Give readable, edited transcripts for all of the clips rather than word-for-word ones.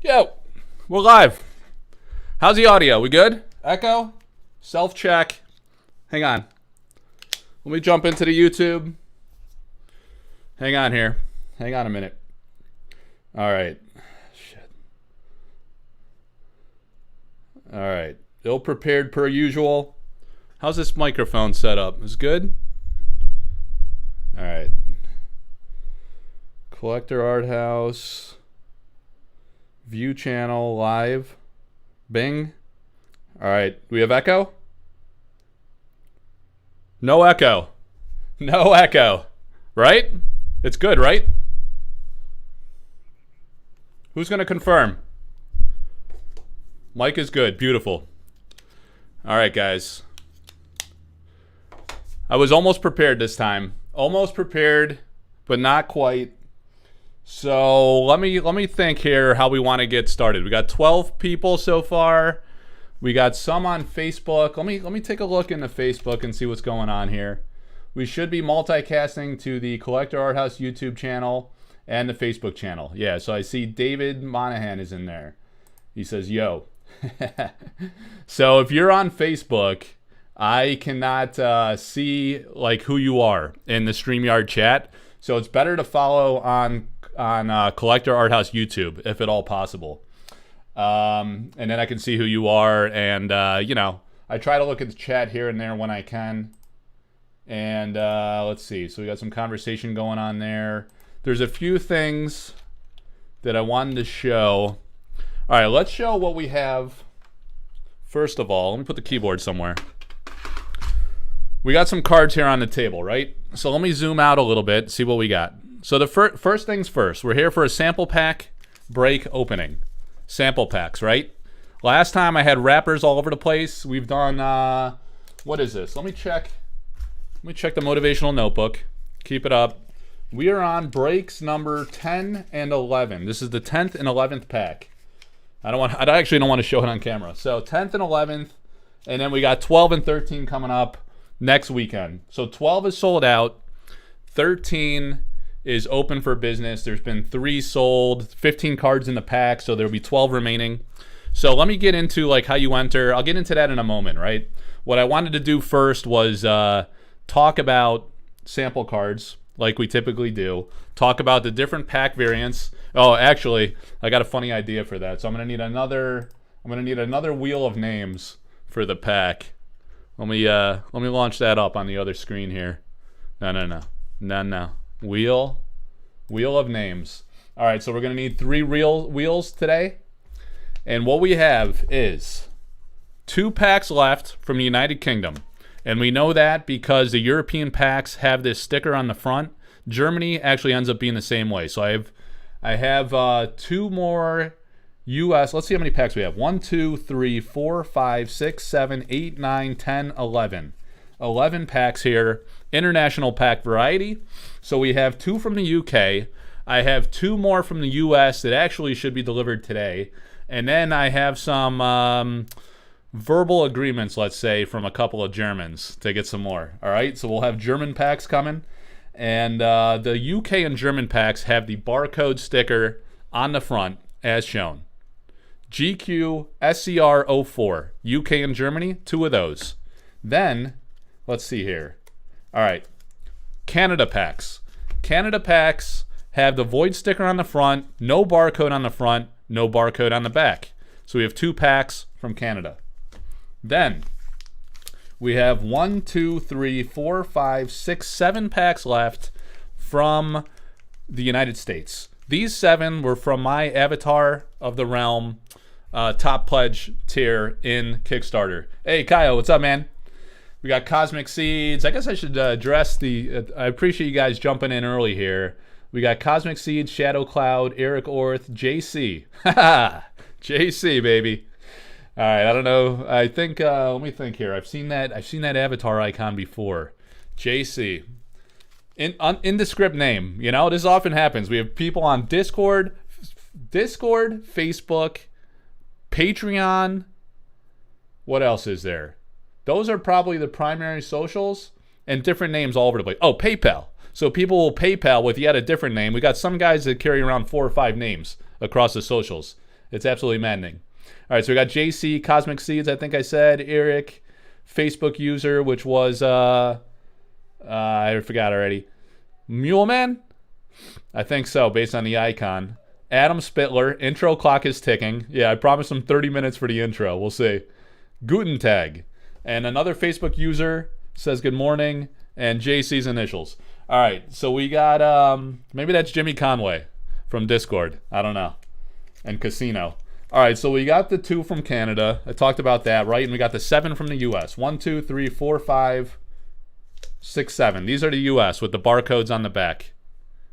Yo, we're live. How's the audio? We good? Echo? Self-check. Hang on. Let me jump into the YouTube. Hang on here. Hang on a minute. All right. Shit. All right. Ill-prepared per usual. How's this microphone set up? Is it good? All right. Collector Arthouse. View channel live. Bing. All right. Do we have echo? No echo. No echo. Right? It's good, right? Who's going to confirm? Mic is good. Beautiful. All right, guys. I was almost prepared this time. Almost prepared, but not quite. So let me think here how we want to get started. We got 12 people so far. We got some on Facebook. Let me take a look into Facebook and see what's going on here. We should be multicasting to the Collector Arthouse YouTube channel and the Facebook channel. Yeah, so I see David Monahan is in there. He says, yo. So if you're on Facebook, I cannot see like who you are in the StreamYard chat. So it's better to follow on Collector Arthouse YouTube, if at all possible. And then I can see who you are. And, you know, I try to look at the chat here and there when I can. And let's see. So we got some conversation going on there. There's a few things that I wanted to show. All right, let's show what we have. First of all, let me put the keyboard somewhere. We got some cards here on the table, right? So let me zoom out a little bit, see what we got. So the first things first, we're here for a sample pack break opening. Sample packs, right? Last time I had wrappers all over the place. We've done, what is this? Let me check the motivational notebook. Keep it up. We are on breaks number 10 and 11. This is the 10th and 11th pack. I actually don't want to show it on camera. So 10th and 11th, and then we got 12 and 13 coming up next weekend. So 12 is sold out. 13 is open for business. There's been 3 sold, 15 cards in the pack, so there'll be 12 remaining. So let me get into like how you enter. I'll get into that in a moment, right? What I wanted to do first was talk about sample cards like we typically do. Talk about the different pack variants. Oh, actually, I got a funny idea for that. So I'm gonna need another wheel of names for the pack. Let me launch that up on the other screen here. No. Wheel of names. All right, so we're gonna need 3 wheels today, and what we have is 2 packs left from the United Kingdom, and we know that because the European packs have this sticker on the front. Germany actually ends up being the same way. So I have 2 more US. Let's see how many packs we have. 1, 2, 3, 4, 5, 6, 7, 8, 9, 10, 11. 11 packs here. International pack variety. So we have 2 from the UK. I have 2 more from the US that actually should be delivered today. And then I have some verbal agreements, let's say, from a couple of Germans to get some more. All right, so we'll have German packs coming. And the UK and German packs have the barcode sticker on the front as shown. GQ SCR04, UK and Germany, 2 of those. Then, let's see here. All right, Canada packs. Canada packs have the void sticker on the front, no barcode on the front, no barcode on the back. So we have 2 packs from Canada. Then we have 1, 2, 3, 4, 5, 6, 7 packs left from the United States. These 7 were from my Avatar of the Realm top pledge tier in Kickstarter. Hey, Kyle, what's up, man? We got Cosmic Seeds. I guess I should address the... I appreciate you guys jumping in early here. We got Cosmic Seeds, Shadow Cloud, Eric Orth, JC. JC, baby. All right, I don't know. I think let me think here. I've seen that avatar icon before. JC. Indescript name. You know, this often happens. We have people on Discord, Facebook, Patreon. What else is there? Those are probably the primary socials, and different names all over the place. Oh, PayPal. So people will PayPal with yet a different name. We got some guys that carry around 4 or 5 names across the socials. It's absolutely maddening. All right, so we got JC, Cosmic Seeds, I think I said, Eric, Facebook user, which was, I forgot already. Muleman? I think so, based on the icon. Adam Spittler, intro clock is ticking. Yeah, I promised him 30 minutes for the intro. We'll see. Guten Tag. And another Facebook user says good morning, and JC's initials. All right, so we got, maybe that's Jimmy Conway from Discord. I don't know. And Casino. All right, so we got the 2 from Canada. I talked about that, right? And we got the 7 from the U.S. 1, 2, 3, 4, 5, 6, 7. These are the U.S. with the barcodes on the back.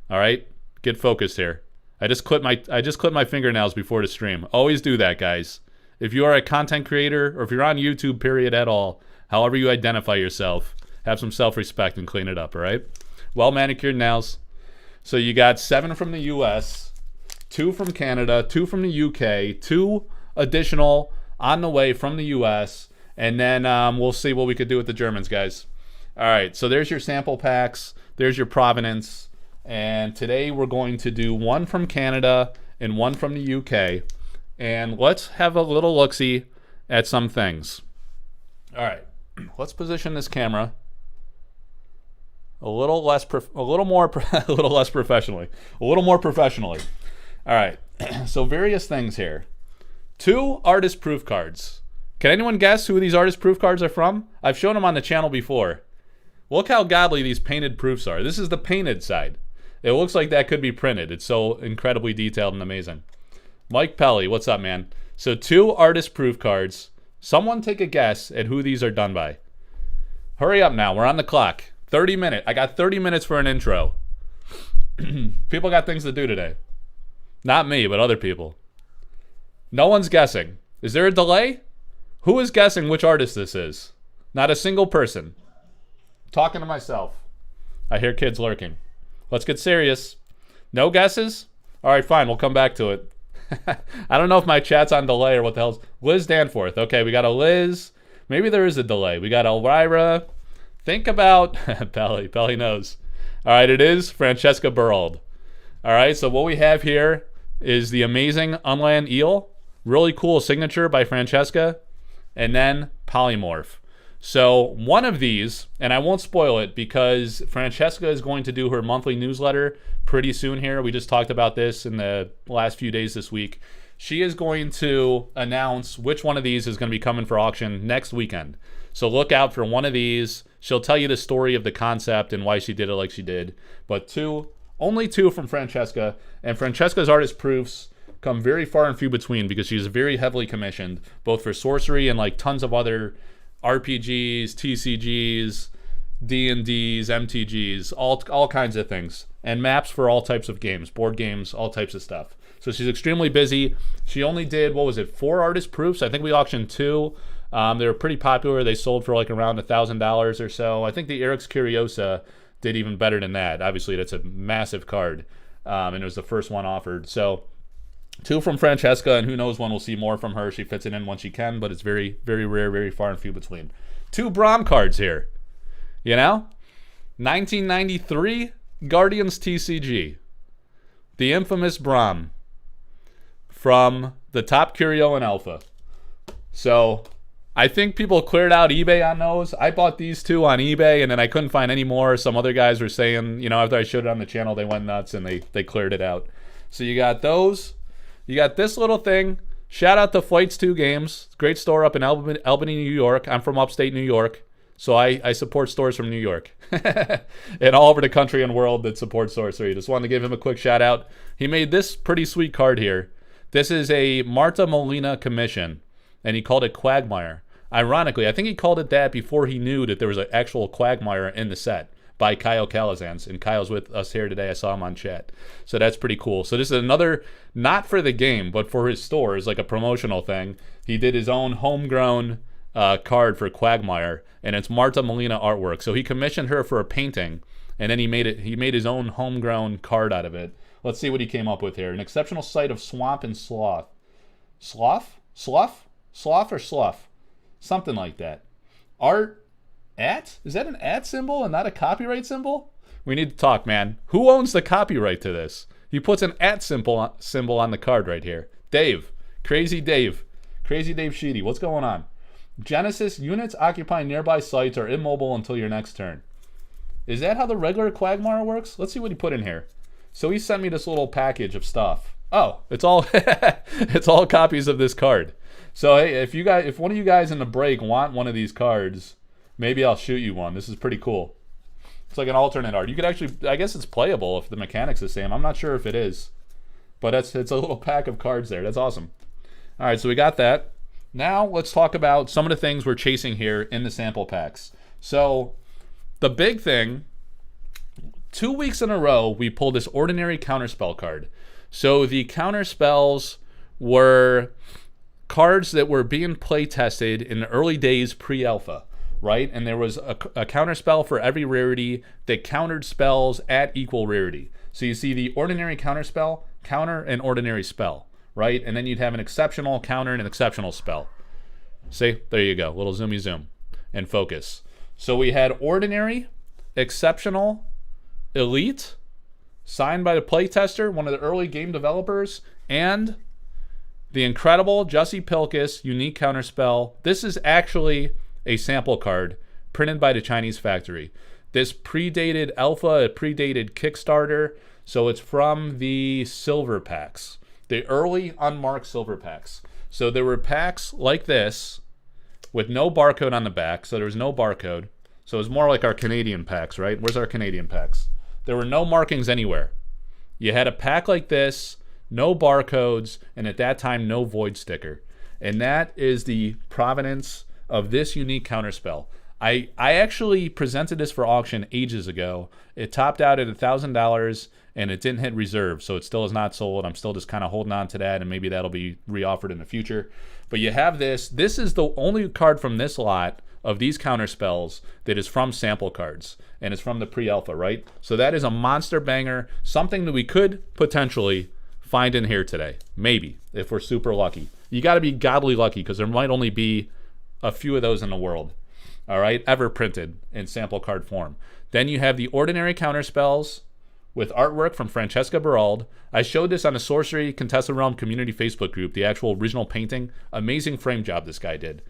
All right, get focused here. I just clipped my fingernails before the stream. Always do that, guys. If you are a content creator, or if you're on YouTube, period, at all, however you identify yourself, have some self-respect and clean it up, all right? Well-manicured nails. So you got 7 from the U.S., 2 from Canada, 2 from the U.K., 2 additional on the way from the U.S., and then we'll see what we could do with the Germans, guys. All right, so there's your sample packs. There's your provenance. And today we're going to do 1 from Canada and 1 from the UK. And let's have a little look-see at some things. All right, let's position this camera a little more professionally. All right, so various things here. 2 artist proof cards. Can anyone guess who these artist proof cards are from? I've shown them on the channel before. Look how godly these painted proofs are. This is the painted side. It looks like that could be printed. It's so incredibly detailed and amazing. Mike Pelly, what's up, man? So 2 artist proof cards. Someone take a guess at who these are done by. Hurry up now. We're on the clock. 30 minutes. I got 30 minutes for an intro. People got things to do today. Not me, but other people. No one's guessing. Is there a delay? Who is guessing which artist this is? Not a single person. Talking to myself. I hear kids lurking. Let's get serious. No guesses? All right, fine. We'll come back to it. I don't know if my chat's on delay or what the hell's... Liz Danforth. Okay, we got a Liz. Maybe there is a delay. We got Elvira. Think about... Pelly knows. All right, it is Francesca Berald. All right, so what we have here is the amazing Unland Eel. Really cool signature by Francesca. And then Polymorph. So one of these, and I won't spoil it because Francesca is going to do her monthly newsletter pretty soon here. We just talked about this in the last few days this week. She is going to announce which one of these is going to be coming for auction next weekend. So look out for one of these. She'll tell you the story of the concept and why she did it like she did. But only 2 from Francesca. And Francesca's artist proofs come very far and few between because she's very heavily commissioned, both for sorcery and like tons of other RPGs, TCGs, D&Ds, MTGs, all kinds of things. And maps for all types of games, board games, all types of stuff. So she's extremely busy. She only did, 4 artist proofs? I think we auctioned 2. They were pretty popular. They sold for like around $1,000 or so. I think the Eric's Curiosa did even better than that. Obviously, that's a massive card. And it was the first one offered. So 2 from Francesca, and who knows when we'll see more from her. She fits it in when she can, but it's very, very rare, very far and few between. 2 Braum cards here. You know? 1993 Guardians TCG. The infamous Braum from the top Curio and Alpha. So I think people cleared out eBay on those. I bought these 2 on eBay, and then I couldn't find any more. Some other guys were saying, after I showed it on the channel, they went nuts, and they cleared it out. So you got those. You got this little thing. Shout out to Flights 2 Games. Great store up in Albany, New York. I'm from upstate New York, so I support stores from New York. And all over the country and world that support sorcery. Just wanted to give him a quick shout out. He made this pretty sweet card here. This is a Marta Molina commission, and he called it Quagmire. Ironically, I think he called it that before he knew that there was an actual Quagmire in the set by Kyle Calazans, and Kyle's with us here today. I saw him on chat. So that's pretty cool. So this is another, not for the game, but for his stores, like a promotional thing. He did his own homegrown card for Quagmire, and it's Marta Molina artwork. So he commissioned her for a painting, and then he made his own homegrown card out of it. Let's see what he came up with here. An exceptional sight of swamp and sloth. Sloth? Slough? Sloth or slough? Something like that. Art at? Is that an at symbol and not a copyright symbol? We need to talk, man. Who owns the copyright to this? He puts an at symbol on the card right here. Dave, Crazy Dave Sheedy, what's going on? Genesis, units occupying nearby sites are immobile until your next turn. Is that how the regular Quagmire works? Let's see what he put in here. So he sent me this little package of stuff. Oh, it's all it's all copies of this card. So hey, if one of you guys in the break want one of these cards, maybe I'll shoot you one. This is pretty cool. It's like an alternate art. You could actually, I guess it's playable if the mechanic's the same. I'm not sure if it is, but it's a little pack of cards there. That's awesome. All right, so we got that. Now let's talk about some of the things we're chasing here in the sample packs. So the big thing, 2 weeks in a row, we pulled this ordinary counterspell card. So the counterspells were cards that were being play tested in the early days pre-alpha, right? And there was a counterspell for every rarity that countered spells at equal rarity. So you see the ordinary counterspell, counter an ordinary spell, right? And then you'd have an exceptional counter and an exceptional spell. See, there you go, little zoomy zoom and focus. So we had ordinary, exceptional, elite, signed by the playtester, one of the early game developers, and the incredible Jussie Pilkus unique counterspell. This is actually a sample card printed by the Chinese factory. This predated alpha, it predated Kickstarter, so it's from the silver packs, the early unmarked silver packs. So there were packs like this with no barcode on the back, so there was no barcode. So it was more like our Canadian packs, right? Where's our Canadian packs? There were no markings anywhere. You had a pack like this, no barcodes, and at that time, no void sticker. And that is the provenance of this unique counterspell. I actually presented this for auction ages ago. It topped out at $1,000, and it didn't hit reserve, so it still is not sold. I'm still just kind of holding on to that, and maybe that'll be reoffered in the future. But you have this. This is the only card from this lot of these counterspells that is from sample cards, and it's from the pre-alpha, right? So that is a monster banger, something that we could potentially find in here today, maybe, if we're super lucky. You got to be godly lucky, because there might only be a few of those in the world, all right, ever printed in sample card form. Then you have the ordinary counterspells with artwork from Francesca Berald. I showed this on the Sorcery Contested Realm community Facebook group, the actual original painting. Amazing frame job this guy did.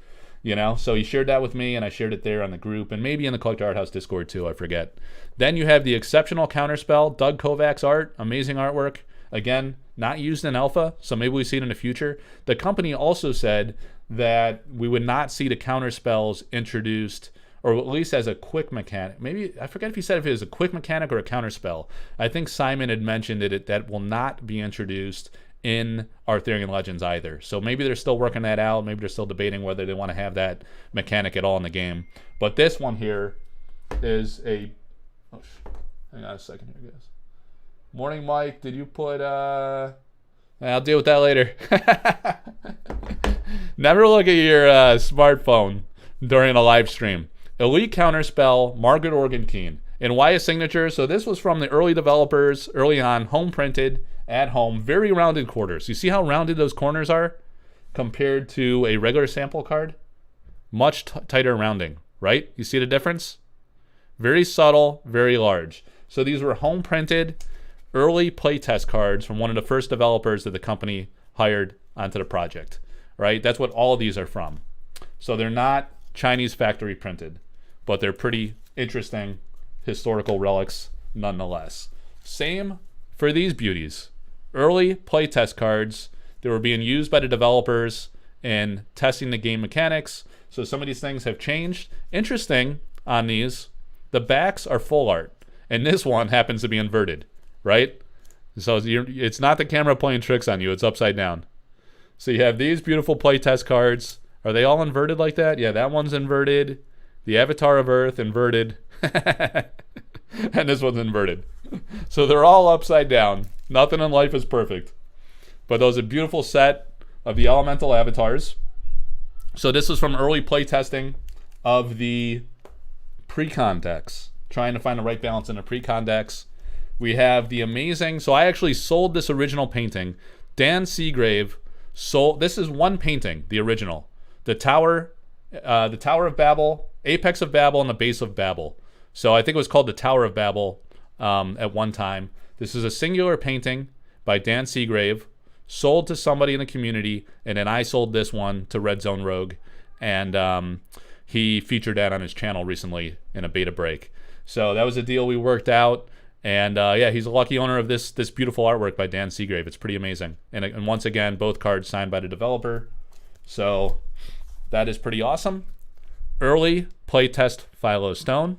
You know, so he shared that with me, and I shared it there on the group, and maybe in the Collector Arthouse Discord too, I forget. Then you have the exceptional counterspell, Doug Kovac's art, amazing artwork. Again, not used in alpha, so maybe we see it in the future. The company also said that we would not see the counterspells introduced, or at least as a quick mechanic. Maybe, I forget if he said if it was a quick mechanic or a counterspell. I think Simon had mentioned that will not be introduced in Arthurian Legends either. So maybe they're still working that out. Maybe they're still debating whether they want to have that mechanic at all in the game. But this one here is a... Oh, hang on a second here, guys. Morning, Mike. Did you put... I'll deal with that later. Never look at your smartphone during a live stream. Elite Counterspell, Margaret Organ Keen. And why a signature? So this was from the early developers, early on, home printed, at home, very rounded quarters. You see how rounded those corners are compared to a regular sample card? Much tighter rounding, right? You see the difference? Very subtle, very large. So these were home printed, early playtest cards from one of the first developers that the company hired onto the project, right? That's what all of these are from. So they're not Chinese factory printed, but they're pretty interesting historical relics nonetheless. Same for these beauties. Early playtest cards that were being used by the developers in testing the game mechanics. So some of these things have changed. Interesting on these, the backs are full art, and this one happens to be inverted, right? So it's not the camera playing tricks on you, it's upside down. So you have these beautiful playtest cards. Are they all inverted like that? Yeah, that one's inverted. The Avatar of Earth, inverted. And this one's inverted. So they're all upside down. Nothing in life is perfect. But those are a beautiful set of the elemental avatars. So this is from early playtesting of the pre-con decks. Trying to find the right balance in the pre-con decks. We have the amazing... So I actually sold this original painting. Dan Seagrave sold... This is one painting, the original. The Tower of Babel, Apex of Babel, and the Base of Babel. So I think it was called the Tower of Babel at one time. This is a singular painting by Dan Seagrave, sold to somebody in the community, and then I sold this one to Red Zone Rogue, and he featured that on his channel recently in a beta break. So that was a deal we worked out, and yeah, he's a lucky owner of this beautiful artwork by Dan Seagrave. It's pretty amazing, and once again, both cards signed by the developer. So that is pretty awesome. Early playtest Philo Stone.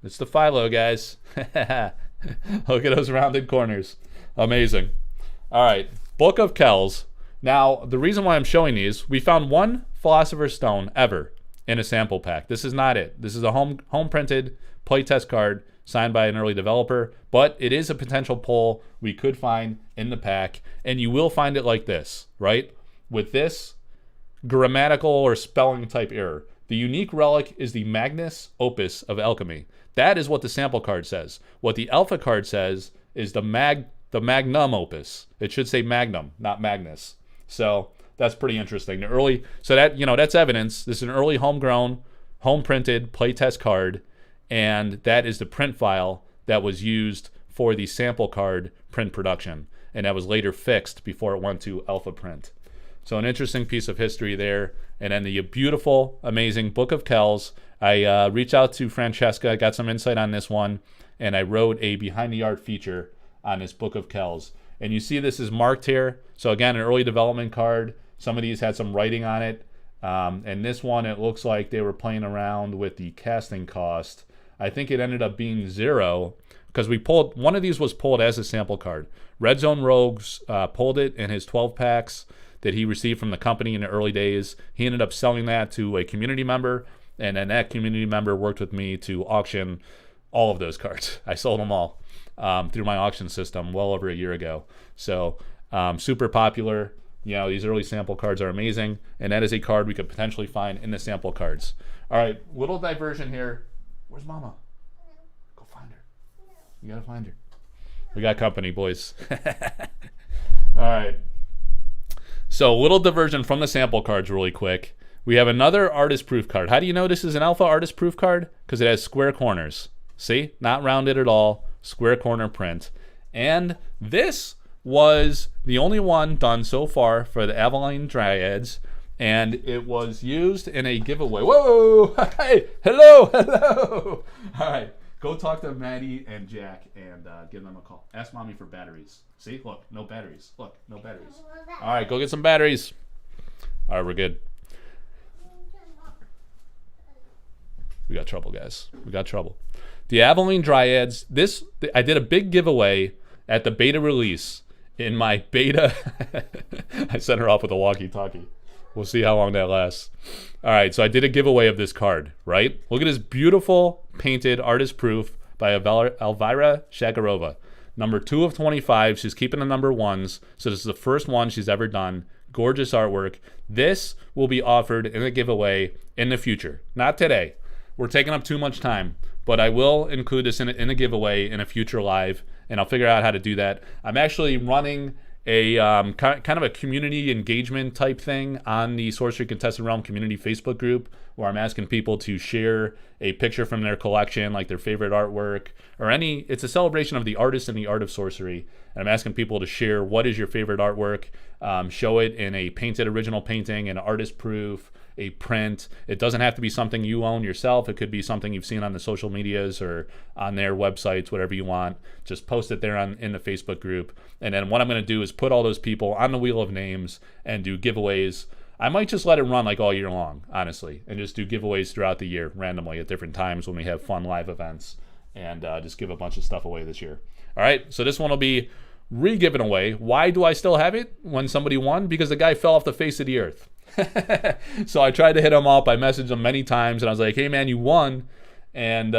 It's the Philo, guys. Look at those rounded corners. Amazing. All right, Book of Kels. Now, the reason why I'm showing these, we found one Philosopher Stone ever in a sample pack. This is not it. This is a home printed playtest card signed by an early developer, but it is a potential pull we could find in the pack, and you will find it like this, right? With this grammatical or spelling type error. The unique relic is the Magnus Opus of Alchemy. That is what the sample card says. What the alpha card says is the Magnum Opus. It should say Magnum, not Magnus. So that's pretty interesting. So that, that's evidence. This is an early homegrown, home printed playtest card, and that is the print file that was used for the sample card print production, and that was later fixed before it went to alpha print. So an interesting piece of history there. And then the beautiful, amazing Book of Kels. I reached out to Francesca, got some insight on this one, and I wrote a behind the art feature on this Book of Kels. And you see this is marked here. So again, an early development card. Some of these had some writing on it. And this one, it looks like they were playing around with the casting cost. I think it ended up being 0 because one of these was pulled as a sample card. Red Zone Rogues pulled it in his 12 packs that he received from the company in the early days. He ended up selling that to a community member, and then that community member worked with me to auction all of those cards. I sold them all through my auction system well over a year ago. So super popular. These early sample cards are amazing, and that is a card we could potentially find in the sample cards. All right, little diversion here. Where's Mama? Go find her. You gotta find her. We got company, boys. All right. So, little diversion from the sample cards really quick. We have another artist proof card. How do you know this is an alpha artist proof card? Because it has square corners. See? Not rounded at all. Square corner print. And this was the only one done so far for the Avalanche Dryads. And it was used in a giveaway. Whoa! Hey! Hello! All right. Go talk to Maddie and Jack and give them a call. Ask Mommy for batteries. See? Look, no batteries. Look, no batteries. All right, go get some batteries. All right, we're good. We got trouble, guys. We got trouble. The Avalanche Dryads. I did a big giveaway at the beta release. In my beta, I sent her off with a walkie-talkie. We'll see how long that lasts. All right, so I did a giveaway of this card, right? Look at this beautiful painted artist proof by Elvira Shagarova. Number 2 of 25. She's keeping the number 1s. So this is the first one she's ever done. Gorgeous artwork. This will be offered in a giveaway in the future. Not today. We're taking up too much time. But I will include this in a giveaway in a future live, and I'll figure out how to do that. I'm actually running a kind of a community engagement type thing on the Sorcery Contested Realm community Facebook group, where I'm asking people to share a picture from their collection, like their favorite artwork, or it's a celebration of the artist and the art of sorcery. And I'm asking people to share what is your favorite artwork, show it in a painted original painting, an artist proof, a print. It doesn't have to be something you own yourself. It could be something you've seen on the social medias or on their websites, whatever you want. Just post it there in the Facebook group. And then what I'm going to do is put all those people on the wheel of names and do giveaways. I might just let it run like all year long, honestly, and just do giveaways throughout the year randomly at different times when we have fun live events, and just give a bunch of stuff away this year. All right, so this one will be re-given away. Why do I still have it when somebody won? Because the guy fell off the face of the earth. So I tried to hit him up. I messaged him many times, and I was like, hey, man, you won, and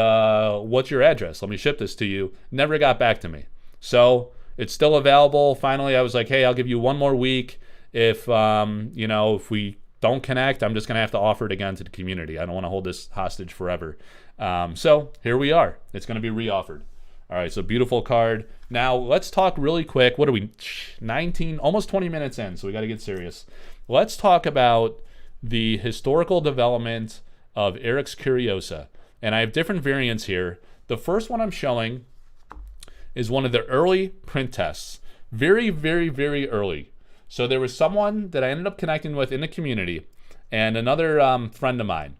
what's your address? Let me ship this to you. Never got back to me. So it's still available. Finally, I was like, hey, I'll give you one more week. If we don't connect, I'm just going to have to offer it again to the community. I don't want to hold this hostage forever. So here we are. It's going to be re-offered. All right, so beautiful card. Now let's talk really quick. What are we, 19, almost 20 minutes in, so we got to get serious. Let's talk about the historical development of Eric's Curiosa. And I have different variants here. The first one I'm showing is one of the early print tests. very, very, very early. So there was someone that I ended up connecting with in the community, and another friend of mine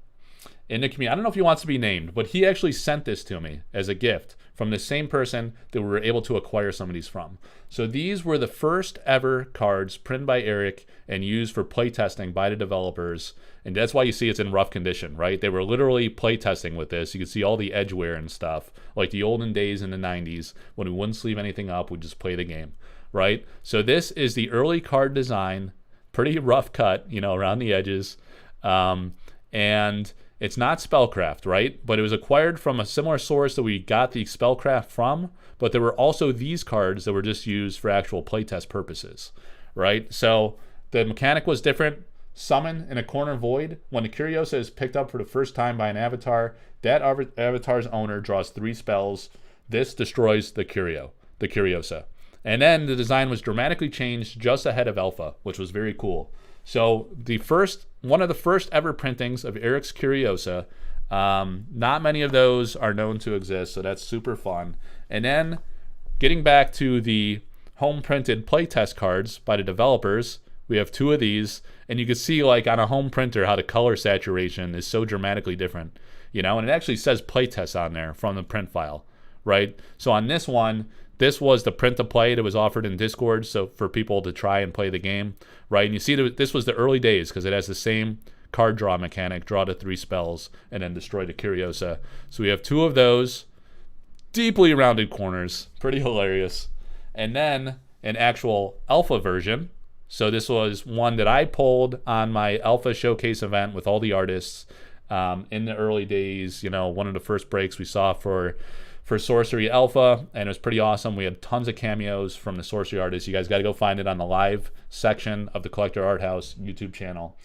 in the community. I don't know if he wants to be named, but he actually sent this to me as a gift from the same person that we were able to acquire some of these from. So these were the first ever cards printed by Eric and used for playtesting by the developers. And that's why you see it's in rough condition, right? They were literally playtesting with this. You can see all the edge wear and stuff, like the olden days in the 90s when we wouldn't sleeve anything up, we'd just play the game, right? So this is the early card design, pretty rough cut, you know, around the edges. And it's not Spellcraft, right? But it was acquired from a similar source that we got the Spellcraft from, but there were also these cards that were just used for actual playtest purposes, right? So the mechanic was different. Summon in a corner void. When the Curiosa is picked up for the first time by an avatar, that avatar's owner draws 3 spells. This destroys the Curiosa. And then the design was dramatically changed just ahead of Alpha, which was very cool. So one of the first ever printings of Eric's Curiosa. Not many of those are known to exist, so that's super fun. And then getting back to the home printed playtest cards by the developers, we have 2 of these, and you can see like on a home printer how the color saturation is so dramatically different, you know, and it actually says playtest on there from the print file, right? So on this one, this was the print to play that was offered in Discord, so for people to try and play the game, right? And you see that this was the early days because it has the same card draw mechanic, draw to 3 spells, and then destroy the Curiosa. So we have 2 of those, deeply rounded corners, pretty hilarious. And then an actual alpha version. So this was one that I pulled on my alpha showcase event with all the artists in the early days, you know, one of the first breaks we saw for Sorcery Alpha, and it was pretty awesome. We had tons of cameos from the Sorcery artists. You guys got to go find it on the live section of the Collector Arthouse YouTube channel.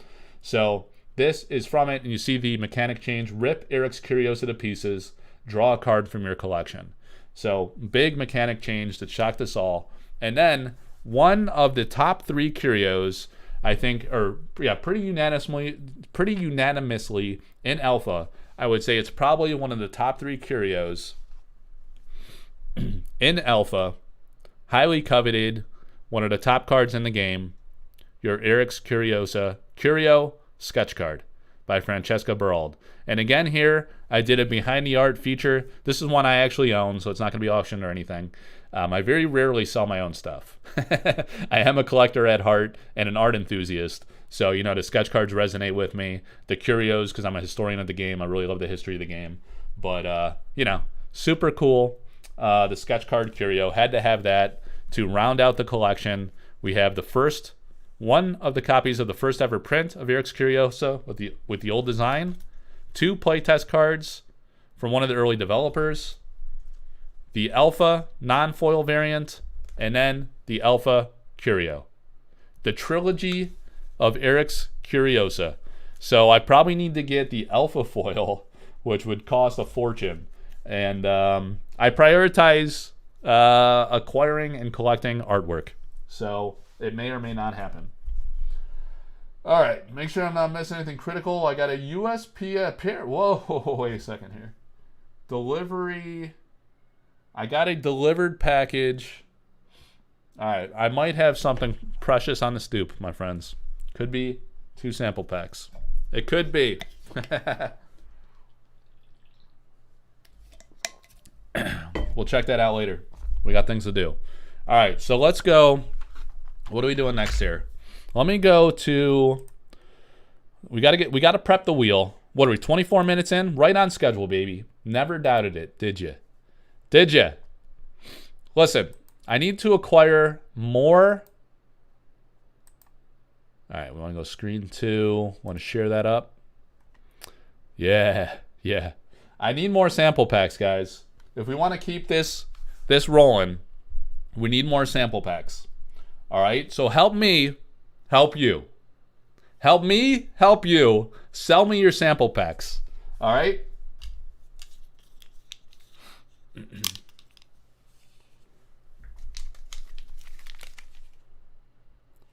So this is from it, and you see the mechanic change. Rip Eric's Curiosa to pieces, draw a card from your collection. So big mechanic change that shocked us all. And then one of the top 3 curios, I think, pretty unanimously in Alpha, I would say it's probably one of the top 3 curios in Alpha, highly coveted, one of the top cards in the game, your Eric's Curiosa Curio sketch card by Francesca Berald. And again here, I did a behind the art feature. This is one I actually own, so it's not going to be auctioned or anything. I very rarely sell my own stuff. I am a collector at heart and an art enthusiast. So, you know, the sketch cards resonate with me. The curios, because I'm a historian of the game. I really love the history of the game. But, you know, super cool. The sketch card curio, had to have that to round out the collection. We have the first one of the copies of the first ever print of Eric's Curiosa with the old design. 2 playtest cards from one of the early developers. The Alpha non-foil variant, and then the Alpha Curio. The trilogy of Eric's Curiosa. So I probably need to get the Alpha foil, which would cost a fortune. And I prioritize acquiring and collecting artwork. So it may or may not happen. All right, make sure I'm not missing anything critical. I got a USPS pair. Whoa, wait a second here. Delivery. I got a delivered package. All right, I might have something precious on the stoop, my friends. Could be 2 sample packs. It could be. We'll check that out later. We got things to do. All right, so let's go. What are we doing next here? Let me go to. We gotta prep the wheel. What are we? 24 minutes in, right on schedule, baby. Never doubted it, did you? Did you? Listen, I need to acquire more. All right, we want to go screen 2. Want to share that up? Yeah. I need more sample packs, guys. If we want to keep this rolling, we need more sample packs. All right, so help me help you. Help me help you. Sell me your sample packs. All right?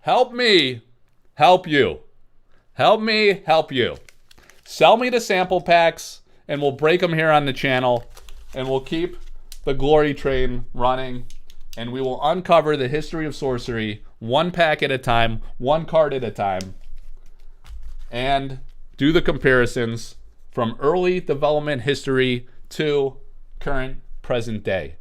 Help me help you. Help me help you. Sell me the sample packs, and we'll break them here on the channel, and we'll keep the glory train running. and we will uncover the history of sorcery one pack at a time, one card at a time, and do the comparisons from early development history to current present day.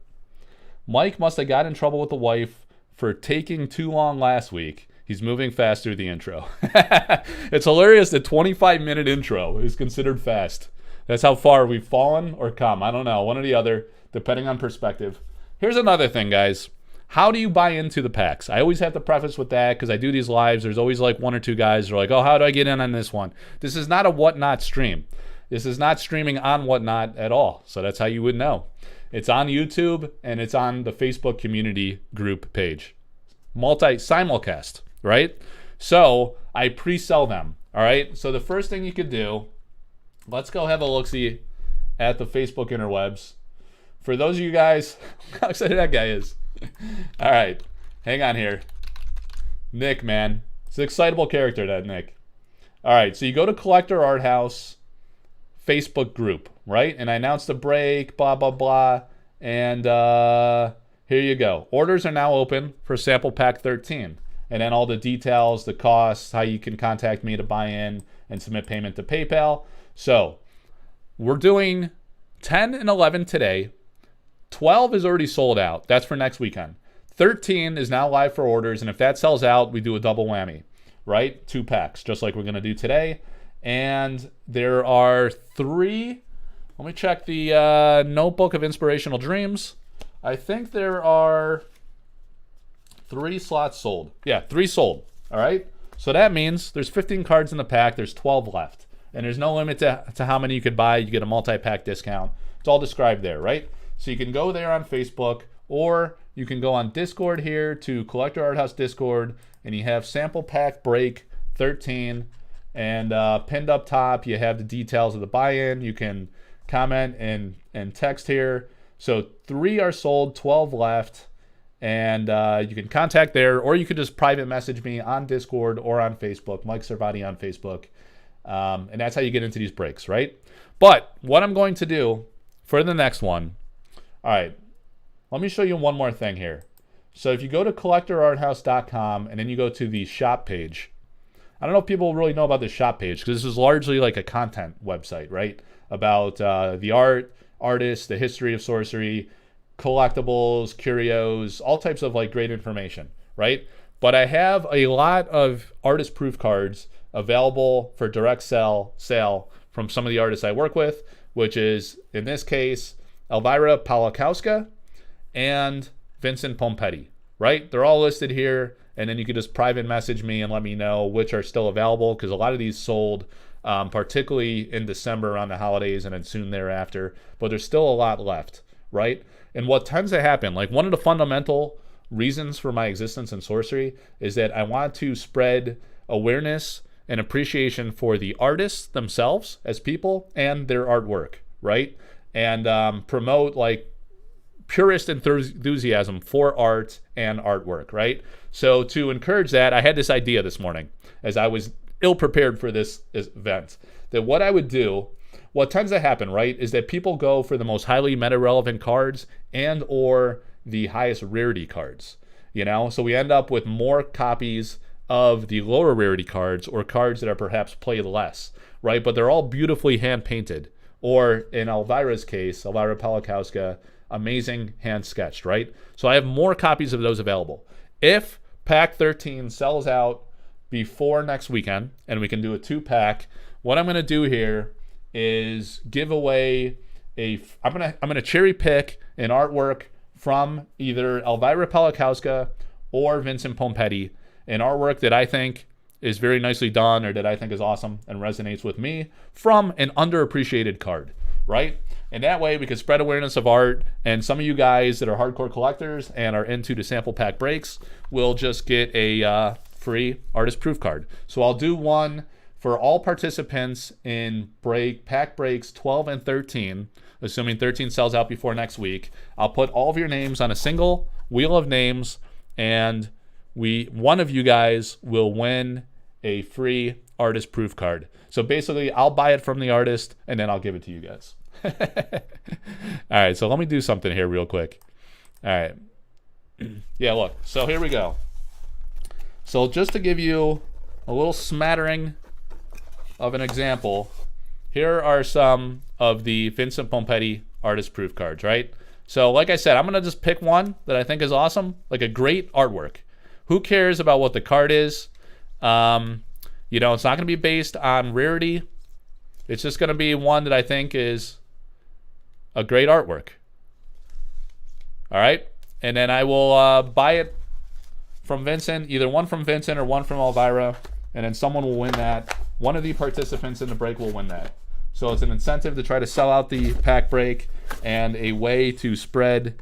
Mike must have got in trouble with the wife for taking too long last week. He's moving fast through the intro. It's hilarious that 25-minute intro is considered fast. That's how far we've fallen or come. I don't know, one or the other, depending on perspective. Here's another thing, guys. How do you buy into the packs? I always have to preface with that because I do these lives. There's always like one or two guys who are like, oh, how do I get in on this one? This is not a Whatnot stream. This is not streaming on Whatnot at all. So that's how you would know. It's on YouTube and it's on the Facebook community group page. Simulcast, right? So I pre-sell them, all right? So the first thing you could do, let's go have a look-see at the Facebook interwebs. For those of you guys, how excited that guy is. All right, hang on here. Nick, man. It's an excitable character, that Nick. All right, so you go to Collector Arthouse Facebook group, right? And I announced the break, blah, blah, blah. And here you go. Orders are now open for sample pack 13. And then all the details, the costs, how you can contact me to buy in and submit payment to PayPal. So we're doing 10 and 11 today. 12 is already sold out. That's for next weekend. 13 is now live for orders, and if that sells out, we do a double whammy, right? 2 packs, just like we're going to do today. And there are 3. Let me check the Notebook of Inspirational Dreams. I think there are 3 slots sold. Yeah, 3 sold, all right? So that means there's 15 cards in the pack. There's 12 left. And there's no limit to how many you could buy. You get a multi-pack discount. It's all described there, right? So you can go there on Facebook, or you can go on Discord here to Collector Arthouse Discord, and you have sample pack break 13, and pinned up top you have the details of the buy-in. You can comment and text here. So 3 are sold, 12 left, and you can contact there, or you could just private message me on Discord or on Facebook, Mike Servati on Facebook, and that's how you get into these breaks, right? But what I'm going to do for the next one, all right, let me show you one more thing here. So if you go to collectorarthouse.com and then you go to the shop page, I don't know if people really know about the shop page because this is largely like a content website, right? About the art, artists, the history of sorcery, collectibles, curios, all types of like great information, right? But I have a lot of artist proof cards available for direct sale from some of the artists I work with, which is, in this case, Elvira Palakowska and Vincent Pompetti, right? They're all listed here, and then you can just private message me and let me know which are still available, because a lot of these sold, particularly in December around the holidays and then soon thereafter, but there's still a lot left, right? And what tends to happen, like one of the fundamental reasons for my existence in sorcery is that I want to spread awareness and appreciation for the artists themselves as people and their artwork, right? And promote like purist enthusiasm for art and artwork, right? So to encourage that, I had this idea this morning as I was ill-prepared for this event, that what I would do, what tends to happen, right, is that people go for the most highly meta-relevant cards and or the highest rarity cards, you know? So we end up with more copies of the lower rarity cards or cards that are perhaps played less, right? But they're all beautifully hand-painted. Or in Elvira's case, Elvira Palakowska, amazing hand sketched, right? So I have more copies of those available. If pack 13 sells out before next weekend, and we can do a 2-pack, what I'm going to do here is give away I'm gonna cherry pick an artwork from either Elvira Palakowska or Vincent Pompetti, an artwork that I think is very nicely done or that I think is awesome and resonates with me from an underappreciated card, right? And that way we can spread awareness of art, and some of you guys that are hardcore collectors and are into the sample pack breaks will just get a free artist proof card. So I'll do one for all participants in pack breaks 12 and 13, assuming 13 sells out before next week. I'll put all of your names on a single wheel of names, and one of you guys will win a free artist proof card. So basically, I'll buy it from the artist, and then I'll give it to you guys. All right, so let me do something here real quick. All right. Yeah, look. So here we go. So just to give you a little smattering of an example, here are some of the Vincent Pompetti artist proof cards, right? So like I said, I'm going to just pick one that I think is awesome, like a great artwork. Who cares about what the card is? You know, it's not going to be based on rarity. It's just going to be one that I think is a great artwork. All right? And then I will buy it from Vincent, either one from Vincent or one from Elvira, and then someone will win that. One of the participants in the break will win that. So it's an incentive to try to sell out the pack break and a way to spread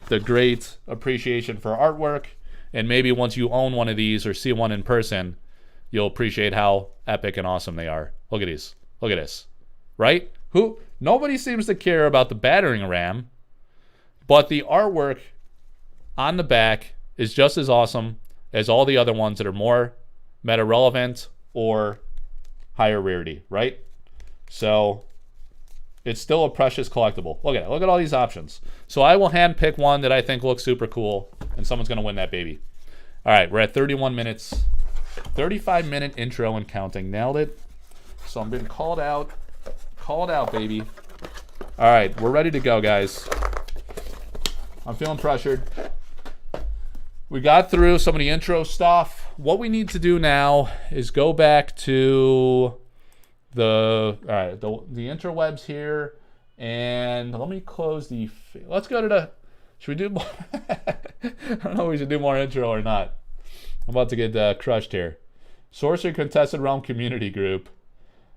the great appreciation for artwork. And maybe once you own one of these or see one in person, you'll appreciate how epic and awesome they are. Look at these. Look at this. Right? Nobody seems to care about the battering ram, but the artwork on the back is just as awesome as all the other ones that are more meta relevant or higher rarity, right? So it's still a precious collectible. Look at it. Look at all these options. So I will hand pick one that I think looks super cool, and someone's going to win that baby. All right, we're at 31 minutes. 35-minute intro and counting. Nailed it. So I'm being called out. Called out, baby. All right, we're ready to go, guys. I'm feeling pressured. We got through some of the intro stuff. What we need to do now is go back to the interwebs here, and let me close the. Let's go to the. Should we do more? I don't know if we should do more intro or not. I'm about to get crushed here. Sorcery Contested Realm Community Group.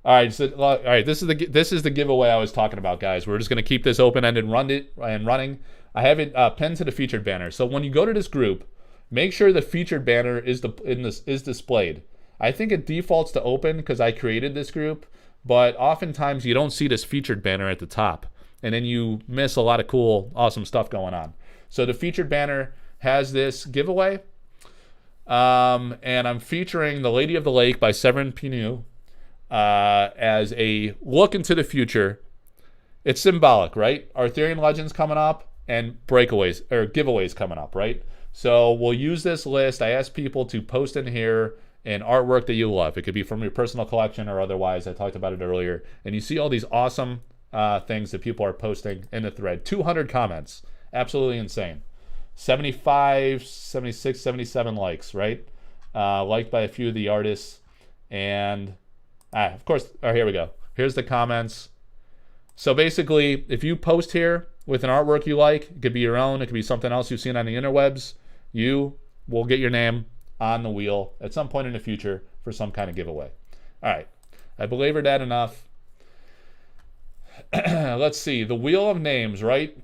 All right, this is the giveaway I was talking about, guys. We're just gonna keep this open-ended and running. I have it pinned to the featured banner. So when you go to this group, make sure the featured banner is displayed. I think it defaults to open because I created this group, but oftentimes you don't see this featured banner at the top, and then you miss a lot of cool, awesome stuff going on. So the featured banner has this giveaway, and I'm featuring The Lady of the Lake by Severin Pinu as a look into the future. It's symbolic, right? Arthurian Legends coming up and breakaways or giveaways coming up, right? So we'll use this list. I asked people to post in here an artwork that you love. It could be from your personal collection or otherwise. I talked about it earlier. And you see all these awesome things that people are posting in the thread. 200 comments. Absolutely insane. 75, 76, 77 likes, right? Liked by a few of the artists. And of course, here we go. Here's the comments. So basically, if you post here with an artwork you like, it could be your own, it could be something else you've seen on the interwebs, you will get your name on the wheel at some point in the future for some kind of giveaway. All right, I belabored that enough. Let's see, the wheel of names, right?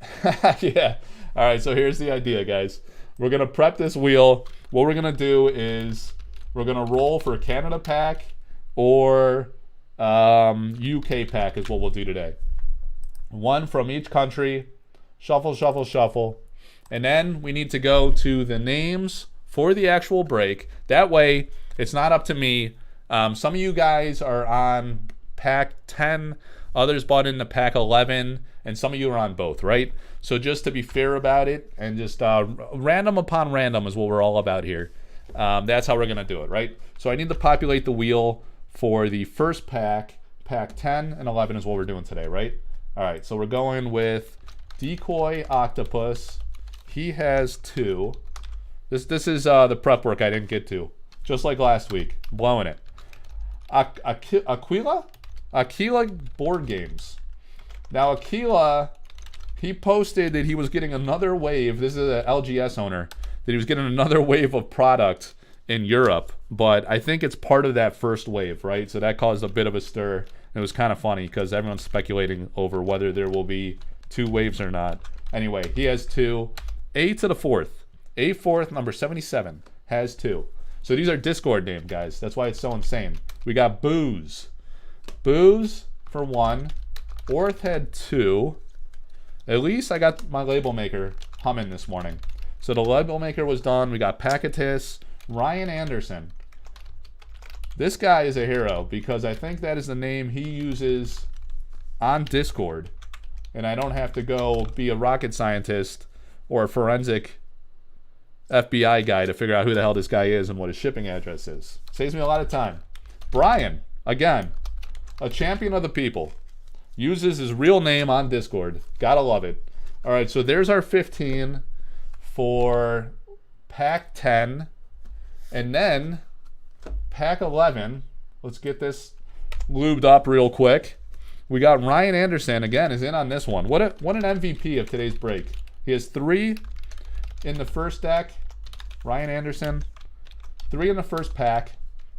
Yeah. All right, so here's the idea, guys. We're going to prep this wheel. What we're going to do is we're going to roll for Canada pack or UK pack is what we'll do today. One from each country. Shuffle, shuffle, shuffle. And then we need to go to the names for the actual break. That way, it's not up to me. Some of you guys are on pack 10. Others bought into pack 11. And some of you are on both, right? So just to be fair about it, and just random upon random is what we're all about here. That's how we're going to do it, right? So I need to populate the wheel for the first pack. Pack 10 and 11 is what we're doing today, right? All right, so we're going with Decoy Octopus. He has 2. This is the prep work I didn't get to. Just like last week. Blowing it. Aquila Board Games. Now, Aquila, he posted that he was getting another wave. This is an LGS owner. That he was getting another wave of product in Europe. But I think it's part of that first wave, right? So that caused a bit of a stir. It was kind of funny because everyone's speculating over whether there will be 2 waves or not. Anyway, he has 2. A to the 4th. A4th, number 77, has 2. So these are Discord names, guys. That's why it's so insane. We got Booze. Booze for 1. Orth had 2. At least I got my label maker humming this morning. So the label maker was done. We got Pacatus. Ryan Anderson. This guy is a hero because I think that is the name he uses on Discord. And I don't have to go be a rocket scientist or a forensic FBI guy to figure out who the hell this guy is and what his shipping address is. Saves me a lot of time. Brian, again, a champion of the people. Uses his real name on Discord. Gotta love it. All right, so there's our 15 for pack 10. And then pack 11. Let's get this lubed up real quick. We got Ryan Anderson, again, is in on this one. What an MVP of today's break. He has 3 in the first deck. Ryan Anderson. 3 in the first pack,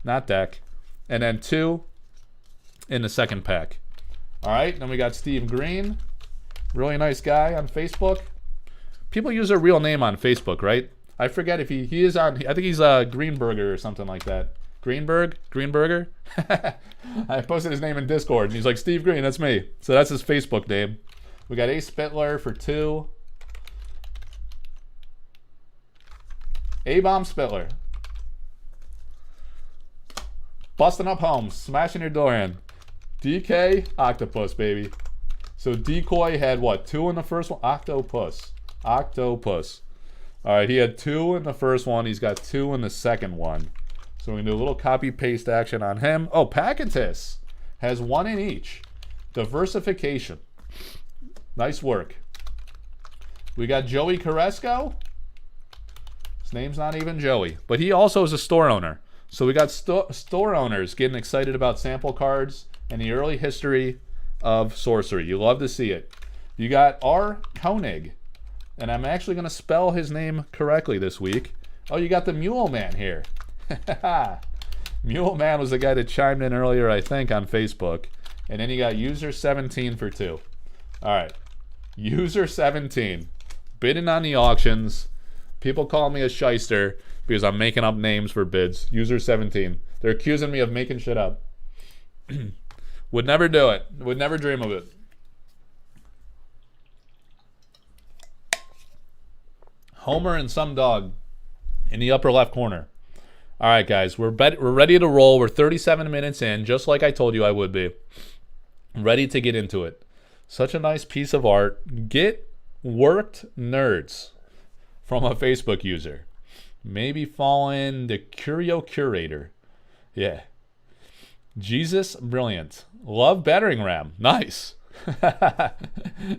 not deck. And then 2 in the second pack. All right, then we got Steve Green. Really nice guy on Facebook. People use their real name on Facebook, right? I forget if he is on, I think he's Greenberger or something like that. Greenberger? I posted his name in Discord, and he's like, Steve Green, that's me. So that's his Facebook name. We got Ace Spittler for 2. A-Bomb Spittler. Busting up homes, smashing your door in. DK, Octopus, baby. So Decoy had what, 2 in the first one? Octopus. All right, he had 2 in the first one. He's got 2 in the second one. So we're going to do a little copy-paste action on him. Oh, Pacatus has 1 in each. Diversification. Nice work. We got Joey Carresco. His name's not even Joey. But he also is a store owner. So we got store owners getting excited about sample cards and the early history of Sorcery. You love to see it. You got R. Koenig. And I'm actually going to spell his name correctly this week. Oh, you got the Mule Man here. Mule Man was the guy that chimed in earlier, I think, on Facebook. And then you got User17 for 2. All right. User17. Bidding on the auctions. People call me a shyster because I'm making up names for bids. User17. They're accusing me of making shit up. Would never do it. Would never dream of it. Homer and some dog in the upper left corner. All right, guys, we're ready to roll. We're 37 minutes in, just like I told you I would be. Ready to get into it. Such a nice piece of art. Get worked, nerds, from a Facebook user. Maybe following the Curio Curator. Yeah. Jesus, brilliant. Love battering ram. Nice.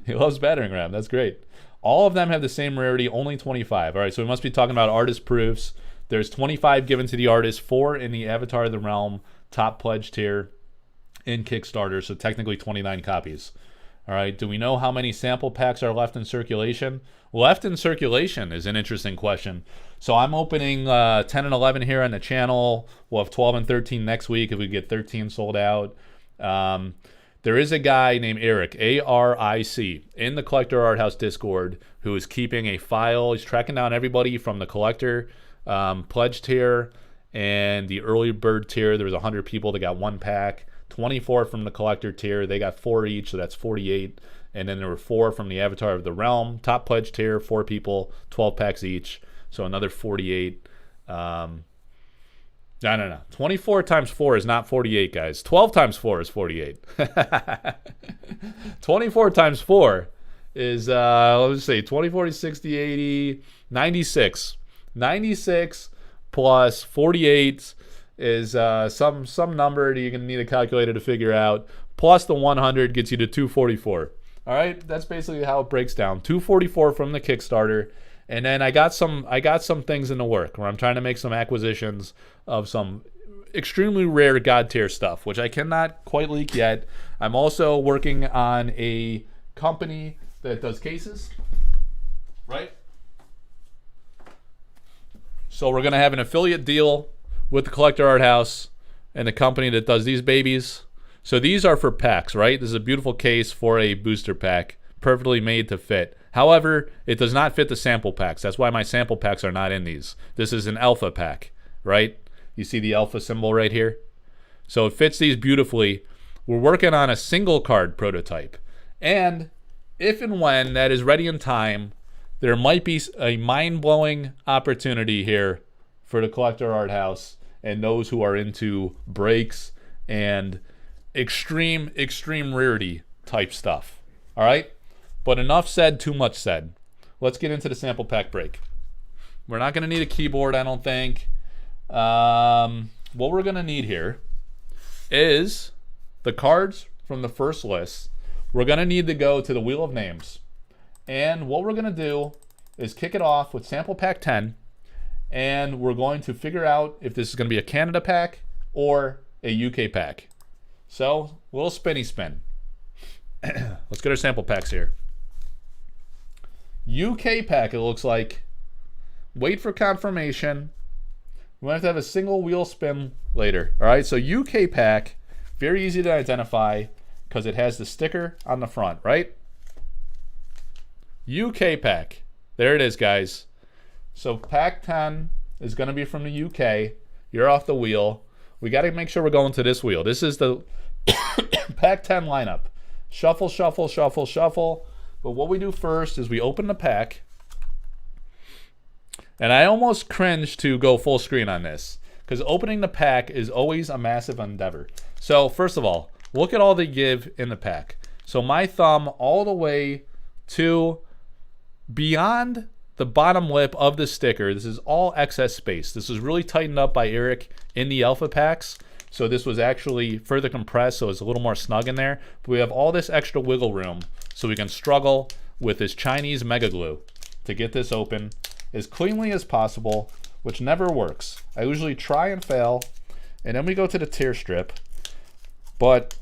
He loves battering ram. That's great. All of them have the same rarity, only 25. All right, so we must be talking about artist proofs. There's 25 given to the artist, 4 in the Avatar of the Realm top pledge tier in Kickstarter, so technically 29 copies. All right, do we know how many sample packs are left in circulation? Left in circulation is an interesting question. So I'm opening 10 and 11 here on the channel. We'll have 12 and 13 next week if we get 13 sold out. There is a guy named Eric, A-R-I-C, in the Collector Arthouse Discord who is keeping a file. He's tracking down everybody from the Collector pledge tier and the early bird tier. There was 100 people that got 1 pack. 24 from the Collector tier. They got 4 each, so that's 48. And then there were 4 from the Avatar of the Realm top pledge tier, 4 people, 12 packs each. So another 48. No. 24 times 4 is not 48, guys. 12 times 4 is 48. 24 times 4 is, let's see, 20, 40, 60, 80, 96. 96 plus 48 is some number that you're going to need a calculator to figure out. Plus the 100 gets you to 244. All right, that's basically how it breaks down. 244 from the Kickstarter. And then I got some things in the work where I'm trying to make some acquisitions of some extremely rare God tier stuff, which I cannot quite leak yet. I'm also working on a company that does cases, right? So we're going to have an affiliate deal with the Collector Arthouse and the company that does these babies. So these are for packs, right? This is a beautiful case for a booster pack, perfectly made to fit. However, it does not fit the sample packs. That's why my sample packs are not in these. This is an alpha pack, right? You see the alpha symbol right here? So it fits these beautifully. We're working on a single card prototype. And if and when that is ready in time, there might be a mind-blowing opportunity here for the Collector Arthouse and those who are into breaks and extreme rarity type stuff. All right? But enough said, too much said. Let's get into the sample pack break. We're not going to need a keyboard, I don't think. What we're going to need here is the cards from the first list. We're going to need to go to the Wheel of Names. And what we're going to do is kick it off with sample pack 10. And we're going to figure out if this is going to be a Canada pack or a UK pack. So, a little spinny spin. Let's get our sample packs here. UK pack, it looks like. Wait for confirmation. We might have to have a single wheel spin later. All right, so UK pack, very easy to identify because it has the sticker on the front, right? UK pack. There it is, guys. So pack 10 is going to be from the UK. You're off the wheel. We got to make sure we're going to this wheel. This is the pack 10 lineup. Shuffle, shuffle, shuffle, shuffle. But what we do first is we open the pack. And I almost cringe to go full screen on this because opening the pack is always a massive endeavor. So first of all, look at all they give in the pack. So my thumb all the way to beyond the bottom lip of the sticker. This is all excess space. This was really tightened up by Eric in the alpha packs. So this was actually further compressed, so it's a little more snug in there. But we have all this extra wiggle room so we can struggle with this Chinese mega glue to get this open as cleanly as possible, which never works. I usually try and fail, and then we go to the tear strip. But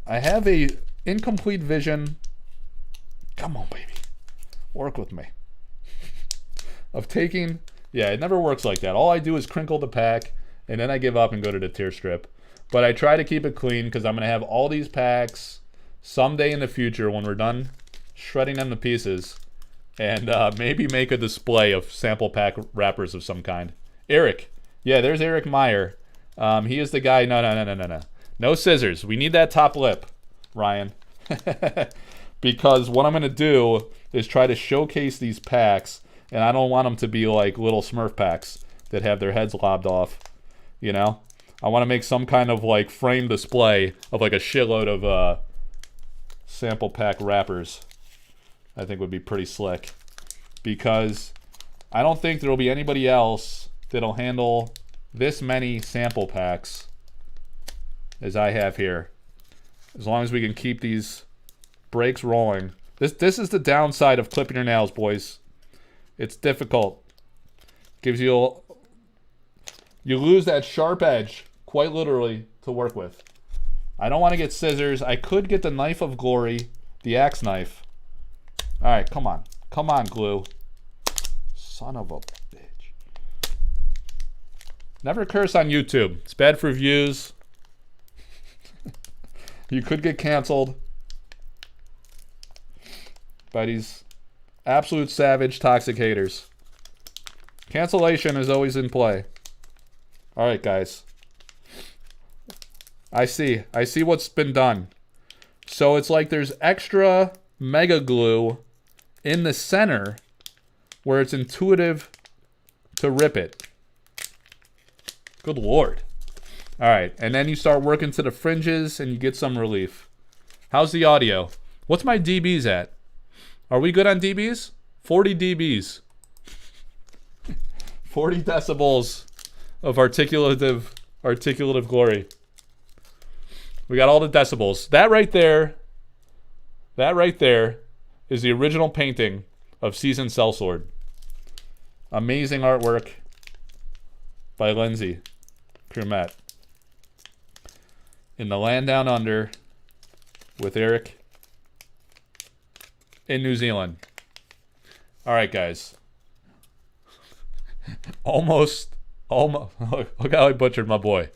I have a incomplete vision. Come on, baby. Work with me. Of taking, yeah, it never works like that. All I do is crinkle the pack, and then I give up and go to the tear strip. But I try to keep it clean because I'm going to have all these packs someday in the future when we're done shredding them to pieces. And maybe make a display of sample pack wrappers of some kind. Eric. Yeah, there's Eric Meyer. He is the guy. No. No scissors. We need that top lip, Ryan. Because what I'm going to do is try to showcase these packs. And I don't want them to be like little Smurf packs that have their heads lobbed off. You know? I want to make some kind of like frame display of like a shitload of sample pack wrappers. I think would be pretty slick, because I don't think there will be anybody else that'll handle this many sample packs as I have here. As long as we can keep these breaks rolling. This is the downside of clipping your nails, boys. It's difficult. Gives you lose that sharp edge, quite literally, to work with. I don't want to get scissors. I could get the knife of glory, the axe knife. All right, come on. Come on, glue. Son of a bitch. Never curse on YouTube. It's bad for views. You could get canceled by these absolute savage toxic haters. Cancellation is always in play. All right, guys. I see what's been done. So it's like there's extra mega glue in the center where it's intuitive to rip it. Good Lord. All right, and then you start working to the fringes and you get some relief. How's the audio? What's my dBs at? Are we good on dBs? 40 dBs. 40 decibels of articulative glory. We got all the decibels. That right there is the original painting of Seasoned Sellsword. Amazing artwork by Lindsay Kermet. In the land down under with Eric in New Zealand. All right, guys. Almost. Look how I butchered my boy.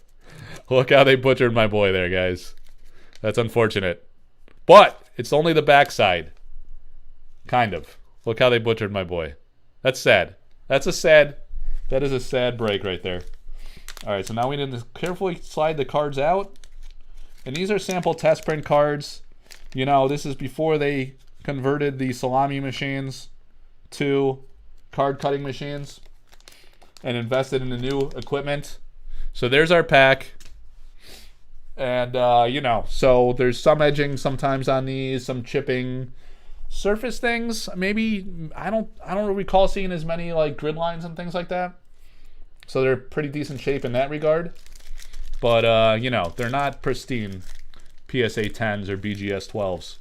Look how they butchered my boy there, guys. That's unfortunate. But it's only the backside. Kind of. Look how they butchered my boy. That's sad. That is a sad break right there. All right, so now we need to carefully slide the cards out. And these are sample test print cards. You know, this is before they converted the salami machines to card cutting machines and invested in the new equipment. So there's our pack. And, you know, so there's some edging sometimes on these, some chipping. Surface things, maybe I don't recall seeing as many like grid lines and things like that. So they're pretty decent shape in that regard. But you know, they're not pristine PSA 10s or BGS 12s.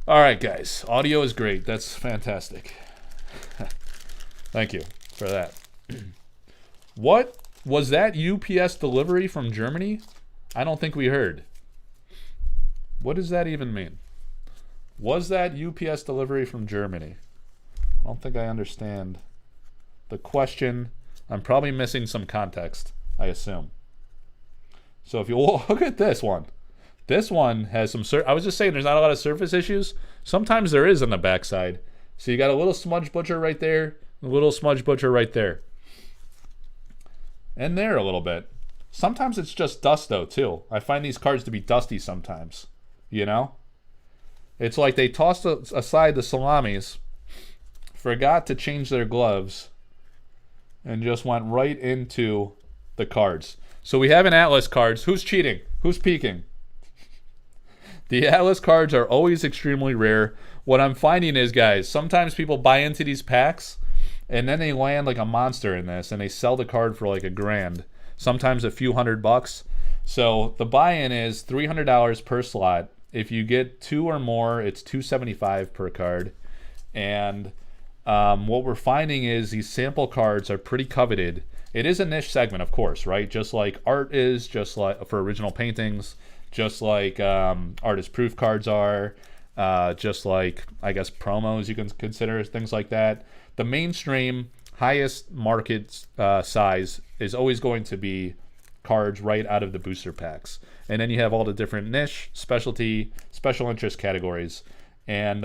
All right, guys. Audio is great. That's fantastic. Thank you for that. What was that UPS delivery from Germany? I don't think we heard. What does that even mean? Was that UPS delivery from Germany? I don't think I understand the question. I'm probably missing some context, I assume. So if you look at this one has some, I was just saying there's not a lot of surface issues. Sometimes there is on the backside. So you got a little smudge butcher right there, a little smudge butcher right there. And there a little bit. Sometimes it's just dust though too. I find these cards to be dusty sometimes, you know? It's like they tossed aside the salamis, forgot to change their gloves, and just went right into the cards. So we have an Atlas cards. Who's cheating? Who's peeking? The Atlas cards are always extremely rare. What I'm finding is, guys, sometimes people buy into these packs, and then they land like a monster in this, and they sell the card for like $1,000. Sometimes a few $100. So the buy-in is $300 per slot. If you get 2 or more, it's $275 per card. And what we're finding is these sample cards are pretty coveted. It is a niche segment, of course, right? Just like art is, just like for original paintings, just like artist proof cards are, just like, I guess, promos you can consider, things like that. The mainstream, highest market size is always going to be cards right out of the booster packs. And then you have all the different niche, specialty, special interest categories. And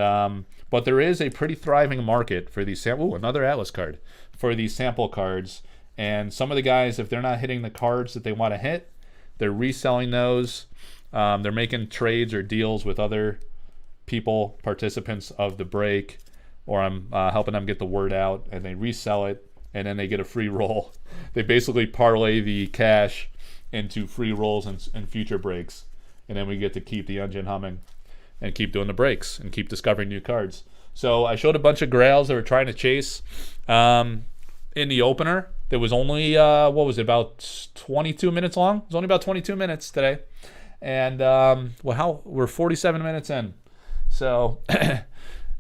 but there is a pretty thriving market for these sample. Another Atlas card for these sample cards. And some of the guys, if they're not hitting the cards that they want to hit, they're reselling those. They're making trades or deals with other people, participants of the break, or I'm helping them get the word out, and they resell it, and then they get a free roll. They basically parlay the cash into free rolls and future breaks, and then we get to keep the engine humming and keep doing the breaks and keep discovering new cards. So I showed a bunch of grails that we're trying to chase in the opener. There was only, what was it, about 22 minutes long? It was only about 22 minutes today. And we're 47 minutes in. So,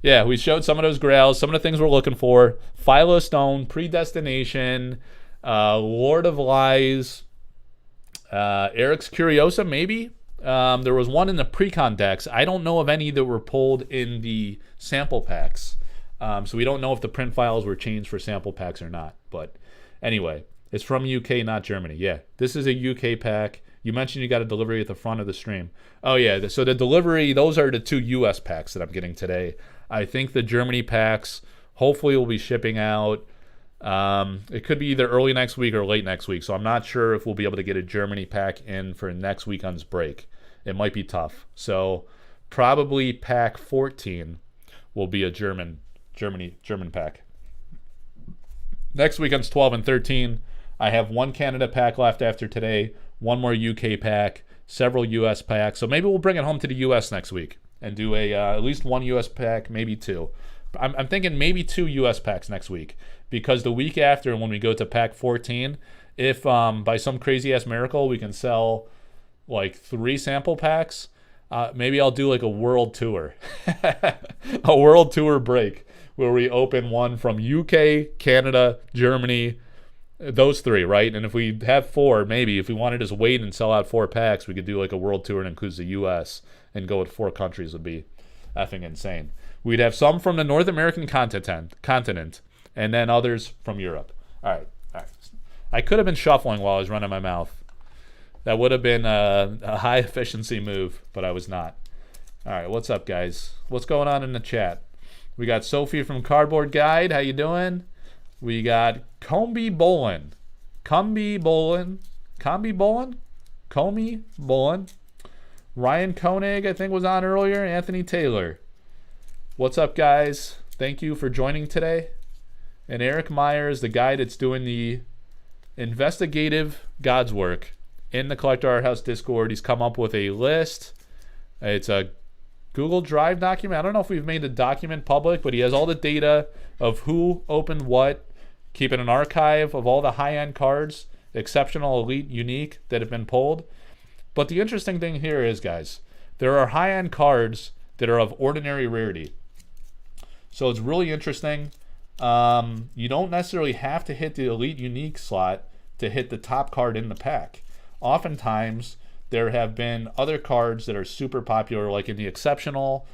yeah, we showed some of those grails, some of the things we're looking for. Philostone, Predestination, Lord of Lies, Eric's Curiosa, maybe. There was one in the pre-con decks. I don't know of any that were pulled in the sample packs. So we don't know if the print files were changed for sample packs or not. But anyway, it's from UK, not Germany. Yeah, this is a UK pack. You mentioned you got a delivery at the front of the stream. Oh, yeah. So the delivery, those are the 2 US packs that I'm getting today. I think the Germany packs hopefully will be shipping out. It could be either early next week or late next week. So I'm not sure if we'll be able to get a Germany pack in for next weekend's break. It might be tough. So probably pack 14 will be a German pack. Next weekend's 12 and 13. I have 1 Canada pack left after today, 1 more UK pack, several US packs. So maybe we'll bring it home to the US next week and do at least 1 US pack, maybe 2. I'm thinking maybe 2 US packs next week, because the week after, when we go to pack 14, if by some crazy ass miracle we can sell like 3 sample packs, maybe I'll do like a world tour, a world tour break where we open one from UK, Canada, Germany, those 3, right? And if we have 4, maybe if we wanted to just wait and sell out 4 packs, we could do like a world tour that includes the US and go with 4 countries. Would be effing insane. We'd have some from the North American continent, and then others from Europe. All right. I could have been shuffling while I was running my mouth. That would have been a high efficiency move, but I was not. All right, what's up, guys? What's going on in the chat? We got Sophie from Cardboard Guide. How you doing? We got Comby Bolin. Ryan Koenig, I think, was on earlier. Anthony Taylor. What's up, guys? Thank you for joining today. And Eric Myers, the guy that's doing the investigative God's work in the Collector Arthouse Discord. He's come up with a list. It's a Google Drive document. I don't know if we've made the document public, but he has all the data of who opened what, keeping an archive of all the high-end cards, exceptional, elite, unique, that have been pulled. But the interesting thing here is, guys, there are high-end cards that are of ordinary rarity. So it's really interesting. You don't necessarily have to hit the elite unique slot to hit the top card in the pack. Oftentimes, there have been other cards that are super popular, like in the exceptional.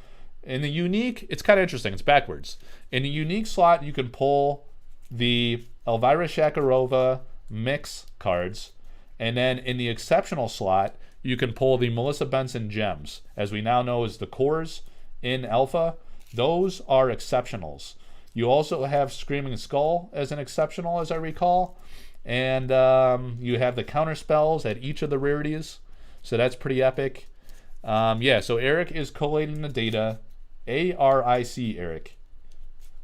In the unique, it's kind of interesting. It's backwards. In the unique slot, you can pull the Elvira Shakarova mix cards. And then in the exceptional slot, you can pull the Melissa Benson gems. As we now know as the cores in Alpha, those are exceptionals. You also have Screaming Skull as an exceptional, as I recall. And you have the Counterspells at each of the rarities. So that's pretty epic. Yeah, so Eric is collating the data. A-R-I-C, Eric.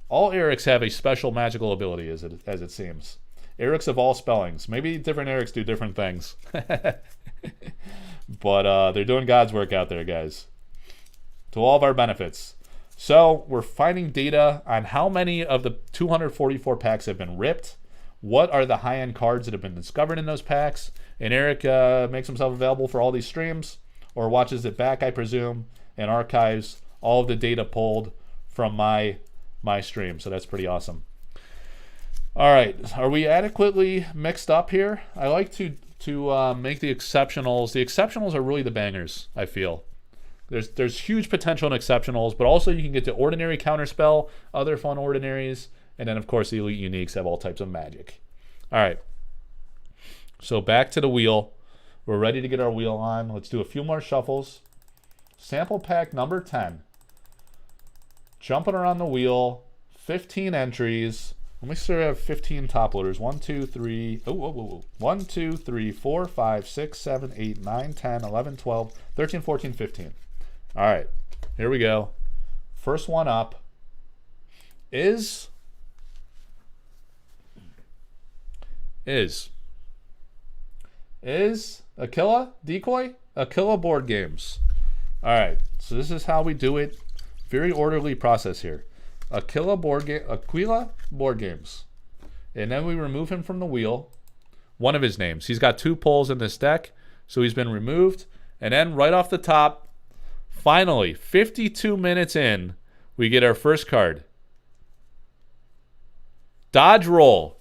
All Erics have a special magical ability, as it seems. Erics of all spellings. Maybe different Erics do different things. But they're doing God's work out there, guys. To all of our benefits. So we're finding data on how many of the 244 packs have been ripped. What are the high-end cards that have been discovered in those packs? And Eric makes himself available for all these streams, or watches it back, I presume, and archives all of the data pulled from my stream. So that's pretty awesome. All right, are we adequately mixed up here? I like to make the exceptionals. The exceptionals are really the bangers, I feel. There's huge potential in exceptionals, but also you can get to ordinary counterspell, other fun ordinaries, and then of course the elite uniques have all types of magic. All right. So back to the wheel. We're ready to get our wheel on. Let's do a few more shuffles. Sample pack number 10. Jumping around the wheel. 15 entries. Let me sort of have 15 top loaders. 1, 2, 3. 1, 2, 3, 4, 5, 6, 7, 8, 9, 10, 11, 12, 13, 14, 15. All right. Here we go. First one up is Aquila Decoy? Aquila Board Games. All right, so this is how we do it. Very orderly process here. Aquila Board Games. And then we remove him from the wheel. One of his names. He's got 2 pulls in this deck, so he's been removed. And then right off the top, finally, 52 minutes in, we get our first card. Dodge Roll.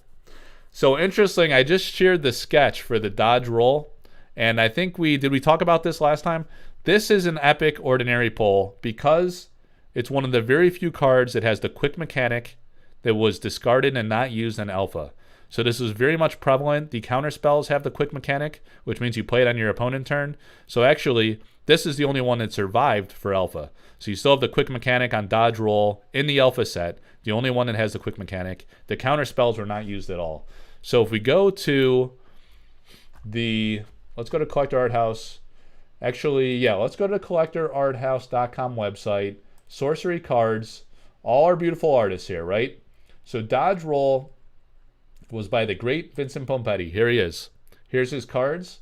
So interesting, I just shared the sketch for the Dodge Roll, and I think did we talk about this last time? This is an epic ordinary pull because it's one of the very few cards that has the quick mechanic that was discarded and not used in Alpha. So this is very much prevalent. The Counterspells have the quick mechanic, which means you play it on your opponent turn. So actually, this is the only one that survived for Alpha. So you still have the quick mechanic on Dodge Roll in the Alpha set, the only one that has the quick mechanic. The Counterspells were not used at all. So if we go to let's go to Collector Arthouse. Actually, yeah, let's go to the collectorarthouse.com website. Sorcery cards. All our beautiful artists here, right? So Dodge Roll was by the great Vincent Pompetti. Here he is. Here's his cards.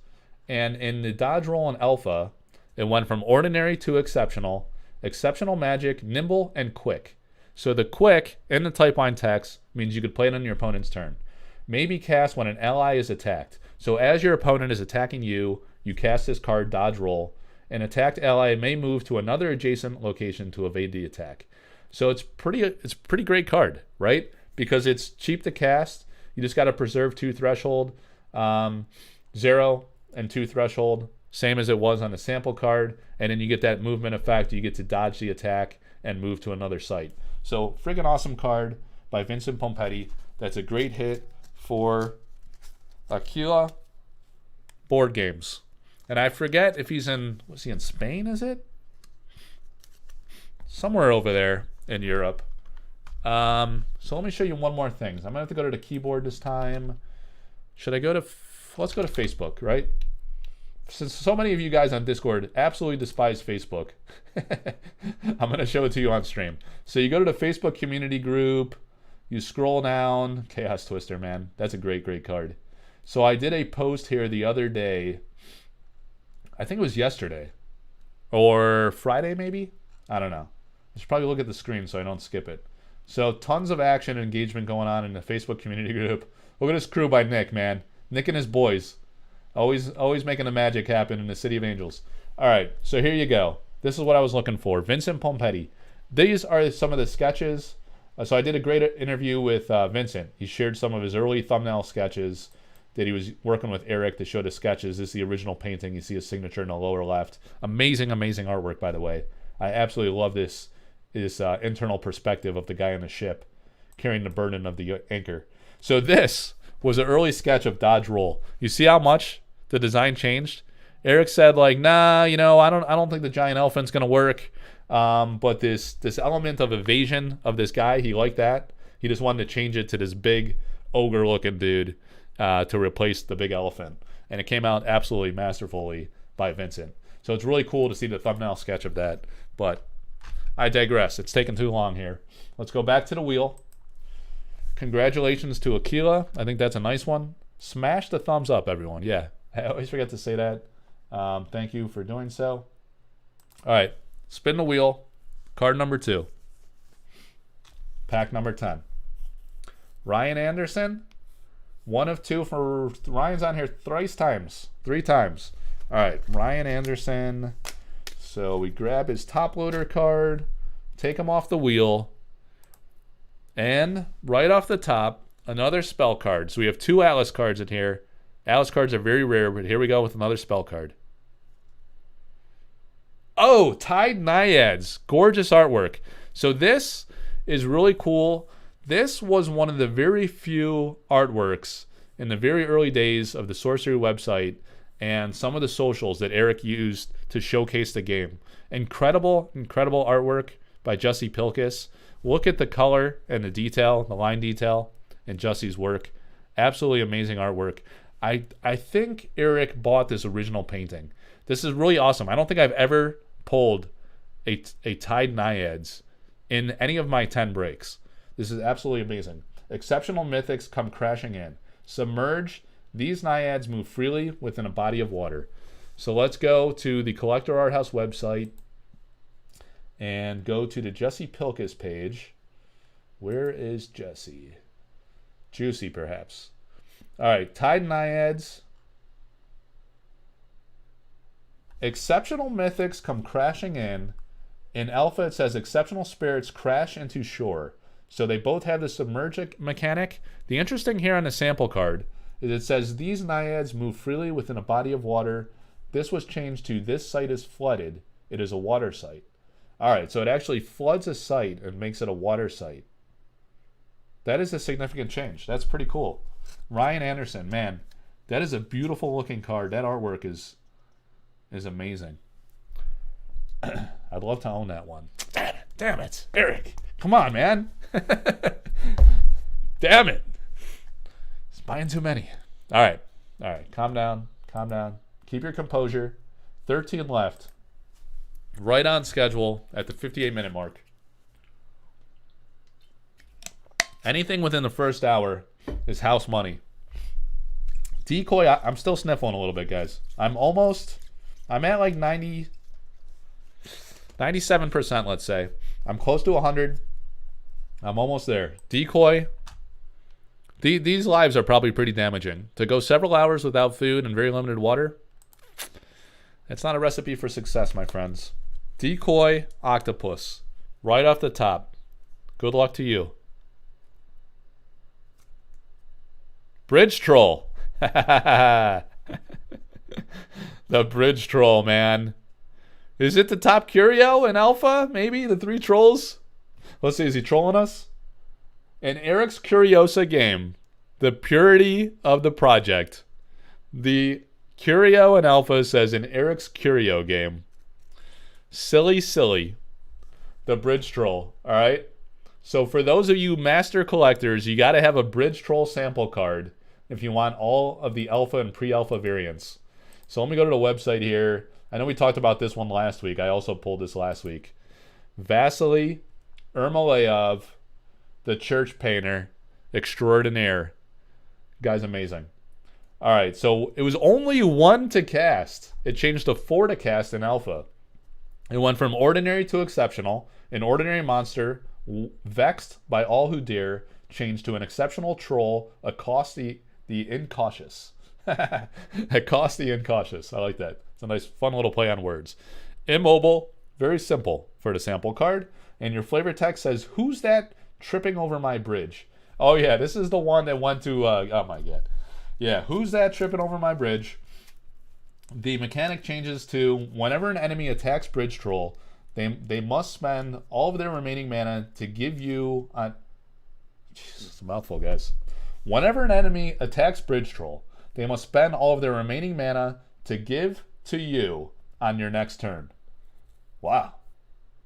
And in the Dodge Roll and Alpha, it went from ordinary to exceptional, exceptional magic, nimble, and quick. So the quick in the type line text means you could play it on your opponent's turn. May be cast when an ally is attacked. So as your opponent is attacking you, you cast this card, Dodge Roll. An attacked ally may move to another adjacent location to evade the attack. So it's pretty great card, right? Because it's cheap to cast. You just got to preserve 2 threshold, 0 and 2 threshold, same as it was on the sample card. And then you get that movement effect. You get to dodge the attack and move to another site. So friggin' awesome card by Vincent Pompetti. That's a great hit for Aquila Board Games. And I forget if he's was he in Spain, is it? Somewhere over there in Europe. So let me show you one more thing. I'm going to have to go to the keyboard this time. Should I go to, let's go to Facebook, right? Since so many of you guys on Discord absolutely despise Facebook, I'm going to show it to you on stream. So you go to the Facebook community group, you scroll down, Chaos Twister, man. That's a great, great card. So I did a post here the other day. I think it was yesterday or Friday, maybe. I don't know. I should probably look at the screen so I don't skip it. So tons of action and engagement going on in the Facebook community group. Look at this crew by Nick, man. Nick and his boys. Always making the magic happen in the City of Angels. All right, so here you go. This is what I was looking for. Vincent Pompetti. These are some of the sketches. So I did a great interview with Vincent. He shared some of his early thumbnail sketches that he was working with Eric to show the sketches. This is the original painting. You see his signature in the lower left. Amazing, amazing artwork, by the way. I absolutely love this internal perspective of the guy on the ship carrying the burden of the anchor. So this was an early sketch of Dodge Roll. You see how much the design changed? Eric said, like, nah, you know, I don't think the giant elephant's gonna work. But this element of evasion of this guy, he liked that. He just wanted to change it to this big ogre-looking dude to replace the big elephant. And it came out absolutely masterfully by Vincent. So it's really cool to see the thumbnail sketch of that. But I digress. It's taken too long here. Let's go back to the wheel. Congratulations to Aquila. I think that's a nice one. Smash the thumbs up, everyone. Yeah, I always forget to say that. Thank you for doing so. All right. Spin the wheel. Card number 2. Pack number 10. Ryan Anderson. 1 of 2 for Ryan's on here 3 times. All right, Ryan Anderson. So we grab his top loader card, take him off the wheel, and right off the top, another spell card. So we have 2 Atlas cards in here. Atlas cards are very rare, but here we go with another spell card. Oh, Tide Naiads. Gorgeous artwork. So this is really cool. This was one of the very few artworks in the very early days of the Sorcery website and some of the socials that Eric used to showcase the game. Incredible, incredible artwork by Jesse Pilkis. Look at the color and the detail, the line detail in Jesse's work. Absolutely amazing artwork. I think Eric bought this original painting. This is really awesome. I don't think I've ever pulled a Tide Naiads in any of my 10 breaks. This is absolutely amazing. Exceptional mythics come crashing in. Submerge. These Naiads move freely within a body of water. So let's go to the Collector Arthouse website and go to the Jesse Pilkis page. Where is Jesse? Juicy, perhaps. All right, Tide Naiads. Exceptional mythics come crashing in. In Alpha, it says exceptional spirits crash into shore. So they both have the submerge mechanic. The interesting here on the sample card is it says these Naiads move freely within a body of water. This was changed to this site is flooded. It is a water site. All right, so it actually floods a site and makes it a water site. That is a significant change. That's pretty cool. Ryan Anderson, man, that is a beautiful looking card. That artwork is amazing. I'd love to own that one. Damn it, Eric. Come on, man. Damn it. It's buying too many. All right. Calm down. Keep your composure. 13 left. Right on schedule at the 58-minute mark. Anything within the first hour is house money. Decoy, I'm still sniffling a little bit, guys. I'm at like 97%, let's say. I'm close to 100. I'm almost there. Decoy. These lives are probably pretty damaging. To go several hours without food and very limited water, it's not a recipe for success, my friends. Decoy Octopus. Right off the top. Good luck to you. Bridge Troll. The Bridge Troll, man. Is it the top Curio in Alpha? Maybe? The 3 trolls? Let's see, is he trolling us? In Eric's Curiosa game, the purity of the project. The Curio in Alpha says in Eric's Curio game. Silly. The Bridge Troll. Alright? So for those of you master collectors, you got to have a Bridge Troll sample card if you want all of the alpha and pre-alpha variants. So let me go to the website here. I know we talked about this one last week. I also pulled this last week. Vasily Ermolayev, the church painter extraordinaire. Guy's amazing. All right, so it was only 1 to cast. It changed to 4 to cast in alpha. It went from ordinary to exceptional. An ordinary monster, vexed by all who dare, changed to an exceptional troll, accost the incautious. Accost the incautious. I like that. It's a nice, fun little play on words. Immobile, very simple for the sample card. And your flavor text says, "Who's that tripping over my bridge?" Oh yeah, this is the one that went to, oh my god. Yeah, "Who's that tripping over my bridge?" The mechanic changes to, whenever an enemy attacks Bridge Troll, they must spend all of their remaining mana to give you... Jesus, it's a mouthful, guys. Whenever an enemy attacks Bridge Troll, they must spend all of their remaining mana to give to you on your next turn. Wow.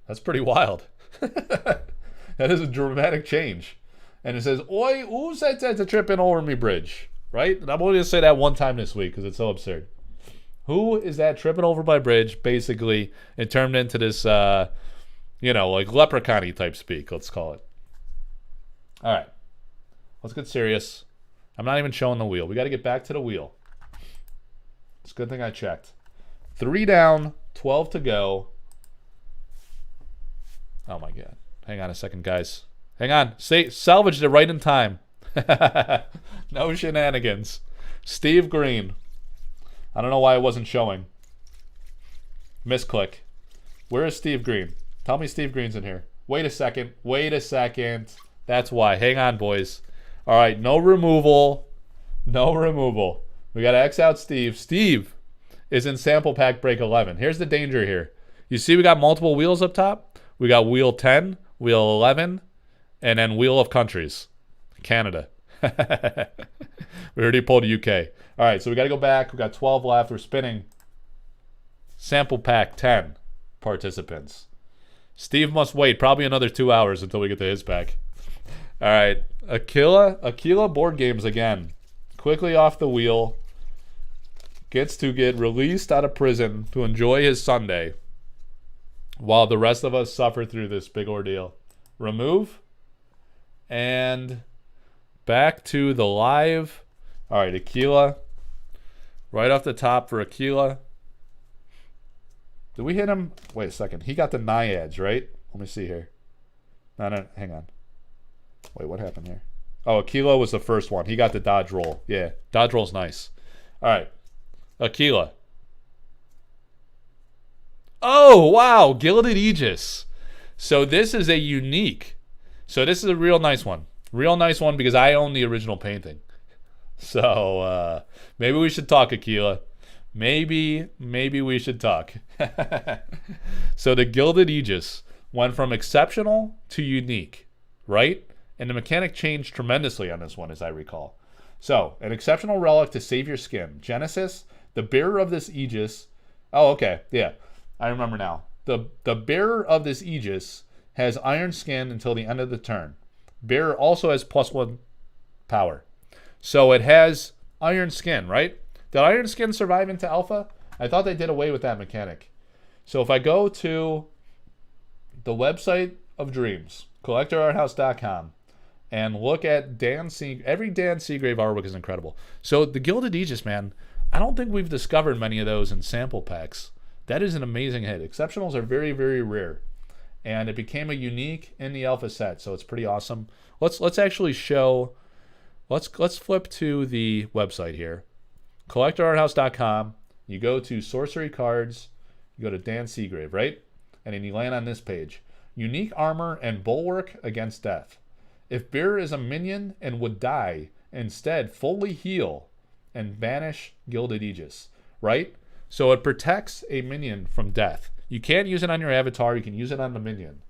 That's pretty wild. That is a dramatic change. And it says, "Oi, who's that tripping over me bridge?" Right? And I'm only going to say that one time this week because it's so absurd. Who is that tripping over my bridge? Basically, it turned into this, like leprechaun-y type speak, let's call it. All right. Let's get serious. I'm not even showing the wheel. We got to get back to the wheel. It's a good thing I checked. 3 down, 12 to go. Oh, my God. Hang on a second, guys. Hang on. Salvaged it right in time. No shenanigans. Steve Green. I don't know why it wasn't showing. Misclick. Where is Steve Green? Tell me Steve Green's in here. Wait a second. Wait a second. That's why. Hang on, boys. All right. No removal. No removal. We got to X out Steve. Steve is in sample pack break 11. Here's the danger here. You see we got multiple wheels up top? We got wheel 10, wheel 11, and then wheel of countries. Canada. We already pulled UK. All right, so we got to go back. We got 12 left. We're spinning sample pack 10 participants. Steve must wait probably another 2 hours until we get to his pack. All right, Aquila board games again. Quickly off the wheel. Gets to get released out of prison to enjoy his Sunday while the rest of us suffer through this big ordeal. Remove. And back to the live. All right, Aquila. Right off the top for Aquila. Did we hit him? Wait a second. He got the Naiads, right? Let me see here. No, hang on. Wait, what happened here? Oh, Aquila was the first one. He got the dodge roll. Yeah, dodge roll's nice. All right, Aquila. Oh, wow, Gilded Aegis. So this is a unique. So this is a real nice one. Real nice one because I own the original painting. So maybe we should talk, Aquila. Maybe we should talk. So the Gilded Aegis went from exceptional to unique, right? And the mechanic changed tremendously on this one, as I recall. So, an exceptional relic to save your skin. Genesis, the bearer of this Aegis. Oh, okay. Yeah, I remember now. The bearer of this Aegis has iron skin until the end of the turn. Bearer also has +1 power. So it has iron skin, right? Did iron skin survive into alpha? I thought they did away with that mechanic. So if I go to the website of dreams, collectorarthouse.com, and look at every Dan Seagrave artwork is incredible. So the Gilded Aegis, man, I don't think we've discovered many of those in sample packs. That is an amazing hit. Exceptionals are very, very rare. And it became a unique in the alpha set, so it's pretty awesome. Let's actually show. Let's flip to the website here, collectorarthouse.com. You go to Sorcery Cards, you go to Dan Seagrave, right? And then you land on this page. Unique armor and bulwark against death. If bearer is a minion and would die, instead fully heal and banish Gilded Aegis, right? So it protects a minion from death. You can't use it on your avatar, you can use it on the minion.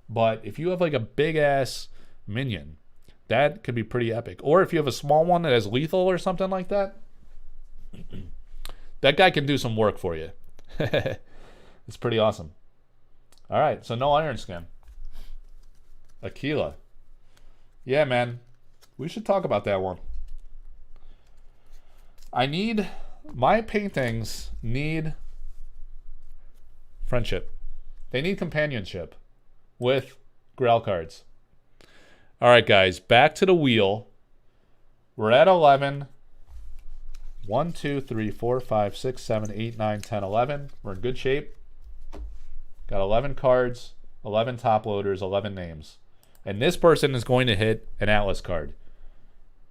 But if you have like a big ass minion, that could be pretty epic. Or if you have a small one that has lethal or something like that, that guy can do some work for you. It's pretty awesome. All right, so no iron skin. Aquila. Yeah, man. We should talk about that one. My paintings need friendship. They need companionship with Grail cards. All right, guys, back to the wheel. We're at 11. 1, 2, 3, 4, 5, 6, 7, 8, 9, 10, 11. We're in good shape. Got 11 cards, 11 top loaders, 11 names. And this person is going to hit an Atlas card.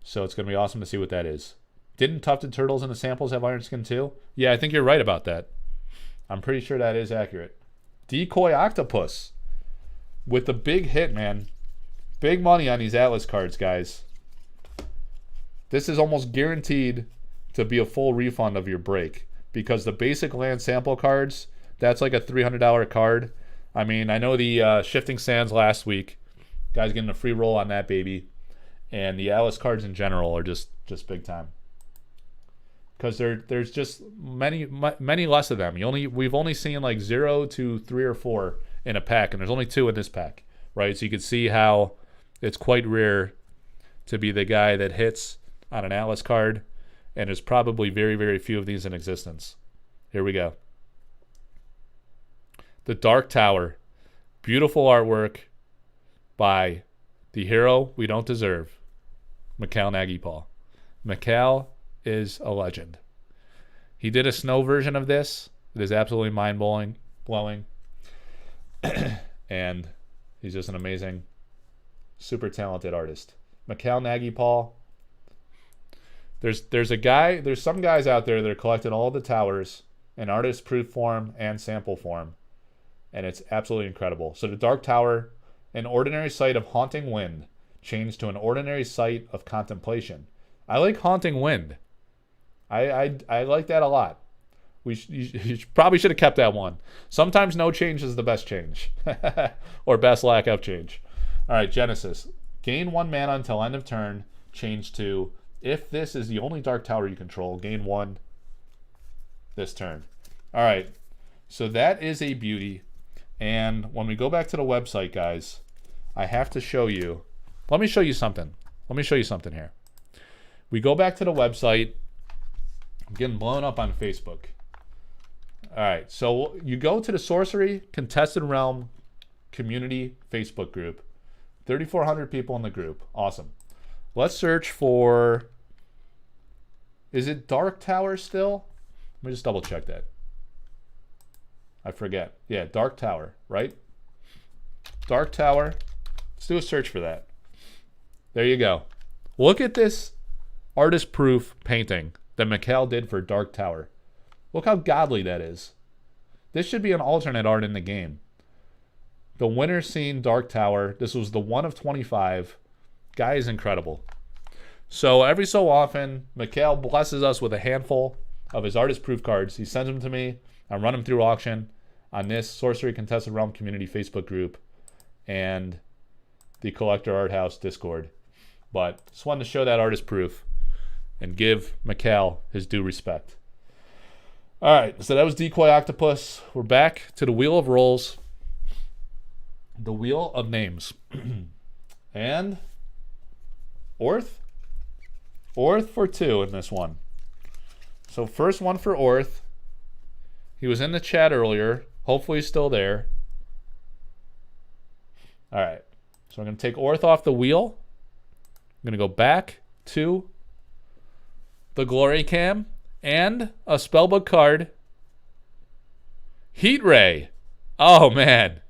So it's going to be awesome to see what that is. Didn't Tufted Turtles in the samples have Iron Skin too? Yeah, I think you're right about that. I'm pretty sure that is accurate. Decoy Octopus. With the big hit, man. Big money on these Atlas cards, guys. This is almost guaranteed to be a full refund of your break. Because the basic land sample cards, that's like a $300 card. I mean, I know the Shifting Sands last week. Guys getting a free roll on that baby. And the Atlas cards in general are just big time. Because there's just many less of them. We've only seen like 0 to 3 or 4 in a pack, and there's only 2 in this pack, right? So you can see how it's quite rare to be the guy that hits on an Atlas card, and there's probably very, very few of these in existence. Here we go. The Dark Tower. Beautiful artwork by the hero we don't deserve, Mikhail Nagypal. Mikhail is a legend. He did a snow version of this. It is absolutely mind-blowing. And he's just an amazing, super talented artist. Mikhail Nagypal. There's some guys out there that are collecting all the towers in artist proof form and sample form. And it's absolutely incredible. So the Dark Tower, an ordinary sight of haunting wind, changed to an ordinary sight of contemplation. I like haunting wind. I like that a lot. You probably should have kept that one. Sometimes no change is the best change. Or best lack of change. All right, Genesis. Gain 1 mana until end of turn. Change to, if this is the only Dark Tower you control, gain 1 this turn. All right, so that is a beauty. And when we go back to the website, guys, I have to show you. Let me show you something. Here. We go back to the website. I'm getting blown up on Facebook. All right, so you go to the Sorcery Contested Realm Community Facebook group. 3,400 people in the group. Awesome. Let's search for, is it Dark Tower still? Let me just double check that. I forget. Yeah, Dark Tower, right? Dark Tower. Let's do a search for that. There you go. Look at this artist proof painting that Mikhail did for Dark Tower. Look how godly that is. This should be an alternate art in the game. The Winter Scene Dark Tower. This was the 1 of 25. Guy is incredible. So every so often, Mikhail blesses us with a handful of his artist proof cards. He sends them to me. I run them through auction on this Sorcery Contested Realm Community Facebook group and the Collector Arthouse Discord. But just wanted to show that artist proof and give Mikhail his due respect. All right, so that was Decoy Octopus. We're back to the Wheel of Rolls. The Wheel of Names. And Orth? Orth for 2 in this one. So first one for Orth. He was in the chat earlier. Hopefully he's still there. All right, so I'm going to take Orth off the wheel. I'm going to go back to the Glory Cam and a spellbook card. Heat Ray. Oh, man.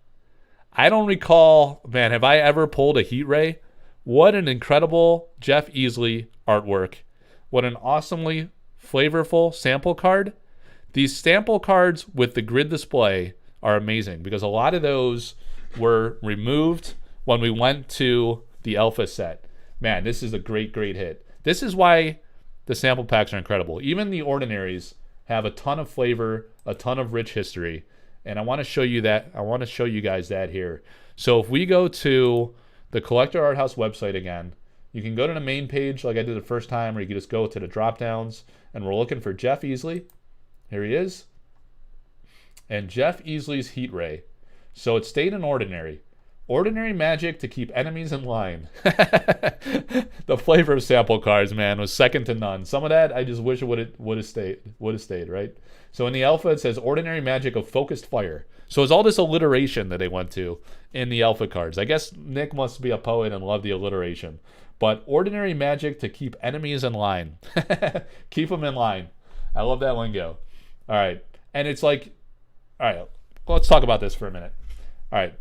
I don't recall, man, have I ever pulled a Heat Ray? What an incredible Jeff Easley artwork. What an awesomely flavorful sample card. These sample cards with the grid display are amazing because a lot of those were removed when we went to the alpha set. Man, this is a great, great hit. This is why the sample packs are incredible. Even the ordinaries have a ton of flavor, a ton of rich history. And I want to show you that. I want to show you guys that here. So if we go to the Collector Arthouse website again, you can go to the main page like I did the first time, or you can just go to the drop downs, and we're looking for Jeff Easley. Here he is. And Jeff Easley's Heat Ray. So it stayed in ordinary. Ordinary magic to keep enemies in line. The flavor of sample cards, man, was second to none. Some of that I just wish it would have stayed, right? So in the alpha it says ordinary magic of focused fire. So it's all this alliteration that they went to in the alpha cards. I guess Nick must be a poet and love the alliteration. But ordinary magic to keep enemies in line. Keep them in line. I love that lingo. All right. And it's like, all right, let's talk about this for a minute. All right.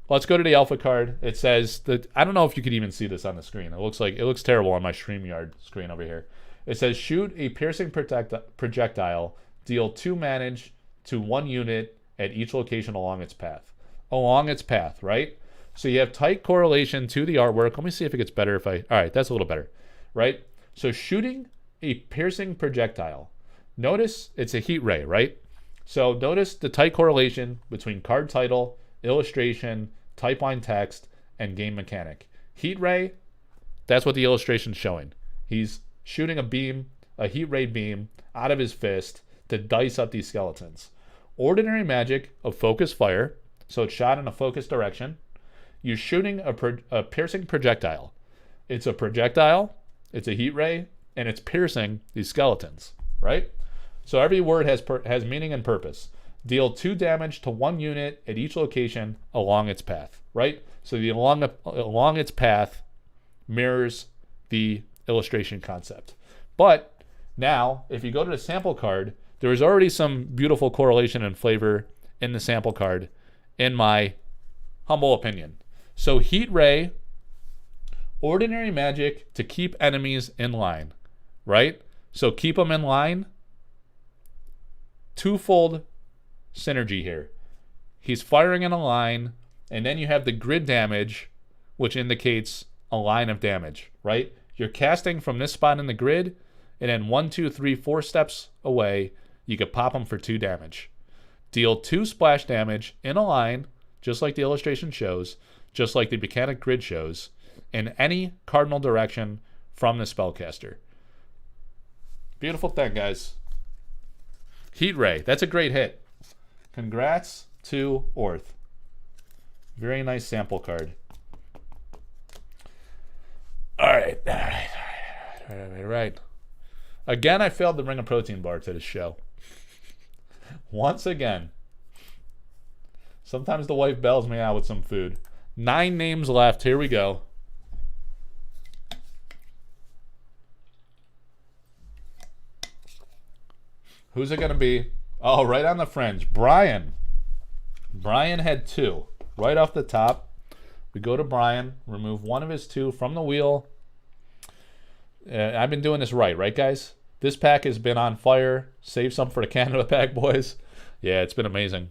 Let's go to the alpha card. It says that, I don't know if you could even see this on the screen. It looks terrible on my StreamYard screen over here. It says shoot a piercing projectile, deal 2 damage to 1 unit at each location along its path. Along its path, right? So you have tight correlation to the artwork. Let me see if it gets better if I... All right, that's a little better, right? So shooting a piercing projectile. Notice it's a heat ray, right? So notice the tight correlation between card title, illustration, type line text, and game mechanic. Heat ray, that's what the illustration's showing. He's shooting a beam, a heat ray beam, out of his fist to dice up these skeletons. Ordinary magic of focus fire, so it's shot in a focused direction. You're shooting a piercing projectile. It's a projectile, it's a heat ray, and it's piercing these skeletons, right? So every word has meaning and purpose. Deal 2 damage to 1 unit at each location along its path, right? So the along its path mirrors the illustration concept. But now, if you go to the sample card, there is already some beautiful correlation and flavor in the sample card, in my humble opinion. So heat ray, ordinary magic to keep enemies in line, right? So keep them in line. Twofold synergy here. He's firing in a line, and then you have the grid damage, which indicates a line of damage, right? You're casting from this spot in the grid, and then 1, 2, 3, 4 steps away, you could pop them for 2 damage. Deal 2 splash damage in a line, just like the illustration shows, just like the mechanic grid shows, in any cardinal direction from the spellcaster. Beautiful thing, guys. Heat ray, that's a great hit. Congrats to Orth. Very nice sample card. All right. Again, I failed to bring a protein bar to this show. Once again. Sometimes the wife bails me out with some food. 9 names left. Here we go. Who's it going to be? Oh, right on the fringe. Brian. Brian had 2. Right off the top. We go to Brian. Remove 1 of his 2 from the wheel. I've been doing this right, guys? This pack has been on fire. Save some for the Canada pack, boys. Yeah, it's been amazing.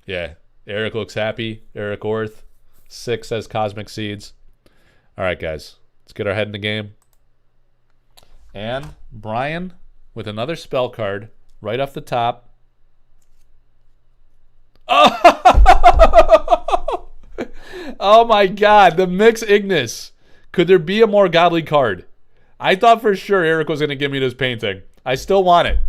Yeah. Eric looks happy. Eric Orth. 6 says Cosmic Seeds. All right, guys. Let's get our head in the game. And Brian with another spell card right off the top. Oh, oh my God. The Mix Ignis. Could there be a more godly card? I thought for sure Eric was going to give me this painting. I still want it.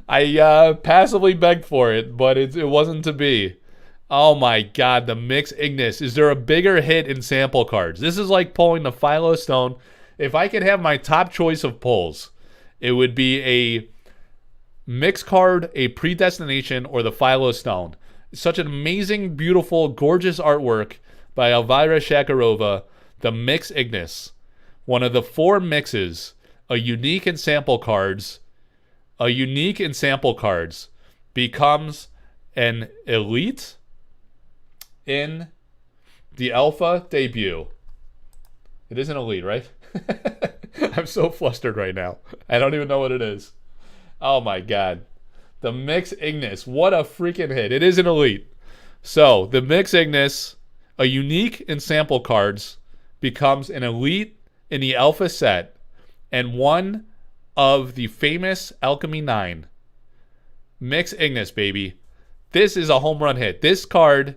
I passively begged for it, but it wasn't to be. Oh my God, the Mix Ignis. Is there a bigger hit in sample cards? This is like pulling the Philo Stone. If I could have my top choice of pulls, it would be a Mix card, a Predestination, or the Philo Stone. Such an amazing, beautiful, gorgeous artwork by Elvira Shakarova, the Mix Ignis. One of the 4 mixes, a unique in sample cards, becomes an elite in the alpha debut. It is an elite, right? I'm so flustered right now. I don't even know what it is. Oh my God. The Mix Ignis. What a freaking hit. It is an elite. So, the Mix Ignis, a unique in sample cards, becomes an elite in the alpha set and one of the famous Alchemy 9. Mix Ignis, baby. This is a home run hit. This card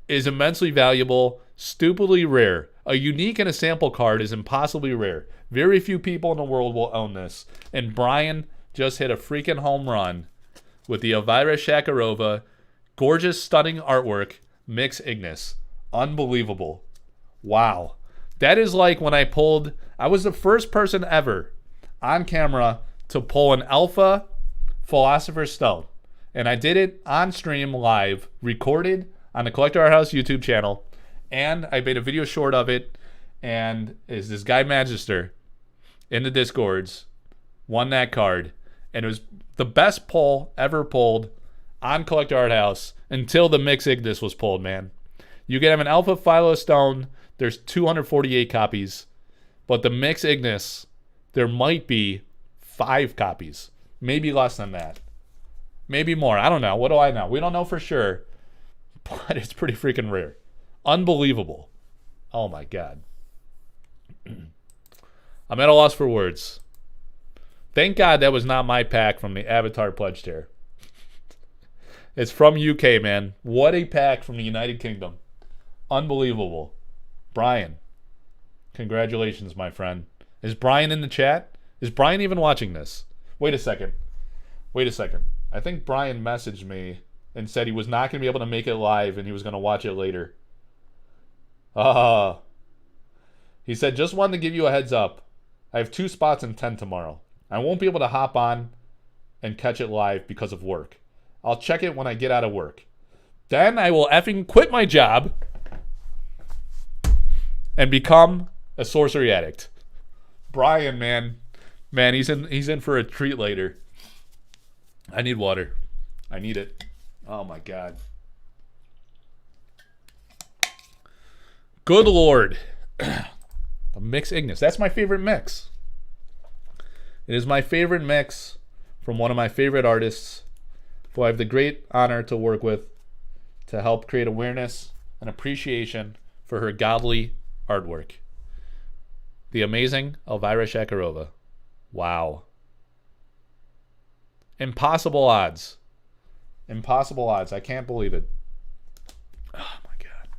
is immensely valuable, stupidly rare. A unique and a sample card is impossibly rare. Very few people in the world will own this. And Brian just hit a freaking home run with the Elvira Shakarova, gorgeous, stunning artwork, Mix Ignis. Unbelievable. Wow. That is like when I was the first person ever on camera to pull an alpha Philosopher Stone. And I did it on stream live, recorded on the Collector Arthouse YouTube channel. And I made a video short of it. And is this guy Magister in the Discords won that card. And it was the best pull ever pulled on Collector Arthouse until the Mix Ignis was pulled, man. You can have an Alpha Philo Stone. There's 248 copies. But the Mix Ignis, there might be 5 copies. Maybe less than that. Maybe more. I don't know. What do I know? We don't know for sure. But it's pretty freaking rare. Unbelievable. Oh my God. I'm at a loss for words. Thank God that was not my pack from the Avatar Pledge Tier. It's from UK, man. What a pack from the United Kingdom. Unbelievable. Brian. Congratulations, my friend. Is Brian in the chat? Is Brian even watching this? Wait a second. I think Brian messaged me and said he was not going to be able to make it live and he was going to watch it later. He said, just wanted to give you a heads up. I have 2 spots in 10 tomorrow. I won't be able to hop on and catch it live because of work. I'll check it when I get out of work. Then I will effing quit my job and become a sorcery addict. Brian, man, he's in for a treat later. I need water. I need it. Oh my God. Good Lord. The Mix Ignis. That's my favorite mix. It is my favorite mix from one of my favorite artists who I have the great honor to work with to help create awareness and appreciation for her godly artwork. The amazing Elvira Shakarova. Wow. Impossible odds. Impossible odds. I can't believe it. Oh my God.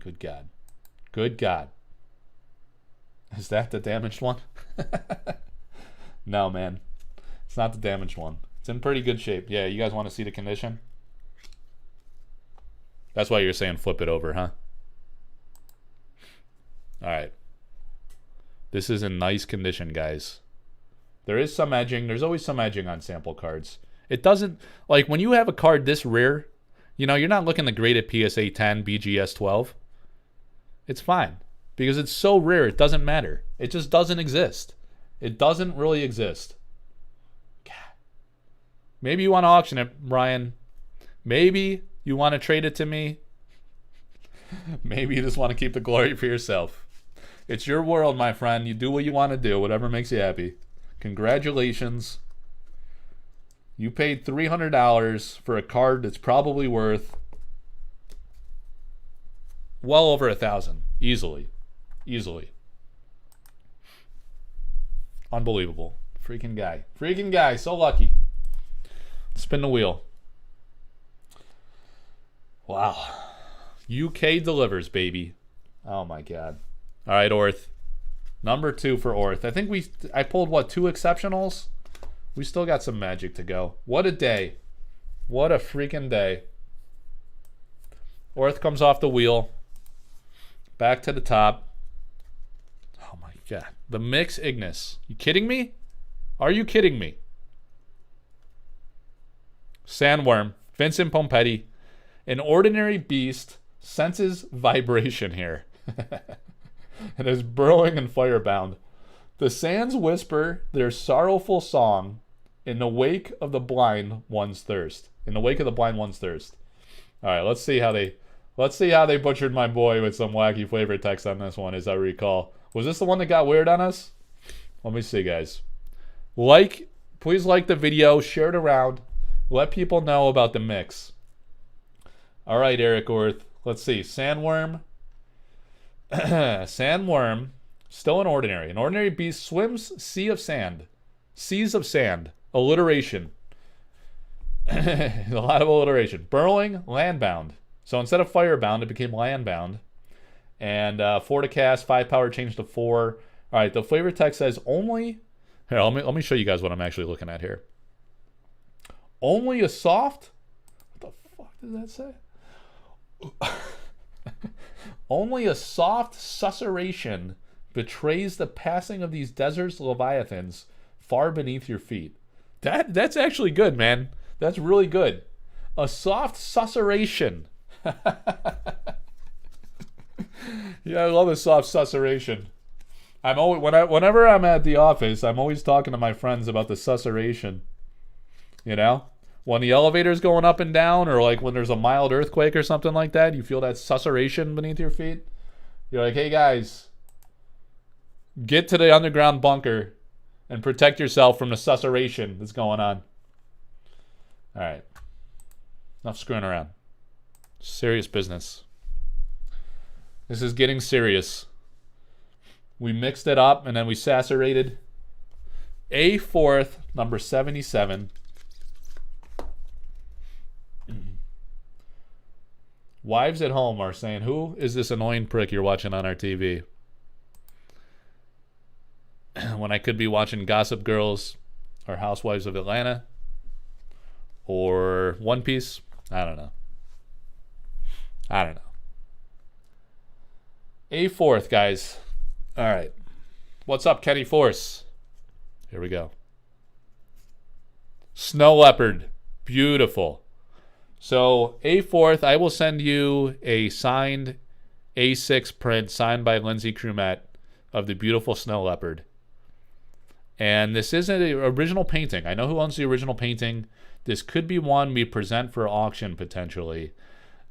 Good God. Good God. Is that the damaged one? No, man. It's not the damaged one. It's in pretty good shape. Yeah, you guys want to see the condition? That's why you're saying flip it over, huh? Alright. This is in nice condition, guys. There is some edging. There's always some edging on sample cards. It doesn't... Like, when you have a card this rare, you know, you're not looking to grade it PSA 10, BGS 12. It's fine. Because it's so rare, it doesn't matter. It just doesn't exist. It doesn't really exist. God. Maybe you want to auction it, Brian. Maybe you want to trade it to me. Maybe you just want to keep the glory for yourself. It's your world, my friend. You do what you want to do, whatever makes you happy. Congratulations. You paid $300 for a card that's probably worth well over $1,000. Easily. Unbelievable. Freaking guy. So lucky. Spin the wheel. Wow. UK delivers, baby. Oh my God. All right, Orth. Number 2 for Orth. I think I pulled, what, 2 exceptionals? We still got some magic to go. What a day. What a freaking day. Orth comes off the wheel. Back to the top. Oh my God. The Mix Ignis. You kidding me? Are you kidding me? Sandworm. Vincent Pompetti. An ordinary beast senses vibration here. And is burrowing and firebound. The sands whisper their sorrowful song in the wake of the blind one's thirst. In the wake of the blind one's thirst. All right, let's see how they butchered my boy with some wacky flavor text on this one, as I recall. Was this the one that got weird on us? Let me see, guys. Please like the video, share it around, let people know about the mix. All right, Eric Orth. Let's see. Sandworm. Sandworm. Still an ordinary. An ordinary beast swims seas of sand. Alliteration. A lot of alliteration. Burrowing, landbound. So instead of firebound, it became landbound. And 4 to cast, 5 power changed to 4. All right, the flavor text says only... Here, let me show you guys what I'm actually looking at here. Only a soft... What the fuck does that say? Only a soft susurration betrays the passing of these deserts leviathans far beneath your feet. That's actually good, man. That's really good. A soft susurration. Yeah, I love a soft susurration. I'm always whenever I'm at the office, I'm always talking to my friends about the susurration. You know, when the elevator's going up and down, or like when there's a mild earthquake or something like that, you feel that susurration beneath your feet. You're like, hey guys, get to the underground bunker and protect yourself from the susurration that's going on. All right, enough screwing around. Serious business. This is getting serious. We mixed it up and then we sacerated. A fourth, number 77. Wives at home are saying, who is this annoying prick you're watching on our TV? When I could be watching Gossip Girls or Housewives of Atlanta or One Piece. I don't know. A fourth, guys. All right. What's up, Kenny Force? Here we go. Snow Leopard. Beautiful. So, A fourth, I will send you a signed A6 print signed by Lindsay Crumet of the beautiful Snow Leopard. And this isn't an original painting. I know who owns the original painting. This could be one we present for auction potentially.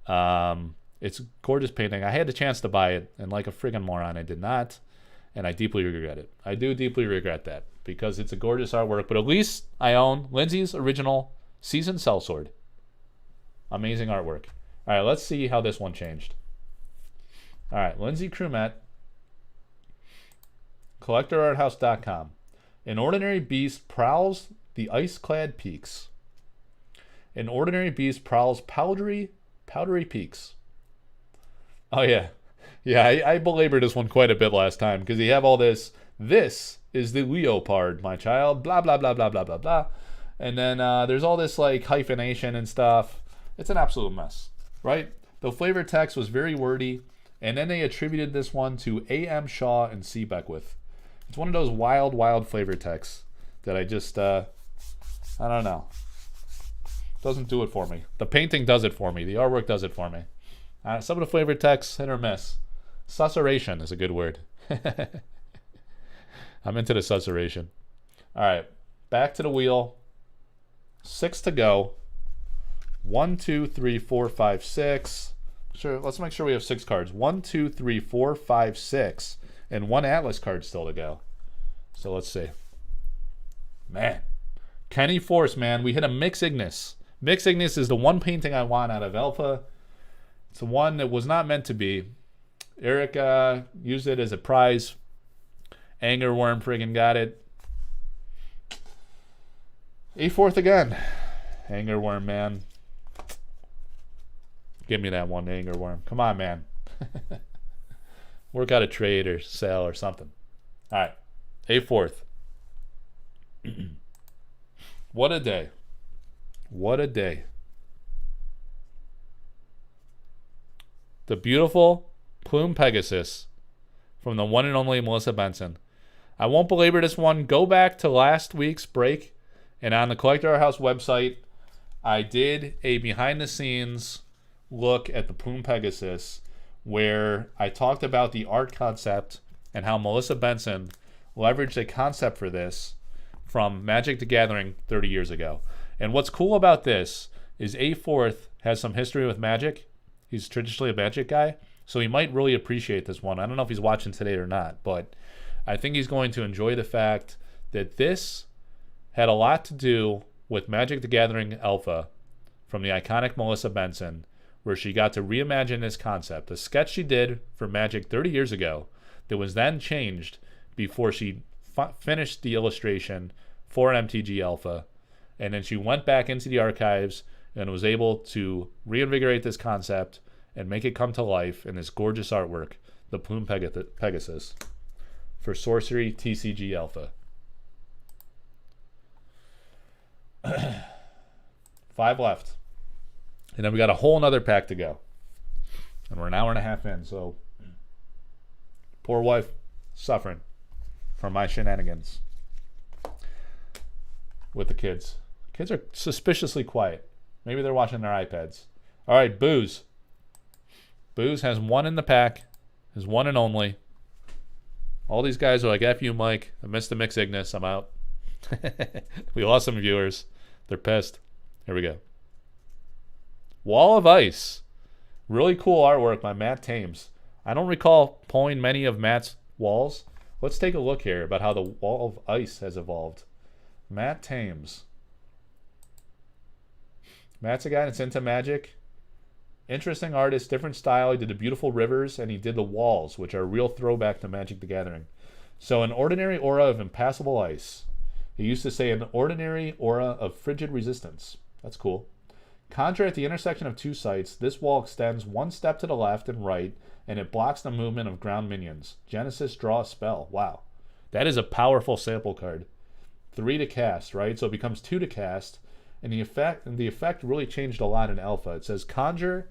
It's a gorgeous painting. I had the chance to buy it, and like a friggin' moron, I did not. And I deeply regret it. I do deeply regret that because it's a gorgeous artwork. But at least I own Lindsay's original Seasoned Sellsword. Amazing artwork. All right, let's see how this one changed. All right, Lindsay Crumet, collectorarthouse.com. An ordinary beast prowls the ice-clad peaks. An ordinary beast prowls powdery peaks. Oh, yeah. Yeah, I belabored this one quite a bit last time because you have all this. This is the leopard, my child. Blah, blah, blah, blah, blah, blah, blah. And then there's all this like hyphenation and stuff. It's an absolute mess, right? The flavor text was very wordy. And then they attributed this one to A.M. Shaw and C. Beckwith. It's one of those wild flavor texts that I just, I don't know. Doesn't do it for me. The painting does it for me. The artwork does it for me. Some of the flavor texts, hit or miss. Susurration is a good word. I'm into the susurration. All right, back to the wheel. 6 to go. 1, 2, 3, 4, 5, 6. Sure, let's make sure we have 6 cards. 1, 2, 3, 4, 5, 6. And 1 Atlas card still to go. So let's see. Man. Kenny Force, man. We hit a Mix Ignis. Mix Ignis is the one painting I want out of Alpha. It's the one that was not meant to be. Eric used it as a prize. Angerworm friggin' got it. A4th again. Angerworm, man. Give me that one, Angerworm. Come on, man. Work out a trade or sell or something. All right. A4th. What a day. What a day. The beautiful Plume Pegasus from the one and only Melissa Benson. I won't belabor this one. Go back to last week's break, and on the Collector Arthouse website, I did a behind-the-scenes look at the Plume Pegasus where I talked about the art concept and how Melissa Benson leveraged a concept for this from Magic the Gathering 30 years ago. And what's cool about this is A4th has some history with Magic. He's traditionally a Magic guy, so he might really appreciate this one. I don't know if he's watching today or not, but I think he's going to enjoy the fact that this had a lot to do with Magic the Gathering Alpha from the iconic Melissa Benson, where she got to reimagine this concept. A sketch she did for Magic 30 years ago that was then changed before she finished the illustration for MTG Alpha. And then she went back into the archives and was able to reinvigorate this concept and make it come to life in this gorgeous artwork, the Plume Pegasus, for Sorcery TCG Alpha. 5 left. And then we got a whole nother pack to go. And we're an hour and a half in, so poor wife suffering from my shenanigans with the kids. Kids are suspiciously quiet. Maybe they're watching their iPads. All right, Booze. Booze has 1 in the pack. His one and only. All these guys are like, F you, Mike. I missed the Mix Ignis. I'm out. We lost some viewers. They're pissed. Here we go. Wall of Ice. Really cool artwork by Matt Thames. I don't recall pulling many of Matt's walls. Let's take a look here about how the Wall of Ice has evolved. Matt Thames. Matt's a guy that's into Magic. Interesting artist, different style. He did the beautiful rivers, and he did the walls, which are a real throwback to Magic the Gathering. So an ordinary aura of impassable ice. He used to say an ordinary aura of frigid resistance. That's cool. Conjure at the intersection of two sites. This wall extends one step to the left and right, and it blocks the movement of ground minions. Genesis, draw a spell. Wow. That is a powerful sample card. 3 to cast, right? So it becomes 2 to cast, and the effect really changed a lot in alpha. It says conjure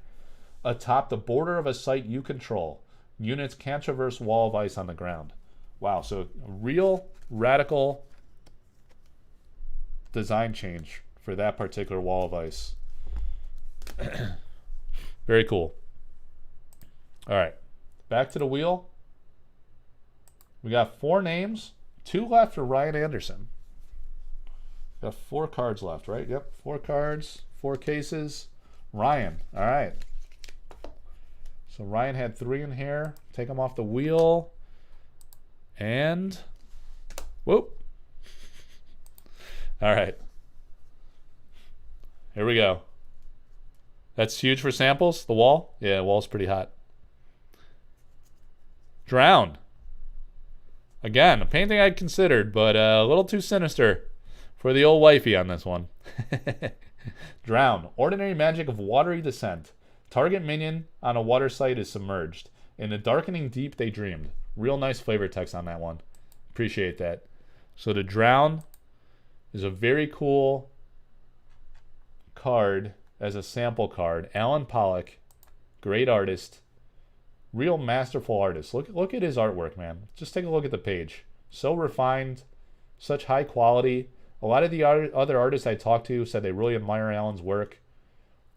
atop the border of a site you control. Units can't traverse wall of ice on the ground. Wow, so a real radical design change for that particular wall of ice. Very cool. All right, back to the wheel. We got 4 names, 2 left for Ryan Anderson. Got 4 cards left, right? Yep, 4 cards, 4 cases. Ryan, all right. So Ryan had 3 in here. Take them off the wheel. And whoop. All right. Here we go. That's huge for samples, the wall. Yeah, the wall's pretty hot. Drown. Again, a painting I'd considered, but a little too sinister for the old wifey on this one. Drown. Ordinary magic of watery descent. Target minion on a water site is submerged. In the darkening deep they dreamed. Real nice flavor text on that one. Appreciate that. So the Drown is a very cool card as a sample card. Alan Pollock, great artist. Real masterful artist. Look at his artwork, man. Just take a look at the page. So refined, such high quality. A lot of the other artists I talked to said they really admire Alan's work,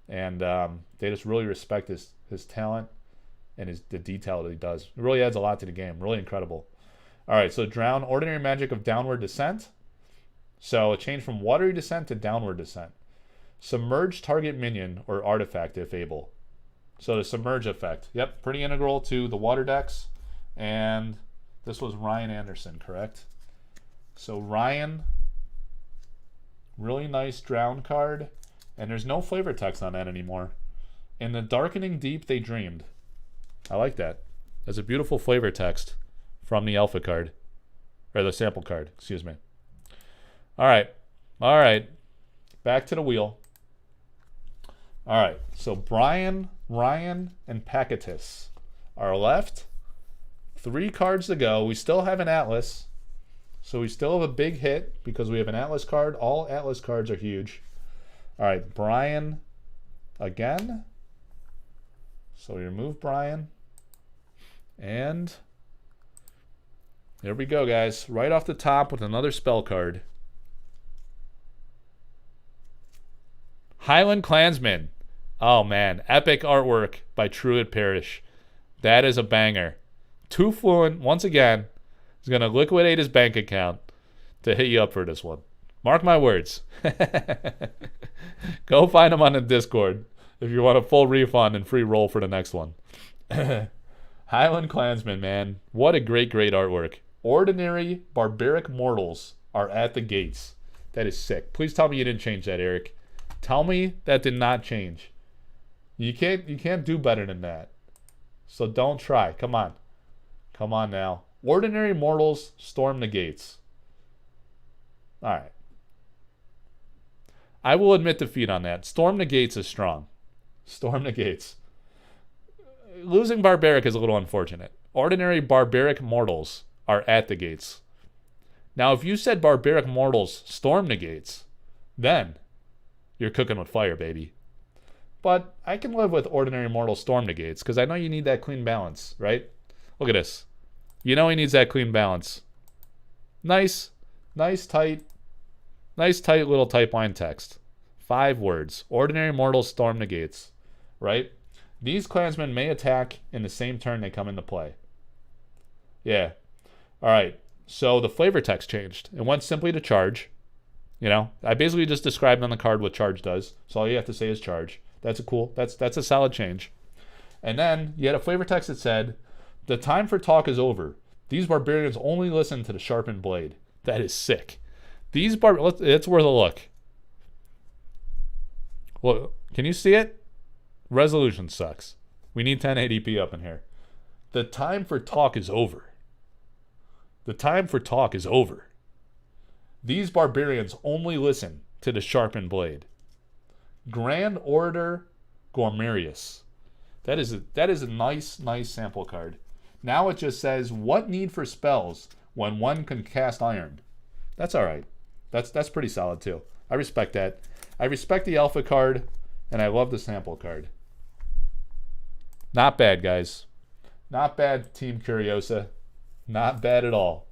and they just really respect his talent and the detail that he does. It really adds a lot to the game. Really incredible. All right, so Drown, ordinary magic of downward descent. So a change from watery descent to downward descent. Submerge target minion or artifact if able. So the submerge effect. Yep, pretty integral to the water decks. And this was Ryan Anderson, correct? So Ryan, really nice Drown card. And there's no flavor text on that anymore. In the darkening deep they dreamed. I like that. That's a beautiful flavor text from the alpha card. Or the sample card, excuse me. All right. All right. Back to the wheel. All right. So Brian, Ryan, and Pacatus are left. 3 cards to go. We still have an Atlas. So we still have a big hit because we have an Atlas card. All Atlas cards are huge. All right. Brian again. So we remove Brian. And there we go, guys. Right off the top with another spell card. Highland Clansman. Oh, man. Epic artwork by Truett Parrish. That is a banger. Too Fluent, once again, is going to liquidate his bank account to hit you up for this one. Mark my words. Go find him on the Discord if you want a full refund and free roll for the next one. Highland Clansman, man. What a great, great artwork. Ordinary barbaric mortals are at the gates. That is sick. Please tell me you didn't change that, Eric. Tell me that did not change. You can't do better than that. So don't try. Come on. Come on now. Ordinary mortals storm the gates. All right. I will admit defeat on that. Storm the gates is strong. Storm the gates. Losing barbaric is a little unfortunate. Ordinary barbaric mortals are at the gates. Now, if you said barbaric mortals storm the gates, then you're cooking with fire, baby. But I can live with ordinary mortals storm the gates because I know you need that clean balance, right? Look at this. You know he needs that clean balance. Nice tight little type line text. 5 words. Ordinary mortals storm the gates, right? These clansmen may attack in the same turn they come into play. Yeah. All right, so the flavor text changed. It went simply to charge. You know, I basically just described on the card what charge does. So all you have to say is charge. That's a solid change. And then you had a flavor text that said, "The time for talk is over. These barbarians only listen to the sharpened blade." That is sick. It's worth a look. Well, can you see it? Resolution sucks. We need 1080p up in here. The time for talk is over. The time for talk is over. These barbarians only listen to the sharpened blade. Grand Orator Gormarius. That is a nice sample card. Now it just says, what need for spells when one can cast iron? That's all right. That's pretty solid too. I respect that. I respect the alpha card, and I love the sample card. Not bad, guys. Not bad, Team Curiosa. Not bad at all.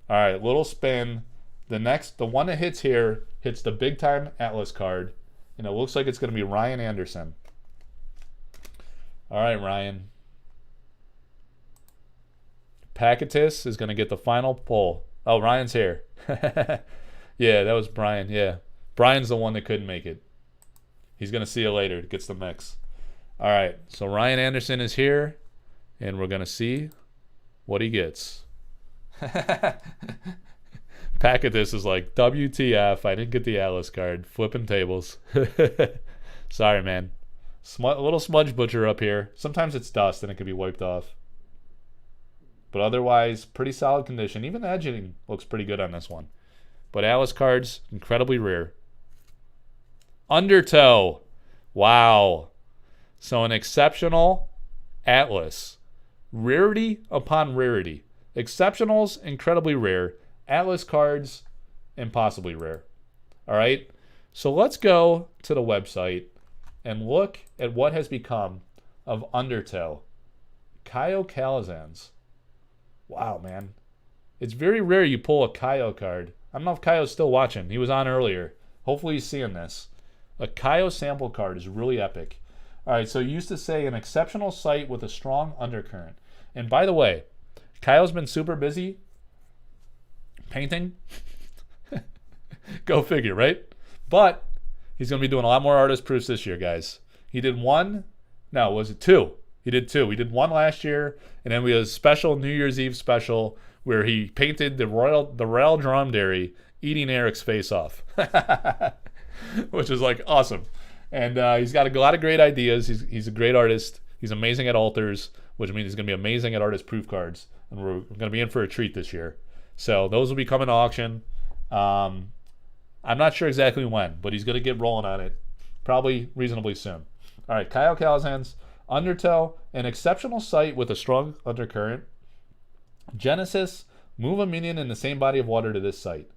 All right, little spin. The one that hits here hits the big time Atlas card, and it looks like it's going to be Ryan Anderson. All right, Ryan. Pacatus is going to get the final pull. Oh, Ryan's here. Yeah, that was Brian. Yeah. Brian's the one that couldn't make it. He's going to see you later. Gets the mix. All right, so Ryan Anderson is here, and we're going to see what he gets. Pacatus is like, WTF, I didn't get the Atlas card. Flipping tables. Sorry, man. A little smudge butcher up here. Sometimes it's dust and it can be wiped off. But otherwise, pretty solid condition. Even the edging looks pretty good on this one. But Atlas cards, incredibly rare. Undertow. Wow. So an exceptional Atlas. Rarity upon rarity. Exceptionals, incredibly rare. Atlas cards, impossibly rare. All right? So let's go to the website and look at what has become of Undertow. Kyle Calazans. Wow, man. It's very rare you pull a Kyle card. I don't know if Kyle's still watching. He was on earlier. Hopefully he's seeing this. A Kyle sample card is really epic. All right, so you used to say an exceptional sight with a strong undercurrent. And by the way, Kyle's been super busy painting. Go figure, right? But he's going to be doing a lot more artist proofs this year, guys. He did one. No, was it two? He did two. We did one last year, and then we had a special New Year's Eve special where he painted the Royal Dromedary eating Eric's face off, which is like awesome. And he's got a lot of great ideas. He's a great artist. He's amazing at altars, which means he's going to be amazing at artist proof cards. And we're going to be in for a treat this year. So those will be coming to auction. I'm not sure exactly when, but he's going to get rolling on it probably reasonably soon. All right, Kyle Calazans, Undertow, an exceptional sight with a strong undercurrent. Genesis, move a minion in the same body of water to this site.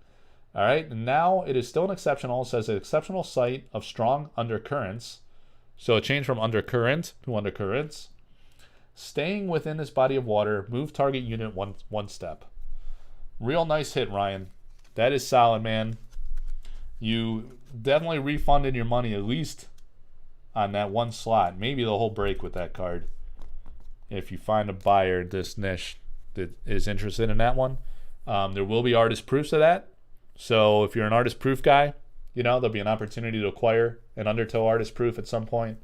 All right, and now it is still an exceptional. It says an exceptional sight of strong undercurrents. So it changed from undercurrent to undercurrents. Staying within this body of water, move target unit one step. Real nice hit, Ryan. That is solid, man. You definitely refunded your money at least on that one slot. Maybe the whole break with that card. If you find a buyer in this niche that is interested in that one. There will be artist proofs of that. So if you're an artist proof guy, you know, there'll be an opportunity to acquire an Undertow artist proof at some point.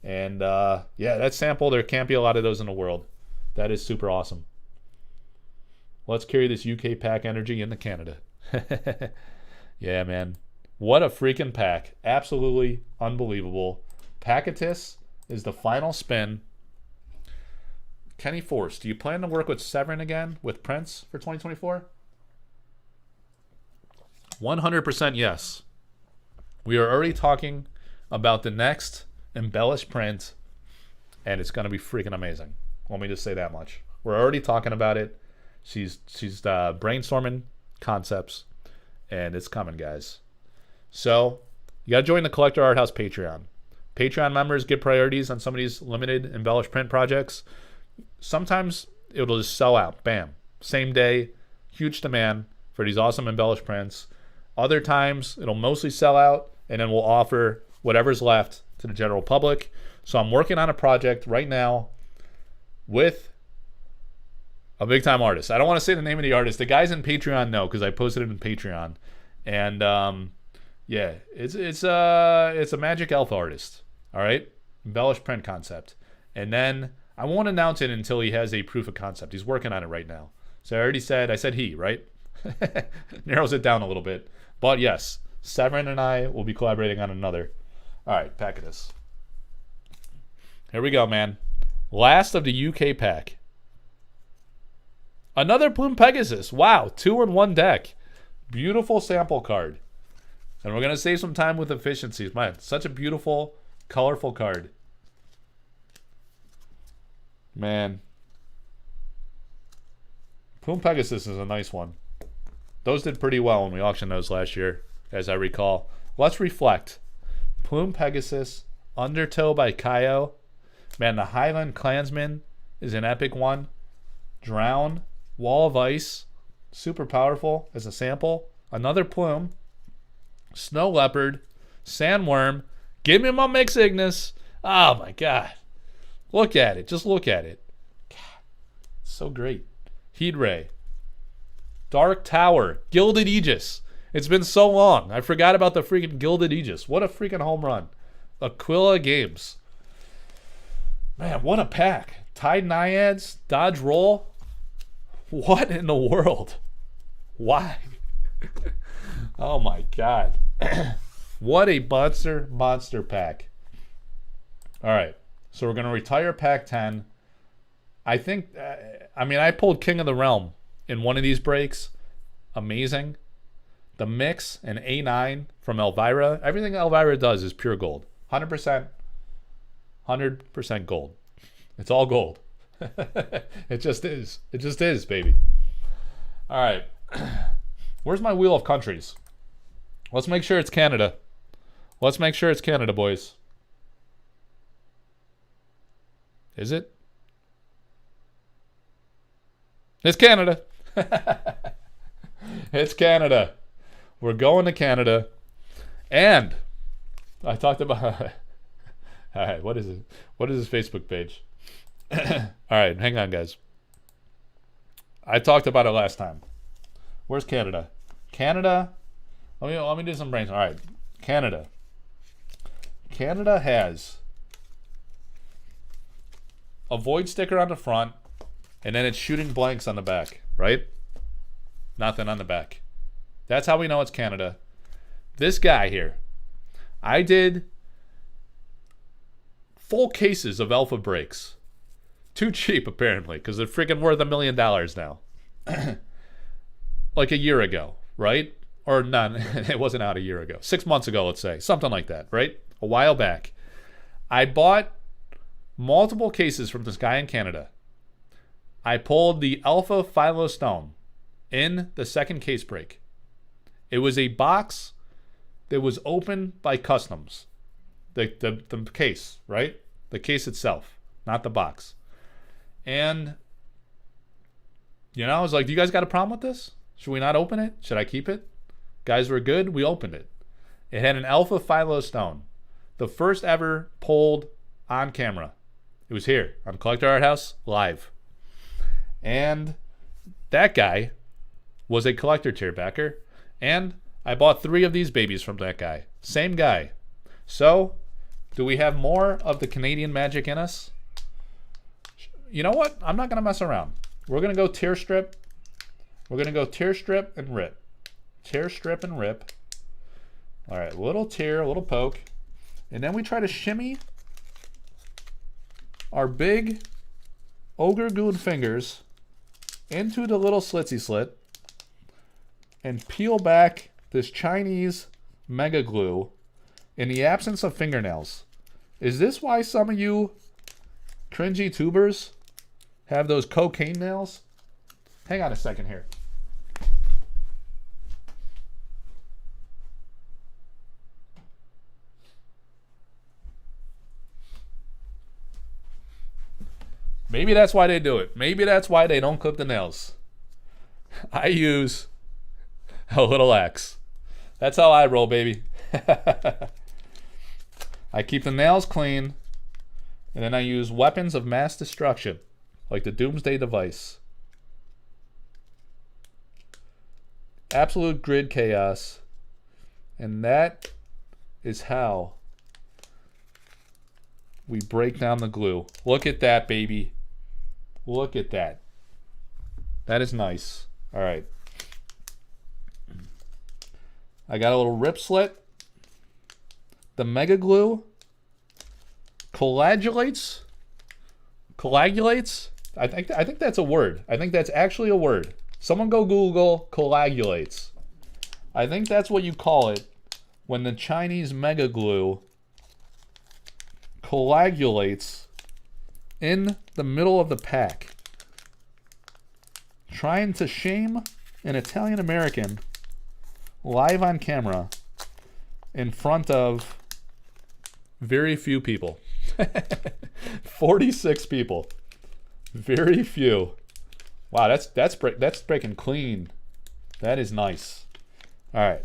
And yeah, that sample, there can't be a lot of those in the world. That is super awesome. Let's carry this UK pack energy into Canada. Yeah, man. What a freaking pack. Absolutely unbelievable. Pacatus is the final spin. Kenny Force, do you plan to work with Severin again with Prince for 2024? 100% yes. We are already talking about the next embellished print, and it's going to be freaking amazing. Let me just say that much. We're already talking about it. She's brainstorming concepts, and it's coming, guys. So you got to join the Collector Arthouse Patreon. Patreon members get priorities on some of these limited embellished print projects. Sometimes it'll just sell out. Bam. Same day. Huge demand for these awesome embellished prints. Other times it'll mostly sell out, and then we'll offer whatever's left to the general public. So I'm working on a project right now with A big time artist. I don't want to say the name of the artist. The guys in Patreon know because I posted it in Patreon. And yeah, it's a Magic Elf artist. All right, embellished print concept. And then I won't announce it until he has a proof of concept. He's working on it right now. So I said he, right? Narrows it down a little bit. But yes, Severin and I will be collaborating on another. All right, pack of this. Here we go, man. Last of the UK pack. Another Plume Pegasus. Wow, 2-in-1 deck. Beautiful sample card. And we're going to save some time with efficiencies. Man, such a beautiful, colorful card. Man. Plume Pegasus is a nice one. Those did pretty well when we auctioned those last year, as I recall. Let's reflect. Plume Pegasus, Undertow by Kaio. Man, the Highland Clansman is an epic one. Drown, Wall of Ice, super powerful as a sample. Another Plume. Snow Leopard, Sandworm. Give me my Mix Ignis. Oh my god. Look at it. Just look at it. God, so great. Heat Ray. Dark Tower. Gilded Aegis. It's been so long. I forgot about the freaking Gilded Aegis. What a freaking home run. Aquila Games. Man, what a pack. Tide Naiads. Dodge Roll. What in the world? Why? Oh my god. What a monster pack. Alright. So we're going to retire pack 10. I think, I pulled King of the Realm in one of these breaks. Amazing. The Mix and A9 from Elvira. Everything Elvira does is pure gold. 100%. 100% gold. It's all gold. It just is. It just is, baby. All right. Where's my Wheel of Countries? Let's make sure it's Canada. Let's make sure it's Canada, boys. Is it? It's Canada. It's Canada. We're going to Canada. And I talked about... All right, what is it? What is his Facebook page? All right, hang on, guys. I talked about it last time. Where's Canada? Canada. Let me do some brains. All right, Canada. Canada has a void sticker on the front, and then it's shooting blanks on the back, right? Nothing on the back. That's how we know it's Canada. This guy here, I did full cases of alpha breaks. Too cheap, apparently, because they're freaking worth $1 million now. Like a year ago, right? Or none. It wasn't out a year ago. 6 months ago, let's say. Something like that, right? A while back. I bought multiple cases from this guy in Canada. I pulled the Alpha Philo Stone in the second case break. It was a box that was opened by customs. The case, right? The case itself, not the box. And, I was like, do you guys got a problem with this? Should we not open it? Should I keep it? Guys were good. We opened it. It had an Alpha Philo Stone. The first ever pulled on camera. It was here on Collector Arthouse live. And that guy was a collector tier backer. And I bought 3 of these babies from that guy. Same guy. So, do we have more of the Canadian magic in us? You know what? I'm not going to mess around. We're going to go tier strip. We're going to go tier strip and rip. Tier strip and rip. All right, little tear, a little poke. And then we try to shimmy our big ogre goon fingers into the little slitsy slit and peel back this Chinese mega glue in the absence of fingernails. Is this why some of you cringy tubers have those cocaine nails? Hang on a second here. Maybe that's why they do it. Maybe that's why they don't clip the nails. I use a little axe. That's how I roll, baby. I keep the nails clean, and then I use weapons of mass destruction, like the Doomsday Device. Absolute grid chaos. And that is how we break down the glue. Look at that, baby. Look at that. That is nice. All right. I got a little rip slit. The mega glue coagulates. Coagulates? I think that's a word. I think that's actually a word. Someone go Google coagulates. I think that's what you call it when the Chinese mega glue coagulates in the middle of the pack, trying to shame an Italian American live on camera in front of very few people. 46 people. Very few. Wow, that's breaking clean. That is nice. All right.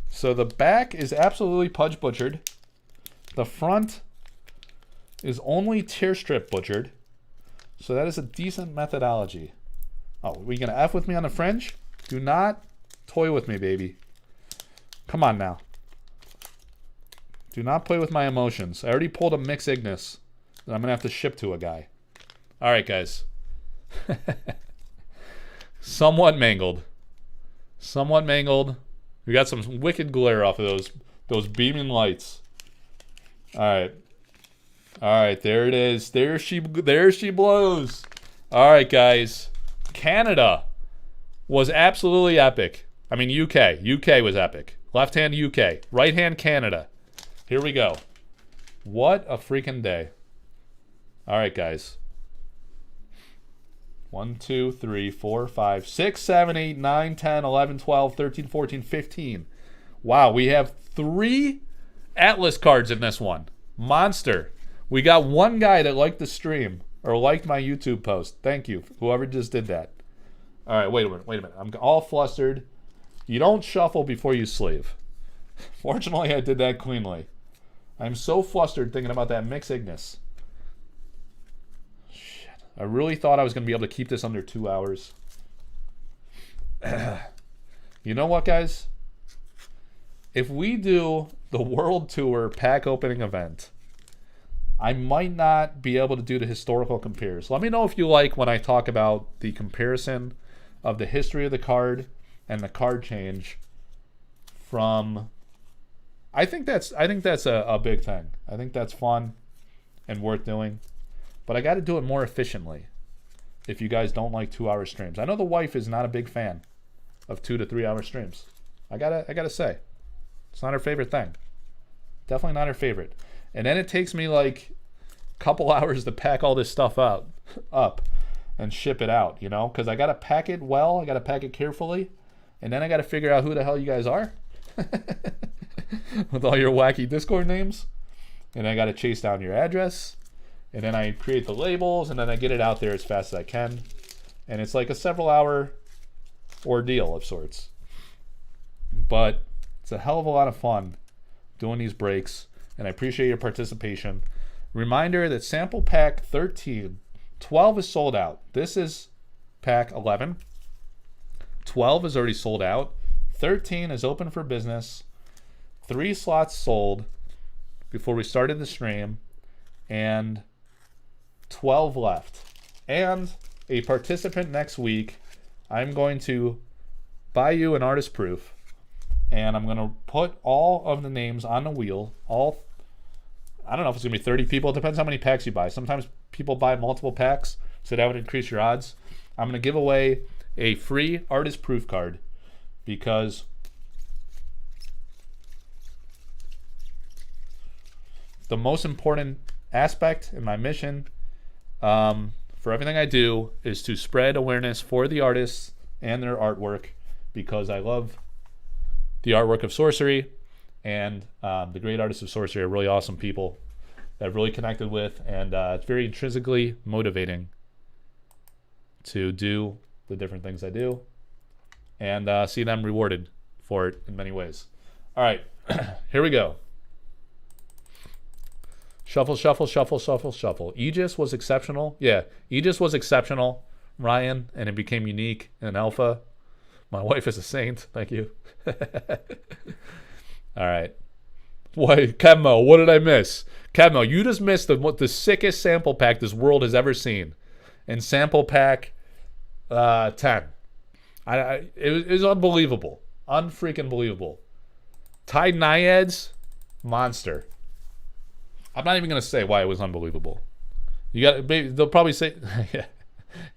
So the back is absolutely pudge butchered. The front is only tear strip butchered. So that is a decent methodology. Oh, are you going to F with me on the fringe? Do not toy with me, baby. Come on now. Do not play with my emotions. I already pulled a Mix Ignis that I'm going to have to ship to a guy. All right, guys. Somewhat mangled. Somewhat mangled. We got some wicked glare off of those beaming lights. All right. All right, there it is. There she blows. All right, guys. Canada was absolutely epic. I mean, UK. UK was epic. Left hand UK. Right hand Canada. Here we go. What a freaking day. All right, guys. 1, 2, 3, 4, 5, 6, 7, 8, 9, 10, 11, 12, 13, 14, 15. Wow, we have 3 Atlas cards in this one. Monster. We got one guy that liked the stream or liked my YouTube post. Thank you, whoever just did that. All right, wait a minute. I'm all flustered. You don't shuffle before you sleeve. Fortunately, I did that cleanly. I'm so flustered thinking about that Mix Ignis. Shit. I really thought I was going to be able to keep this under 2 hours. You know what, guys? If we do the World Tour pack opening event, I might not be able to do the historical compares. Let me know if you like when I talk about the comparison of the history of the card and the card change from... I think that's a big thing. I think that's fun and worth doing. But I got to do it more efficiently if you guys don't like 2-hour streams. I know the wife is not a big fan of 2 to 3 hour streams. I gotta say. It's not her favorite thing. Definitely not her favorite. And then it takes me like a couple hours to pack all this stuff up and ship it out, you know? Because I got to pack it well. I got to pack it carefully. And then I got to figure out who the hell you guys are. With all your wacky Discord names. And I got to chase down your address. And then I create the labels. And then I get it out there as fast as I can. And it's like a several hour ordeal of sorts. But it's a hell of a lot of fun doing these breaks. And I appreciate your participation. Reminder that sample pack 13, 12 is sold out. This is pack 11. 12 is already sold out. 13 is open for business. 3 slots sold before we started the stream. And 12 left. And a participant next week, I'm going to buy you an artist proof. And I'm going to put all of the names on the wheel. I don't know if it's going to be 30 people. It depends how many packs you buy. Sometimes people buy multiple packs, so that would increase your odds. I'm going to give away a free artist proof card because the most important aspect in my mission for everything I do is to spread awareness for the artists and their artwork because I love the artwork of sorcery, and the great artists of sorcery are really awesome people that I've really connected with, and it's very intrinsically motivating to do the different things I do and see them rewarded for it in many ways. All right, here we go. Shuffle, shuffle, shuffle, shuffle, shuffle. Aegis was exceptional. Yeah, Aegis was exceptional, Ryan, and it became unique in alpha. My wife is a saint. Thank you. All right. Wait, Kemo, what did I miss? Kemo, you just missed the sickest sample pack this world has ever seen. In sample pack 10. It was unbelievable. Unfreaking believable. Tide Naiads, monster. I'm not even going to say why it was unbelievable. They'll probably say, yeah.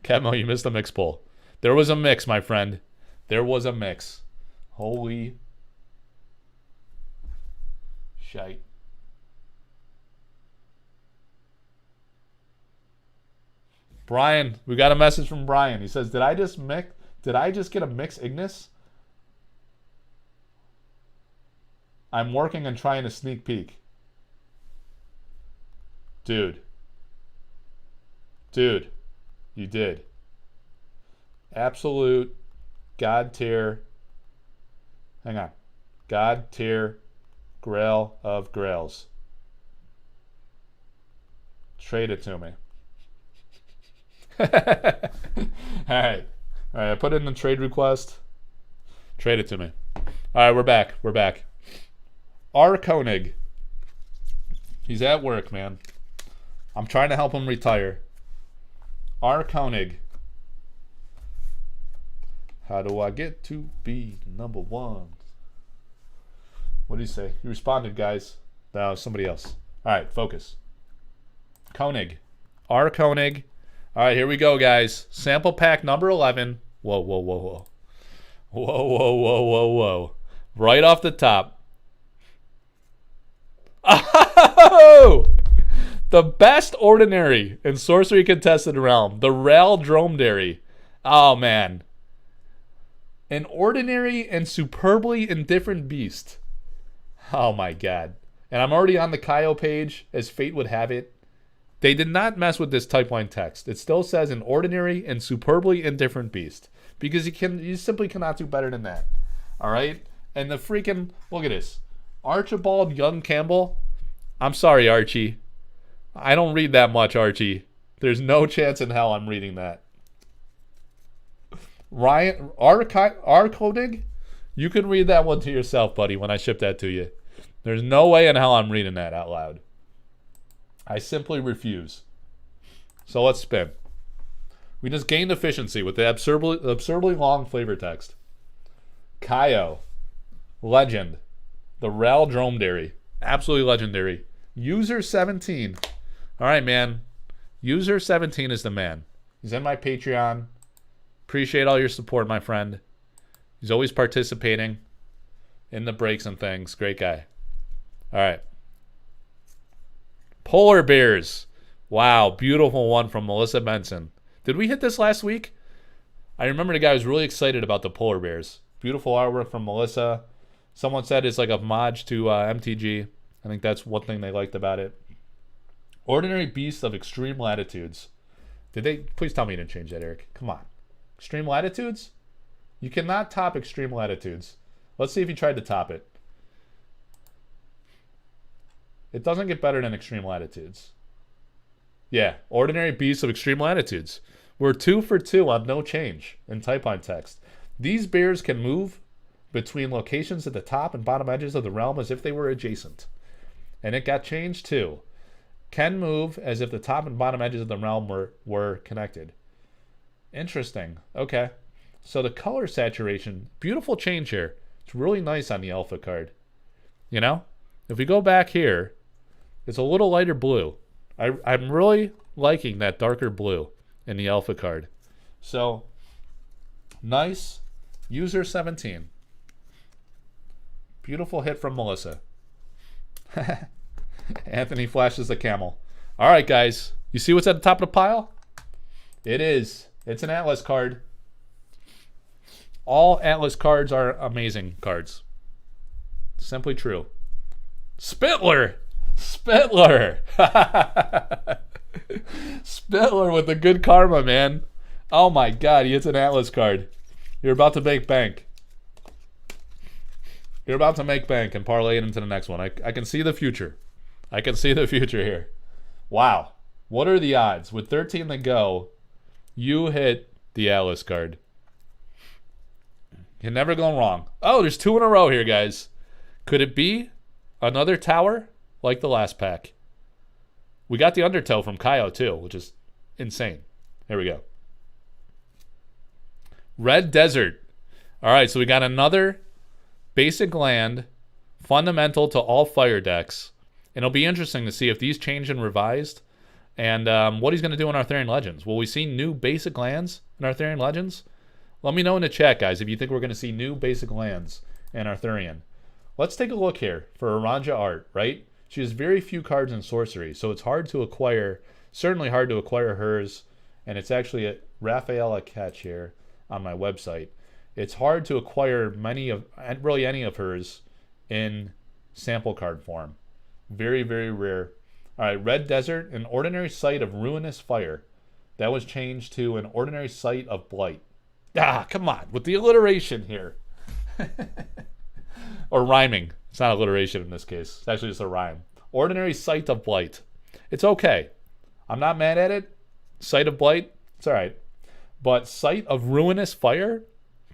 Kemo, you missed the mix pull. There was a mix, my friend. There was a mix. Holy shite. Brian, we got a message from Brian. He says, did I just get a mix Ignis? I'm working and trying to sneak peek. Dude, you did. Absolute God tier. Hang on. God tier grail of grails. Trade it to me. Alright. I put in a trade request. Trade it to me. Alright, we're back. R. Koenig. He's at work, man. I'm trying to help him retire. R. Koenig. How do I get to be number one? What did he say? He responded, guys. No, somebody else. All right, focus. Koenig. R. Koenig. All right, here we go, guys. Sample pack number 11. Whoa. Right off the top. Oh! The best ordinary in Sorcery Contested Realm. The Rel Dromedary. Oh, man. An ordinary and superbly indifferent beast. Oh my god. And I'm already on the Kyo page, as fate would have it. They did not mess with this typeline text. It still says an ordinary and superbly indifferent beast. Because you simply cannot do better than that. Alright? And the freaking, look at this. Archibald Young Campbell. I'm sorry, Archie. I don't read that much, Archie. There's no chance in hell I'm reading that. Ryan R. Koenig, you can read that one to yourself, buddy, when I ship that to you. There's no way in hell I'm reading that out loud. I simply refuse. So let's spin. We just gained efficiency with the absurdly long flavor text. Kyo. Legend. The Rel Dromedary. Absolutely legendary. User 17. All right, man. User 17 is the man. He's in my Patreon. Appreciate all your support, my friend. He's always participating in the breaks and things. Great guy. All right. Polar Bears. Wow, beautiful one from Melissa Benson. Did we hit this last week? I remember the guy was really excited about the Polar Bears. Beautiful artwork from Melissa. Someone said it's like a homage to MTG. I think that's one thing they liked about it. Ordinary Beasts of Extreme Latitudes. Did they? Please tell me you didn't change that, Eric. Come on. Extreme Latitudes? You cannot top Extreme Latitudes. Let's see if you tried to top it. It doesn't get better than Extreme Latitudes. Yeah, Ordinary Beasts of Extreme Latitudes. We're 2 for 2 on no change in typeline text. These bears can move between locations at the top and bottom edges of the realm as if they were adjacent. And it got changed too. Can move as if the top and bottom edges of the realm were connected. Interesting. Okay. So the color saturation, beautiful change here. It's really nice on the alpha card. You know? If we go back here, it's a little lighter blue. I'm really liking that darker blue in the alpha card. So, nice. User 17. Beautiful hit from Melissa. Anthony flashes the camel. All right, guys. You see what's at the top of the pile? It is. It's an Atlas card. All Atlas cards are amazing cards. Simply true. Spittler! Spittler! Spittler with the good karma, man. Oh my god, he hits an Atlas card. You're about to make bank. You're about to make bank and parlay it into the next one. I can see the future. I can see the future here. Wow. What are the odds? With 13 to go, you hit the Atlas card. You're never going wrong. Oh, there's 2 in a row here, guys. Could it be another tower like the last pack? We got the Undertow from Kyo too, which is insane. Here we go. Red Desert. All right, so we got another basic land, fundamental to all fire decks. And it'll be interesting to see if these change and revised, and what he's going to do in Arthurian Legends. Will we see new basic lands in Arthurian Legends? Let me know in the chat, guys, if you think we're going to see new basic lands in Arthurian. Let's take a look here for Aranja Art, right? She has very few cards in Sorcery, so it's hard to acquire, certainly hard to acquire hers, and it's actually a Rafaela Catch here on my website. It's hard to acquire really any of hers in sample card form. Very, very rare. All right, Red Desert, an ordinary site of ruinous fire. That was changed to an ordinary site of blight. Ah, come on, with the alliteration here. Or rhyming. It's not alliteration in this case. It's actually just a rhyme. Ordinary site of blight. It's okay. I'm not mad at it. Site of blight, it's all right. But site of ruinous fire,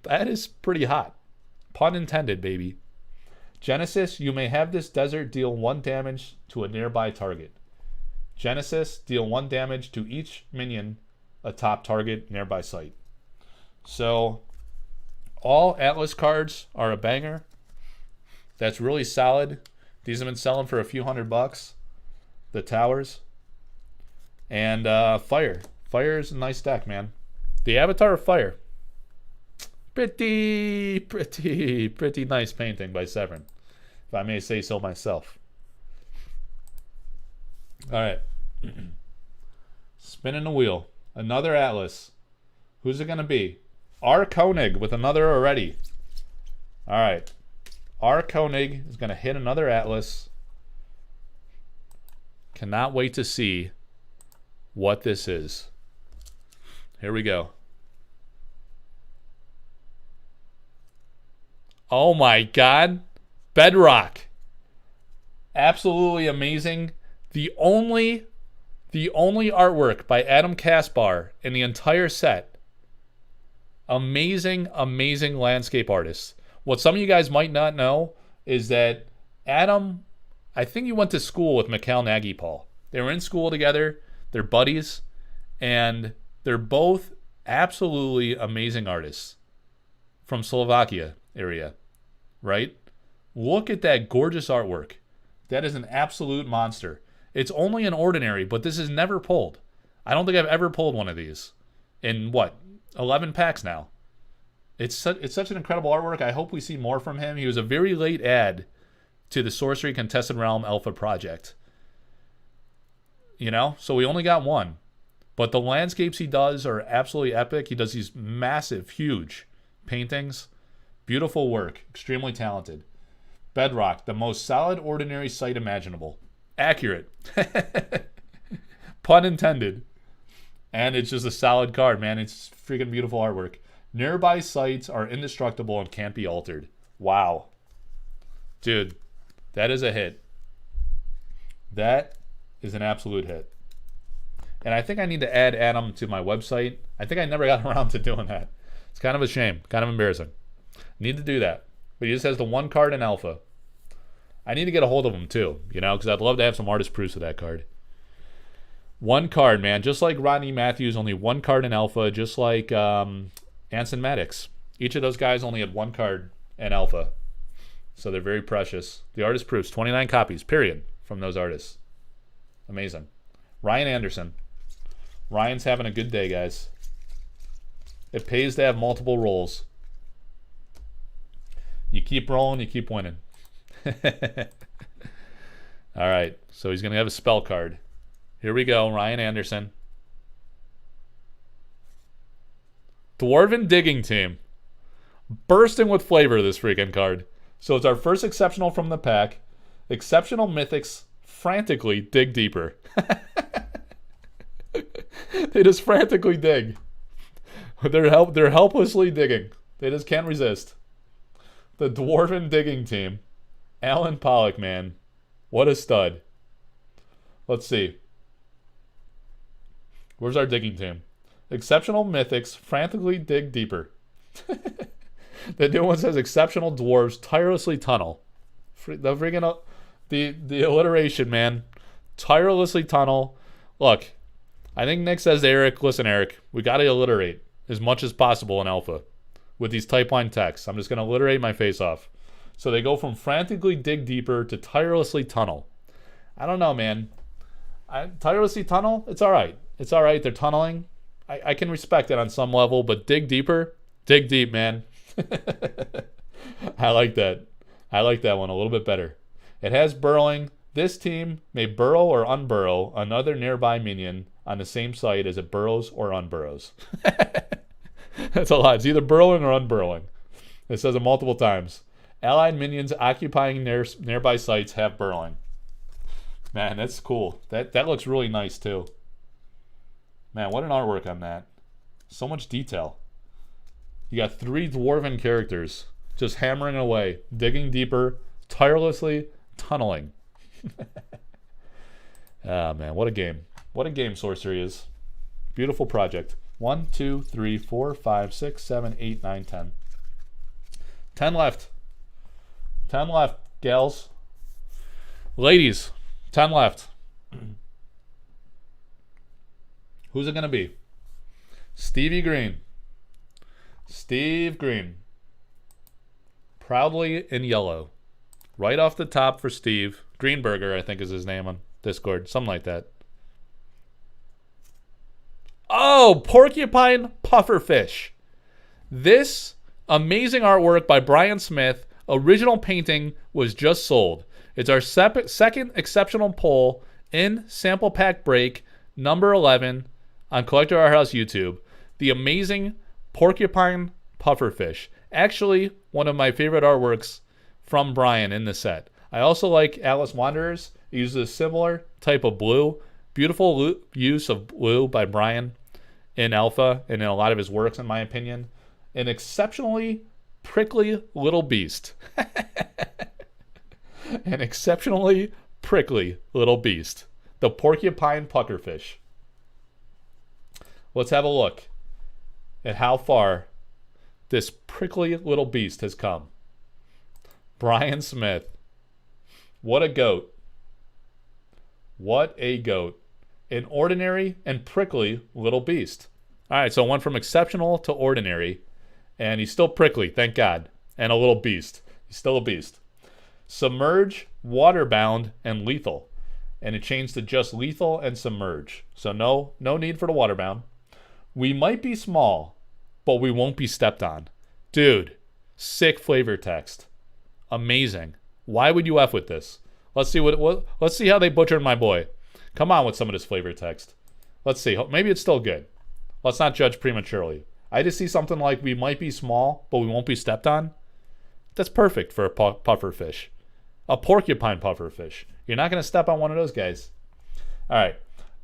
that is pretty hot. Pun intended, baby. Genesis, you may have this desert deal 1 damage to a nearby target. Genesis, deal 1 damage to each minion atop target nearby site. So, all Atlas cards are a banger. That's really solid. These have been selling for a few $100. The towers. And Fire. Fire is a nice deck, man. The Avatar of Fire. Pretty nice painting by Severin, if I may say so myself. All right. Spinning the wheel. Another Atlas. Who's it going to be? R. Koenig with another already. All right. R. Koenig is going to hit another Atlas. Cannot wait to see what this is. Here we go. Oh my God. Bedrock. Absolutely amazing. The only artwork by Adam Kaspar in the entire set. Amazing, amazing landscape artist. What some of you guys might not know is that Adam, I think he went to school with Mikhail Nagypal. They were in school together. They're buddies. And they're both absolutely amazing artists from Slovakia area, right? Look at that gorgeous artwork. That is an absolute monster. It's only an ordinary, but this is never pulled. I don't think I've ever pulled one of these in, 11 packs now. It's such an incredible artwork. I hope we see more from him. He was a very late add to the Sorcery Contested Realm Alpha project. You know? So we only got one. But the landscapes he does are absolutely epic. He does these massive, huge paintings. Beautiful work. Extremely talented. Bedrock, the most solid ordinary site imaginable. Accurate. Pun intended. And it's just a solid card, man. It's freaking beautiful artwork. Nearby sites are indestructible and can't be altered. Wow. Dude, that is a hit. That is an absolute hit. And I think I need to add Adam to my website. I think I never got around to doing that. It's kind of a shame. Kind of embarrassing. Need to do that. But he just has the one card in Alpha. I need to get a hold of him too, you know, because I'd love to have some artist proofs of that card. One card, man. Just like Rodney Matthews, only one card in Alpha. Just like Anson Maddox. Each of those guys only had one card in Alpha. So they're very precious. The artist proofs, 29 copies, period, from those artists. Amazing. Ryan Anderson. Ryan's having a good day, guys. It pays to have multiple rolls. You keep rolling, you keep winning. All right, so he's going to have a spell card. Here we go, Ryan Anderson. Dwarven Digging Team. Bursting with flavor, this freaking card. So it's our first exceptional from the pack. Exceptional Mythics frantically dig deeper. They just frantically dig. They're helplessly digging. They just can't resist. The Dwarven Digging Team. Alan Pollock, man. What a stud. Let's see. Where's our digging team? Exceptional Mythics frantically dig deeper. The new one says exceptional dwarves tirelessly tunnel. The freaking the alliteration, man. Tirelessly tunnel. Look, I think Nick says to Eric, listen, Eric, we got to alliterate as much as possible in alpha with these typeline texts. I'm just going to alliterate my face off. So they go from frantically dig deeper to tirelessly tunnel. I don't know, man. Tirelessly tunnel, it's all right. It's all right. They're tunneling. I can respect it on some level, but dig deeper, dig deep, man. I like that. I like that one a little bit better. It has burrowing. This team may burrow or unburrow another nearby minion on the same site as it burrows or unburrows. That's a lot. It's either burrowing or unburrowing. It says it multiple times. Allied minions occupying nearby sites have burrowing. Man, that's cool. That looks really nice too. Man, what an artwork on that. So much detail. You got 3 dwarven characters just hammering away, digging deeper, tirelessly tunneling. Ah, man, what a game. What a game Sorcery is. Beautiful project. 1, 2, 3, 4, 5, 6, 7, 8, 9, 10. 10 left. 10 left, gals. Ladies, 10 left. Who's it going to be? Stevie Green. Steve Green. Proudly in yellow. Right off the top for Steve. Greenberger, I think is his name on Discord. Something like that. Oh, Porcupine Pufferfish. This amazing artwork by Brian Smith, original painting, was just sold. It's our second exceptional pull in sample pack break number 11 on Collector Arthouse YouTube. The amazing Porcupine Pufferfish. Actually, one of my favorite artworks from Brian in the set. I also like Atlas Wanderers. It uses a similar type of blue. Beautiful use of blue by Brian in Alpha and in a lot of his works, in my opinion. An exceptionally prickly little beast. An exceptionally prickly little beast. The Porcupine Pufferfish. Let's have a look at how far this prickly little beast has come. Brian Smith. What a goat. What a goat. An ordinary and prickly little beast. All right, so it went from exceptional to ordinary, and he's still prickly, thank God, and a little beast. He's still a beast. Submerge, waterbound, and lethal. And it changed to just lethal and submerge. So no need for the waterbound. We might be small, but we won't be stepped on. Dude, sick flavor text. Amazing. Why would you F with this? Let's see let's see how they butchered my boy. Come on with some of this flavor text. Let's see. Maybe it's still good. Let's not judge prematurely. I just see something like we might be small, but we won't be stepped on. That's perfect for a pufferfish. A porcupine pufferfish. You're not going to step on one of those guys. All right.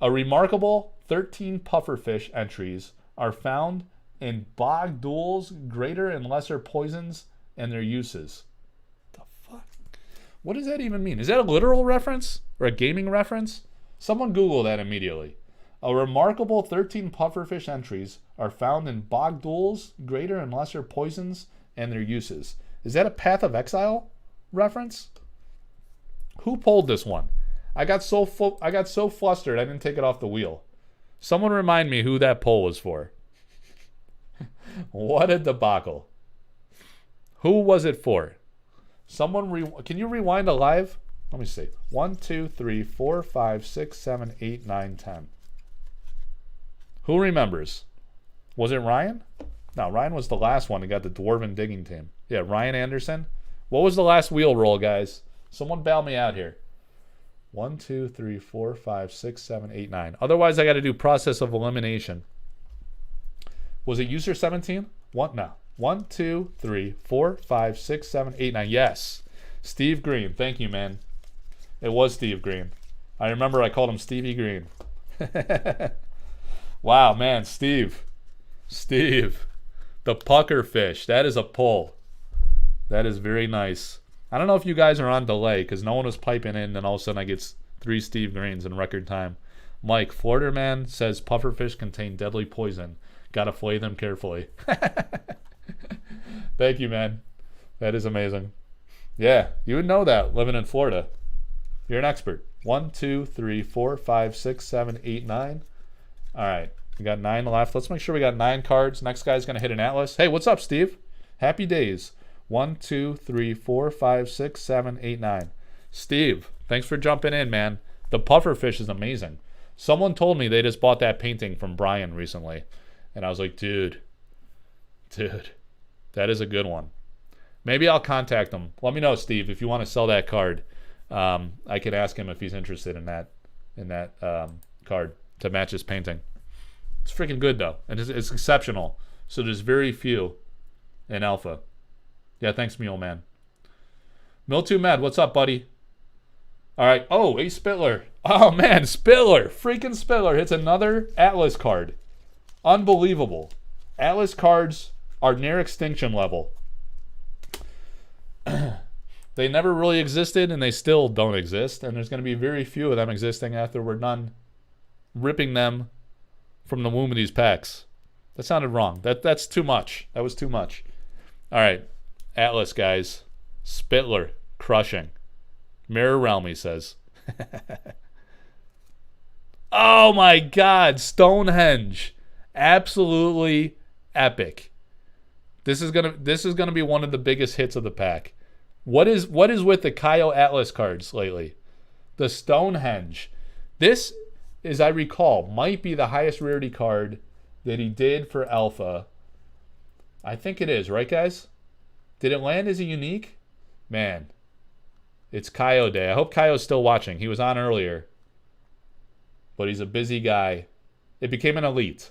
A remarkable 13 pufferfish entries are found in bog duels, greater and lesser poisons, and their uses. The fuck? What does that even mean? Is that a literal reference or a gaming reference? Someone Google that immediately. A remarkable 13 pufferfish entries are found in bog duels, greater and lesser poisons, and their uses. Is that a Path of Exile reference? Who pulled this one? I got so flustered I didn't take it off the wheel. Someone remind me who that poll was for. What a debacle. Who was it for? Someone can you rewind a live? Let me see. 1, 2, 3, 4, 5, 6, 7, 8, 9, 10. Who remembers? Was it Ryan? No, Ryan was the last one who got the Dwarven Digging Team. Yeah, Ryan Anderson. What was the last wheel roll, guys? Someone bail me out here. 1, 2, 3, 4, 5, 6, 7, 8, 9. Otherwise, I got to do process of elimination. Was it user 17? No. 1, 2, 3, 4, 5, 6, 7, 8, 9. Yes. Steve Green. Thank you, man. It was Steve Green. I remember I called him Stevie Green. Wow, man. Steve. The puckerfish. That is a pull. That is very nice. I don't know if you guys are on delay because no one was piping in and all of a sudden I get 3 Steve Greens in record time. Mike, Florida man says pufferfish contain deadly poison. Gotta flay them carefully. Thank you, man. That is amazing. Yeah, you would know that living in Florida. You're an expert. 1, 2, 3, 4, 5, 6, 7, 8, 9. All right, we got 9 left. Let's make sure we got 9 cards. Next guy's gonna hit an Atlas. Hey, what's up, Steve? Happy days. 1, 2, 3, 4, 5, 6, 7, 8, 9. Steve, thanks for jumping in, man. The puffer fish is amazing. Someone told me they just bought that painting from Brian recently, and I was like, dude, that is a good one. Maybe I'll contact him. Let me know, Steve, if you want to sell that card. I could ask him if he's interested in that card to match his painting. It's freaking good though, and it's exceptional. So there's very few in alpha. Yeah, thanks, Mule Man. Mil2 Med, what's up, buddy? All right. Oh, a Spittler. Oh man, Spittler, freaking Spittler hits another Atlas card. Unbelievable. Atlas cards are near extinction level. They never really existed, and they still don't exist. And there's going to be very few of them existing after we're done ripping them from the womb of these packs. That sounded wrong. That's too much. That was too much. All right, Atlas guys, Spittler crushing. Mirror Realm, he says. Oh my God, Stonehenge, absolutely epic. This is gonna be one of the biggest hits of the pack. What is with the Kyo Atlas cards lately? The Stonehenge. This, as I recall, might be the highest rarity card that he did for Alpha. I think it is, right, guys? Did it land as a unique? Man, it's Kyo Day. I hope Kyo's still watching. He was on earlier, but he's a busy guy. It became an elite,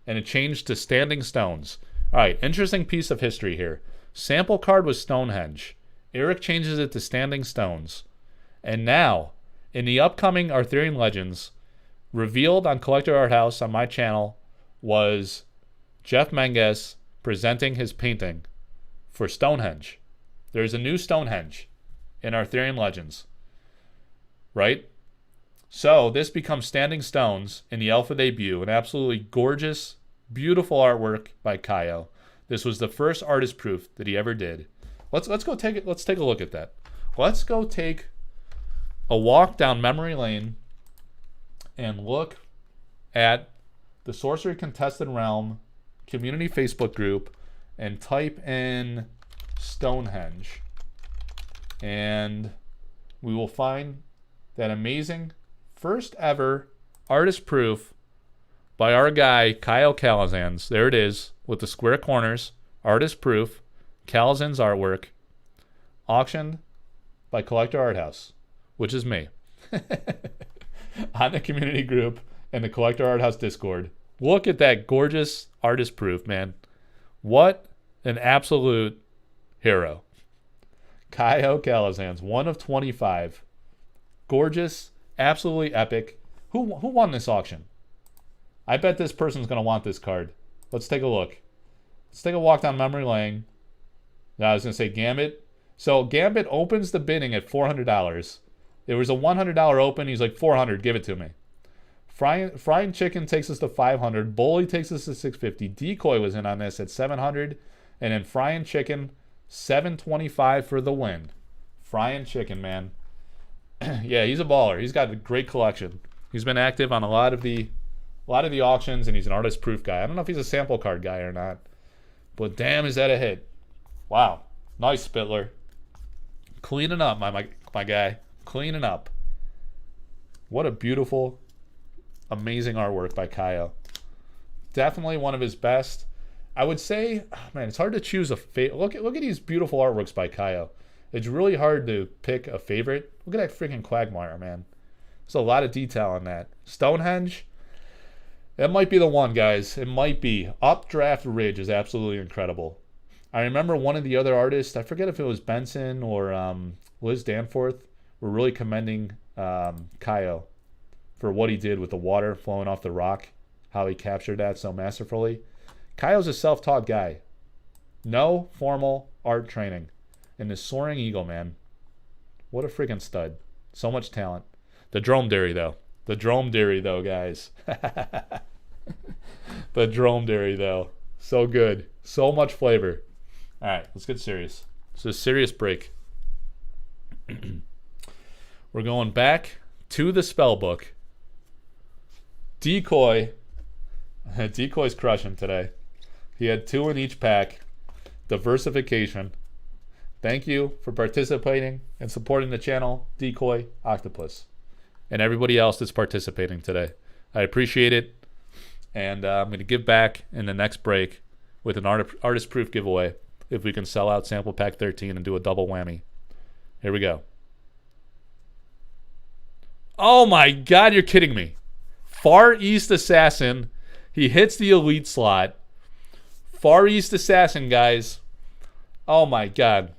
and it changed to Standing Stones. All right, interesting piece of history here. Sample card was Stonehenge. Eric changes it to Standing Stones. And now, in the upcoming Arthurian Legends, revealed on Collector Arthouse on my channel, was Jeff Menges presenting his painting for Stonehenge. There's a new Stonehenge in Arthurian Legends. Right? So, this becomes Standing Stones in the Alpha debut. An absolutely gorgeous, beautiful artwork by Kyo. This was the first artist proof that he ever did. Let's take a look at that. Let's go take a walk down memory lane and look at the Sorcery Contested Realm community Facebook group and type in Stonehenge. And we will find that amazing first ever artist proof by our guy Kyle Calazans. There it is with the square corners. Artist proof. Calazans artwork. Auctioned by Collector Arthouse, which is me. On the community group and the Collector Arthouse Discord. Look at that gorgeous artist proof, man. What an absolute hero. Kyo Calazans, 1 of 25. Gorgeous, absolutely epic. Who won this auction? I bet this person's going to want this card. Let's take a look. Let's take a walk down memory lane. Now, I was going to say Gambit. So Gambit opens the bidding at $400. There was a $100 open. He's like, $400, give it to me. Frying Chicken takes us to $500. Bully takes us to $650. Decoy was in on this at $700. And then Frying Chicken, $725 for the win. Frying Chicken, man. Yeah, he's a baller. He's got a great collection. He's been active on a lot of the auctions, and he's an artist proof guy. I don't know if he's a sample card guy or not, but damn, is that a hit. Wow. Nice, Spittler. Cleaning up, my guy. Cleaning up. What a beautiful, amazing artwork by Kyo. Definitely one of his best. I would say, oh man, it's hard to choose a favorite. Look at these beautiful artworks by Kyo. It's really hard to pick a favorite. Look at that freaking Quagmire, man. There's a lot of detail on that. Stonehenge, that might be the one, guys. It might be. Updraft Ridge is absolutely incredible. I remember one of the other artists, I forget if it was Benson or Liz Danforth, were really commending Kyo for what he did with the water flowing off the rock, how he captured that so masterfully. Kyo's a self-taught guy. No formal art training. And this Soaring Eagle, man. What a freaking stud. So much talent. The Dromedary, though. The Dromedary, though, guys. The Dromedary, though. So good. So much flavor. All right, let's get serious. It's a serious break. We're going back to the spell book. Decoy. Decoy's crushing today. He had 2 in each pack. Diversification. Thank you for participating and supporting the channel, Decoy, Octopus, and everybody else that's participating today. I appreciate it. And I'm going to give back in the next break with an artist proof giveaway if we can sell out sample pack 13 and do a double whammy. Here we go. Oh my God, you're kidding me. Far East Assassin. He hits the elite slot. Far East Assassin, guys. Oh my God.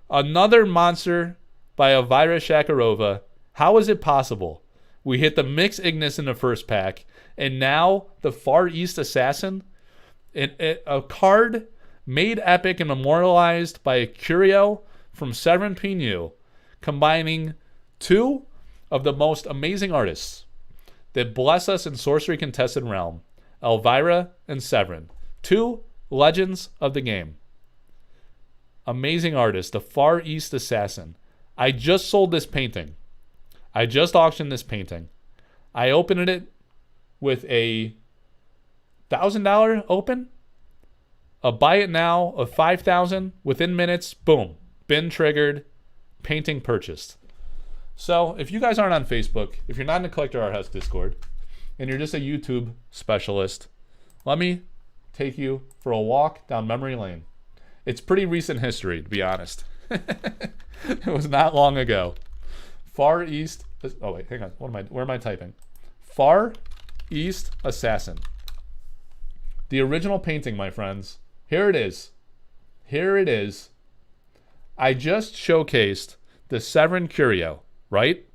Another monster by Elvira Shakarova. How is it possible? We hit the Mix Ignis in the first pack, and now the Far East Assassin? A card made epic and memorialized by a curio from Severin Pinu, combining 2 of the most amazing artists that bless us in Sorcery Contested Realm, Elvira and Severin. 2 legends of the game. Amazing artist, the Far East Assassin. I just sold this painting. I just auctioned this painting. I opened it with a $1,000 open, a buy it now of $5,000 within minutes. Boom, bin triggered, painting purchased. So if you guys aren't on Facebook, if you're not in the Collector Arthouse Discord, and you're just a YouTube specialist, let me take you for a walk down memory lane. It's pretty recent history, to be honest. It was not long ago. Far East. Oh wait, hang on. Where am I typing? Far East Assassin. The original painting, my friends. Here it is. Here it is. I just showcased the Severin Curio, right?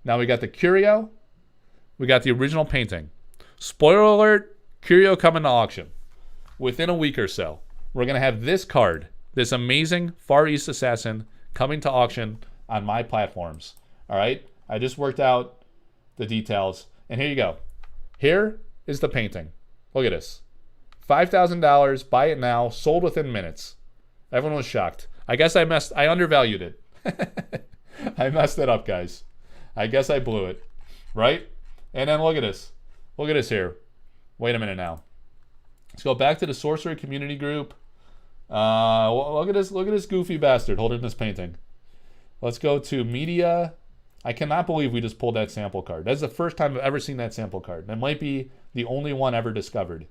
Now we got the Curio. We got the original painting. Spoiler alert, Curio coming to auction within a week or so. We're going to have this card, this amazing Far East Assassin, coming to auction on my platforms. All right? I just worked out the details. And here you go. Here is the painting. Look at this. $5,000, buy it now, sold within minutes. Everyone was shocked. I guess I undervalued it. I messed it up, guys. I guess I blew it. Right? And then look at this. Look at this here. Wait a minute now. Let's go back to the Sorcery community group. Look at this goofy bastard holding this painting. Let's go to media. I cannot believe we just pulled that sample card. That's the first time I've ever seen that sample card. That might be the only one ever discovered.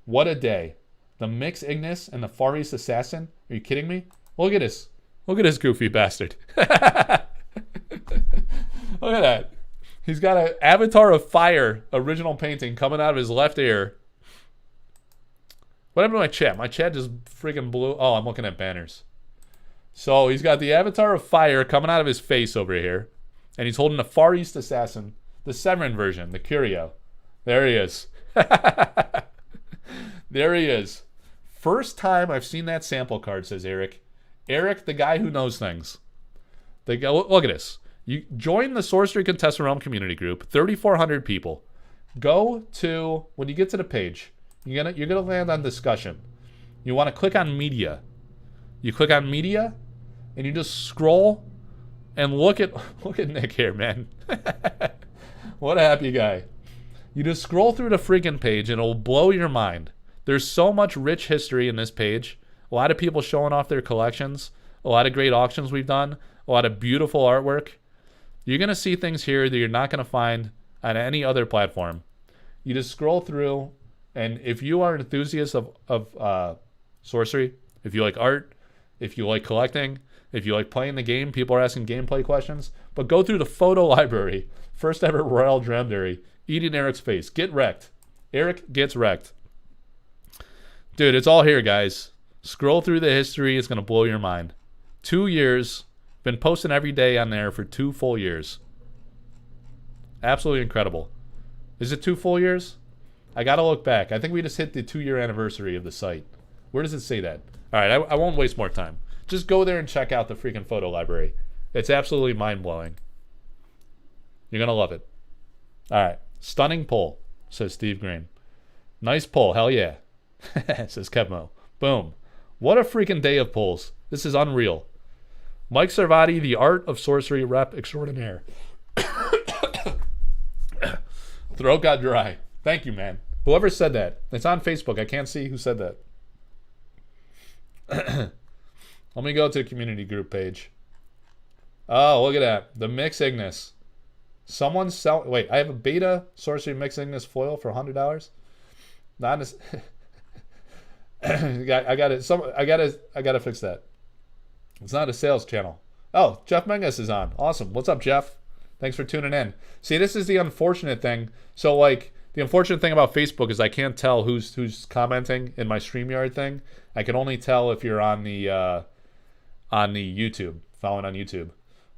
What a day. The Mix Ignis and the Far East Assassin. Are you kidding me? Look at this. Look at this goofy bastard. Look at that. He's got an Avatar of Fire original painting coming out of his left ear. What happened to my chat? My chat just freaking blew. Oh, I'm looking at banners. So he's got the Avatar of Fire coming out of his face over here. And he's holding the Far East Assassin, the Severin version, the Curio. There he is. There he is. First time I've seen that sample card, says Eric. Eric, the guy who knows things. Look at this. You join the Sorcery Contested Realm community group, 3,400 people. Go to, when you get to the page, you're gonna land on discussion. You want to click on media. You click on media, and you just scroll and look at Nick here, man. What a happy guy. You just scroll through the freaking page, and it'll blow your mind. There's so much rich history in this page. A lot of people showing off their collections. A lot of great auctions we've done. A lot of beautiful artwork. You're gonna see things here that you're not gonna find on any other platform. You just scroll through. And if you are an enthusiast of sorcery, if you like art, if you like collecting, if you like playing the game, people are asking gameplay questions, but go through the photo library. First ever Royal Dremdary, eating Eric's face. Get wrecked. Eric gets wrecked. Dude, it's all here, guys. Scroll through the history. It's going to blow your mind. 2 years. Been posting every day on there for 2 full years. Absolutely incredible. Is it 2 full years? I gotta look back. I think we just hit the 2-year anniversary of the site. Where does it say that? All right, I won't waste more time. Just go there and check out the freaking photo library. It's absolutely mind-blowing. You're gonna love it. All right, stunning pull, says Steve Green. Nice pull, hell yeah, says Kevmo. Boom. What a freaking day of pulls. This is unreal. Mike Servati, the art of sorcery rep extraordinaire. Throat got dry. Thank you, man. Whoever said that. It's on Facebook. I can't see who said that. Let me go to the community group page. Oh, look at that. The Mix Ignis. Someone's selling... Wait, I have a beta Sorcery Mix Ignis foil for $100? Not as... I gotta fix that. It's not a sales channel. Oh, Jeff Menges is on. Awesome. What's up, Jeff? Thanks for tuning in. See, this is the unfortunate thing. So, like, the unfortunate thing about Facebook is I can't tell who's commenting in my StreamYard thing. I can only tell if you're on the YouTube, following on YouTube.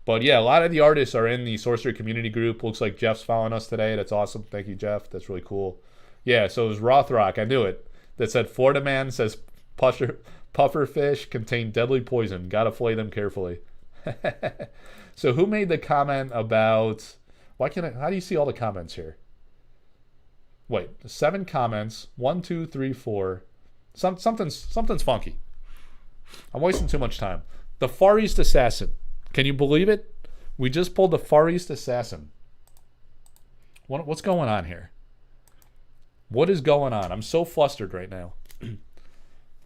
But yeah, a lot of the artists are in the Sorcery community group. Looks like Jeff's following us today. That's awesome. Thank you, Jeff. That's really cool. Yeah, so it was Rothrock. I knew it. That said, Florida man says puffer fish contain deadly poison. Gotta flay them carefully. So who made the comment about... How do you see all the comments here? Wait, 7 comments. 1, 2, 3, 4. Something's funky. I'm wasting too much time. The Far East Assassin. Can you believe it? We just pulled the Far East Assassin. What's going on here? What is going on? I'm so flustered right now.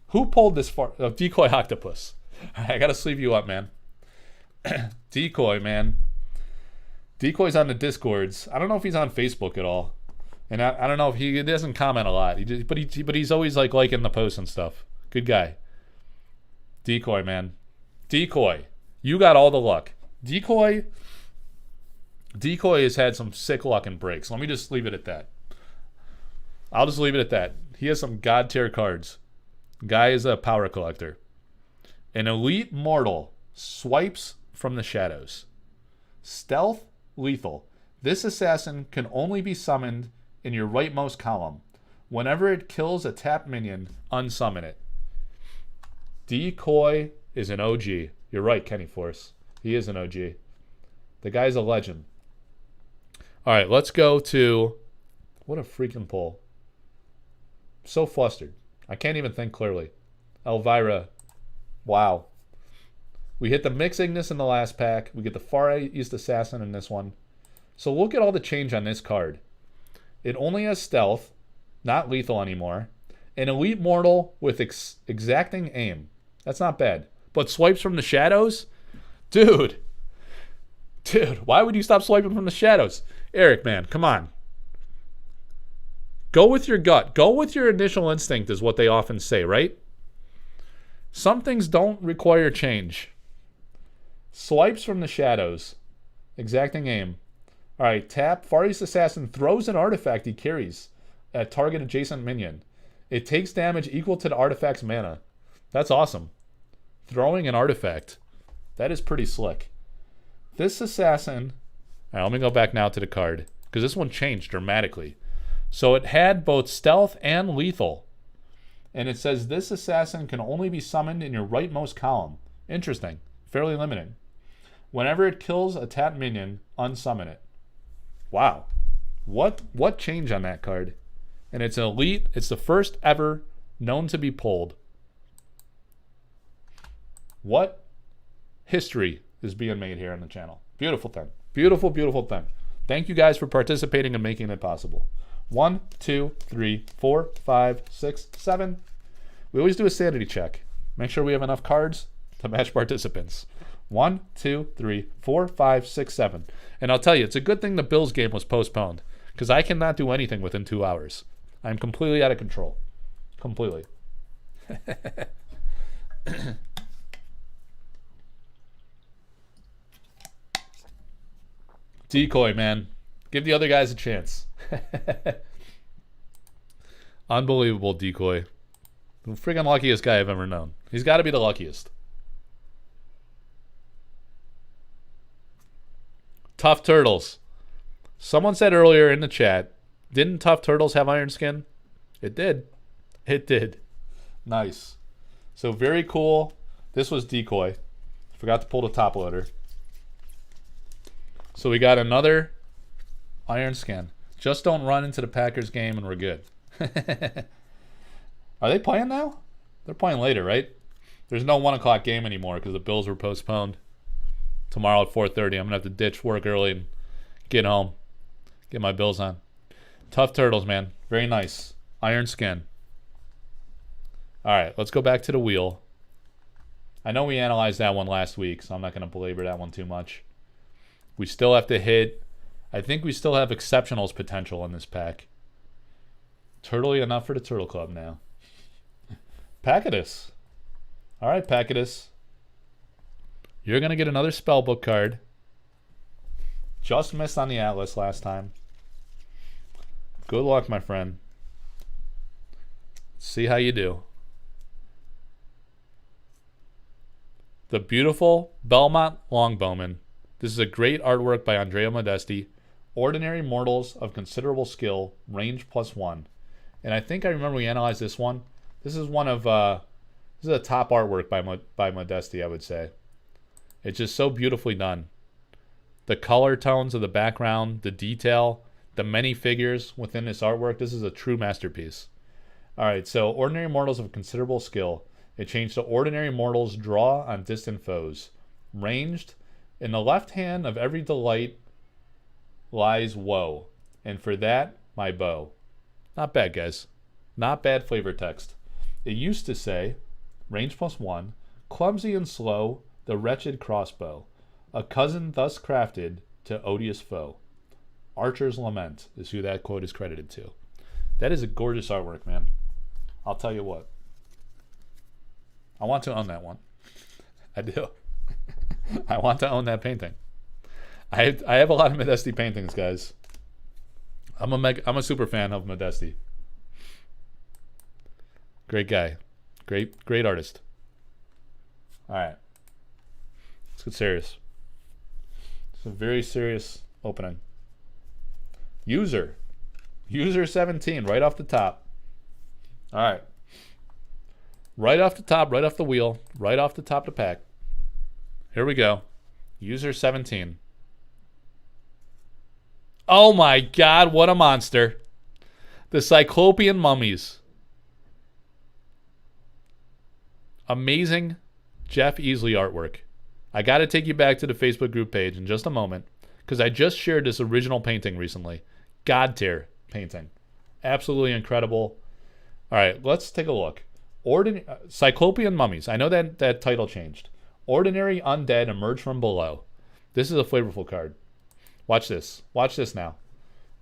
Who pulled this Decoy Octopus? I gotta sleeve you up, man. Decoy, man. Decoy's on the Discords. I don't know if he's on Facebook at all. And I don't know if he doesn't comment a lot. But he's always like liking the posts and stuff. Good guy. Decoy, man. Decoy. You got all the luck. Decoy has had some sick luck and breaks. Let me just leave it at that. I'll just leave it at that. He has some god tier cards. Guy is a power collector. An elite mortal swipes from the shadows. Stealth, lethal. This assassin can only be summoned in your rightmost column. Whenever it kills a tapped minion, unsummon it. Decoy is an OG. You're right, Kenny Force. He is an OG. The guy's a legend. All right, let's go to... What a freaking pull. So flustered. I can't even think clearly. Elvira. Wow. We hit the Mix Ignis in the last pack. We get the Far East Assassin in this one. So look at all the change on this card. It only has stealth, not lethal anymore. An elite mortal with exacting aim. That's not bad. But swipes from the shadows? Dude, why would you stop swiping from the shadows? Eric, man, come on. Go with your gut. Go with your initial instinct is what they often say, right? Some things don't require change. Swipes from the shadows. Exacting aim. All right, tap. Far East Assassin throws an artifact he carries at target adjacent minion. It takes damage equal to the artifact's mana. That's awesome. Throwing an artifact. That is pretty slick. This assassin... All right, let me go back now to the card, because this one changed dramatically. So it had both stealth and lethal. And it says this assassin can only be summoned in your rightmost column. Interesting. Fairly limiting. Whenever it kills a tapped minion, unsummon it. Wow. What change on that card? And it's an elite. It's the first ever known to be pulled. What history is being made here on the channel? Beautiful thing. Beautiful, beautiful thing. Thank you guys for participating and making it possible. 1, 2, 3, 4, 5, 6, 7. We always do a sanity check. Make sure we have enough cards to match participants. 1, 2, 3, 4, 5, 6, 7. And I'll tell you, it's a good thing the Bills game was postponed, because I cannot do anything within 2 hours. I'm completely out of control. Completely. Decoy, man. Give the other guys a chance. Unbelievable Decoy. The friggin' luckiest guy I've ever known. He's got to be the luckiest. Tough Turtles. Someone said earlier in the chat, didn't Tough Turtles have Iron Skin? It did. It did. Nice. So very cool. This was Decoy. Forgot to pull the top loader. So we got another Iron Skin. Just don't run into the Packers game and we're good. Are they playing now? They're playing later, right? There's no 1 o'clock game anymore because the Bills were postponed. Tomorrow at 4:30, I'm going to have to ditch work early and get home. Get my Bills on. Tough Turtles, man. Very nice. Iron skin. All right, let's go back to the wheel. I know we analyzed that one last week, so I'm not going to belabor that one too much. We still have to hit... I think we still have exceptionals potential in this pack. Turtley enough for the Turtle Club now. Packatus. All right, Packatus. You're going to get another spellbook card. Just missed on the Atlas last time. Good luck, my friend. See how you do. The beautiful Belmont Longbowman. This is a great artwork by Andrea Modesti. Ordinary mortals of considerable skill, range +1. And I think I remember we analyzed this one. This is one of this is a top artwork by Modesti, I would say. It's just so beautifully done. The color tones of the background, the detail, the many figures within this artwork. This is a true masterpiece. All right, so ordinary mortals of considerable skill. It changed to ordinary mortals draw on distant foes. Ranged, in the left hand of every delight lies woe, and for that my bow. Not bad, guys. Not bad flavor text. It used to say, range +1, clumsy and slow, the wretched crossbow, a cousin thus crafted to odious foe. Archer's Lament is who that quote is credited to. That is a gorgeous artwork, man. I'll tell you what. I want to own that one. I do. I want to own that painting. I have a lot of Modesti paintings, guys. I'm a super fan of Modesti. Great guy. Great artist. All right. Let's get serious. It's a very serious opening. User 17, right off the top. All right. Right off the top, right off the wheel, right off the top of the pack. Here we go. User 17. Oh my God, what a monster. The Cyclopean Mummies. Amazing Jeff Easley artwork. I got to take you back to the Facebook group page in just a moment because I just shared this original painting recently. God tier painting. Absolutely incredible. All right, let's take a look. Cyclopean Mummies. I know that title changed. Ordinary undead emerge from below. This is a flavorful card. Watch this. Watch this now.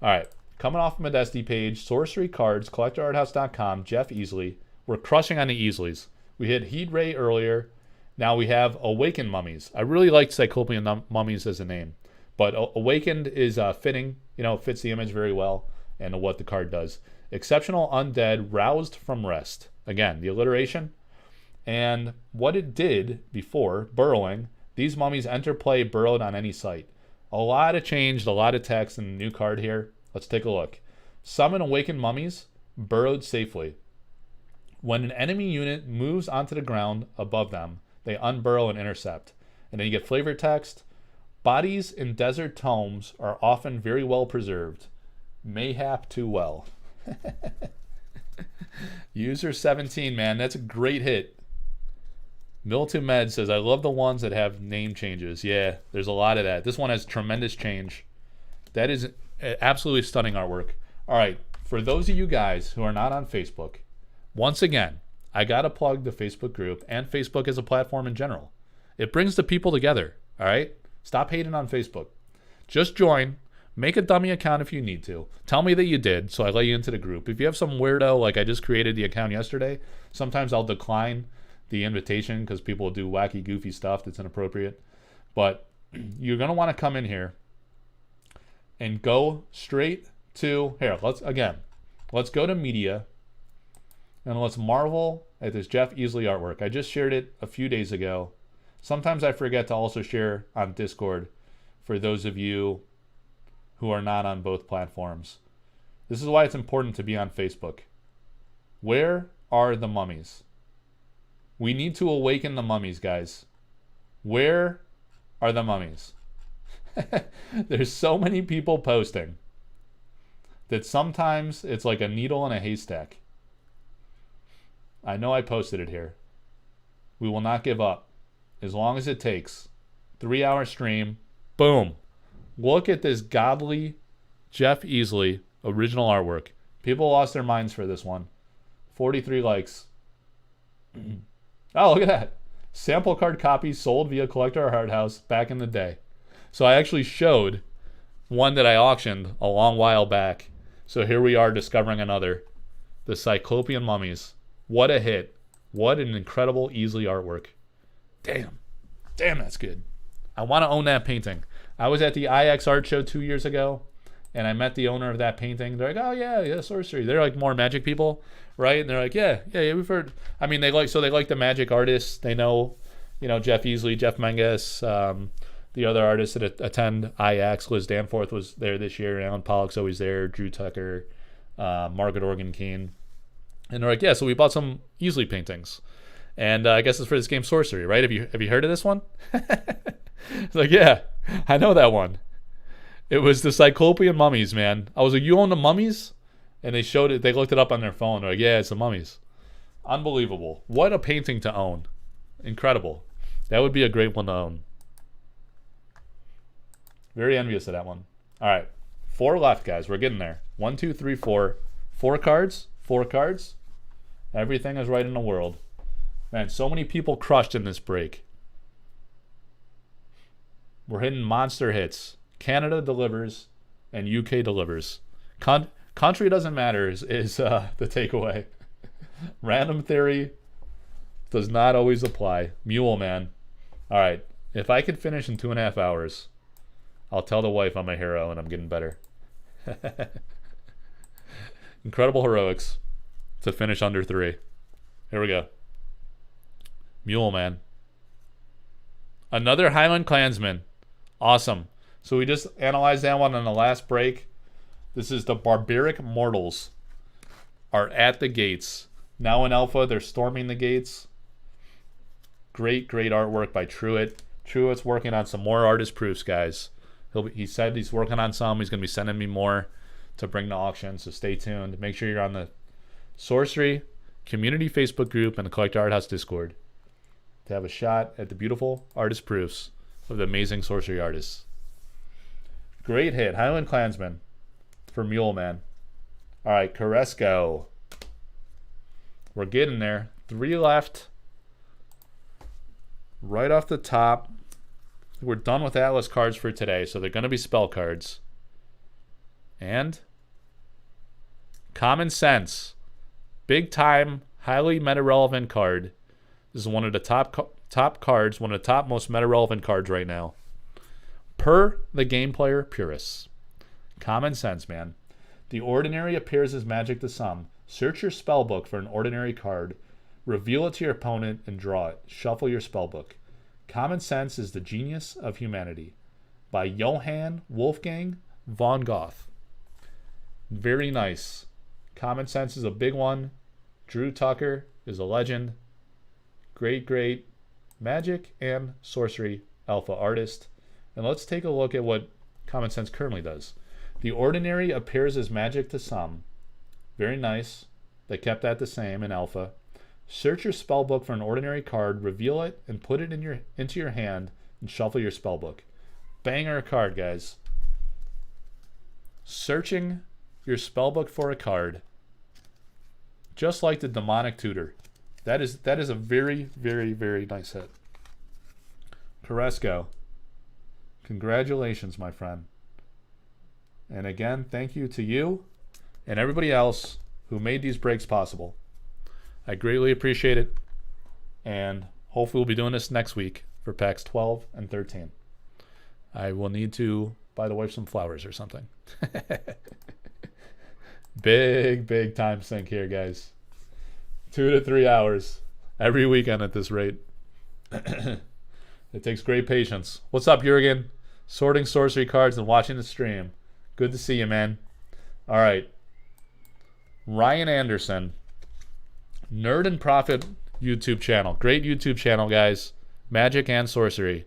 All right. Coming off of Modesti page, Sorcery Cards, collectorarthouse.com, Jeff Easley. We're crushing on the Easleys. We hit Heat Ray earlier. Now we have Awakened Mummies. I really like Cyclopean Mummies as a name. But Awakened is fitting. Fits the image very well and what the card does. Exceptional undead roused from rest. Again, the alliteration. And what it did before, burrowing, these mummies enter play burrowed on any site. A lot of change, a lot of text in the new card here. Let's take a look. Summon Awakened Mummies, burrowed safely. When an enemy unit moves onto the ground above them, they unburrow and intercept. And then you get flavor text. Bodies in desert tomes are often very well preserved. Mayhap too well. User 17, man, that's a great hit. Milton Med says, I love the ones that have name changes. Yeah, there's a lot of that. This one has tremendous change. That is absolutely stunning artwork. All right, for those of you guys who are not on Facebook, once again, I got to plug the Facebook group and Facebook as a platform in general. It brings the people together, all right? Stop hating on Facebook. Just join. Make a dummy account if you need to. Tell me that you did, so I let you into the group. If you have some weirdo, like I just created the account yesterday, sometimes I'll decline the invitation because people will do wacky, goofy stuff that's inappropriate. But you're going to want to come in here and go straight to, here, let's go to media and let's marvel at this Jeff Easley artwork. I just shared it a few days ago. Sometimes I forget to also share on Discord for those of you who are not on both platforms. This is why it's important to be on Facebook. Where are the mummies? We need to awaken the mummies, guys. Where are the mummies? There's so many people posting that sometimes it's like a needle in a haystack. I know I posted it here. We will not give up as long as it takes. 3-hour stream. Boom. Look at this godly Jeff Easley original artwork. People lost their minds for this one. 43 likes. Oh, look at that. Sample card copies sold via Collector Arthouse back in the day. So I actually showed one that I auctioned a long while back. So here we are discovering another. The Cyclopean Mummies. What a hit. What an incredible Easley artwork. Damn. Damn, that's good. I want to own that painting. I was at the IX art show 2 years ago, and I met the owner of that painting. They're like, oh, yeah, Sorcery. They're like more Magic people, right? And they're like, yeah, we've heard. I mean, they like the Magic artists. They know, Jeff Easley, Jeff Menges, the other artists that attend IX. Liz Danforth was there this year. Alan Pollock's always there. Drew Tucker, Margaret Organ Keene. And they're like, yeah, so we bought some Easley paintings. And I guess it's for this game Sorcery, right? Have you heard of this one? It's like, yeah, I know that one. It was the Cyclopean Mummies, man. I was like, you own the mummies? And they showed it. They looked it up on their phone. They're like, yeah, it's the mummies. Unbelievable. What a painting to own. Incredible. That would be a great one to own. Very envious of that one. All right. 4 left, guys. We're getting there. 1, 2, 3, 4. 4 cards. 4 cards. Everything is right in the world. Man, so many people crushed in this break. We're hitting monster hits. Canada delivers and UK delivers. Country doesn't matter is the takeaway. Random theory does not always apply. Mule, man. All right. If I could finish in 2.5 hours, I'll tell the wife I'm a hero and I'm getting better. Incredible heroics to finish under 3. Here we go. Mule, man. Another Highland Clansman. Awesome. So we just analyzed that one on the last break. This is the Barbaric Mortals are at the gates. Now in Alpha, they're storming the gates. Great artwork by Truitt. Truitt's working on some more artist proofs, guys. He said he's working on some. He's going to be sending me more to bring to auction, so stay tuned. Make sure you're on the Sorcery Community Facebook group and the Collector Arthouse Discord to have a shot at the beautiful artist proofs of the amazing Sorcery artists. Great hit. Highland Clansman for Mule, man. All right, Carresco. We're getting there. 3 left. Right off the top. We're done with Atlas cards for today, so they're going to be spell cards. And Common Sense. Big time, highly meta-relevant card. This is one of the top cards, one of the top most meta-relevant cards right now. Per the game player purists. Common Sense, man. The ordinary appears as magic to some. Search your spellbook for an ordinary card. Reveal it to your opponent and draw it. Shuffle your spellbook. Common Sense is the Genius of Humanity by Johann Wolfgang von Goethe. Very nice. Common Sense is a big one. Drew Tucker is a legend. Great Magic and Sorcery Alpha artist. And let's take a look at what Common Sense currently does. The ordinary appears as magic to some. Very nice. They kept that the same in Alpha. Search your spellbook for an ordinary card, reveal it, and put it into your hand, and shuffle your spellbook. Banger card, guys. Searching your spellbook for a card. Just like the Demonic Tutor. That is a very nice hit. Carresco. Congratulations, my friend. And again, thank you to you and everybody else who made these breaks possible. I greatly appreciate it. And hopefully we'll be doing this next week for packs 12 and 13. I will need to buy the wife some flowers or something. Big time sink here, guys. 2 to 3 hours every weekend at this rate. It takes great patience. What's up, Jurgen? Sorting Sorcery cards and watching the stream. Good to see you, man. All right. Ryan Anderson. Nerd and Profit YouTube channel. Great YouTube channel, guys. Magic and Sorcery.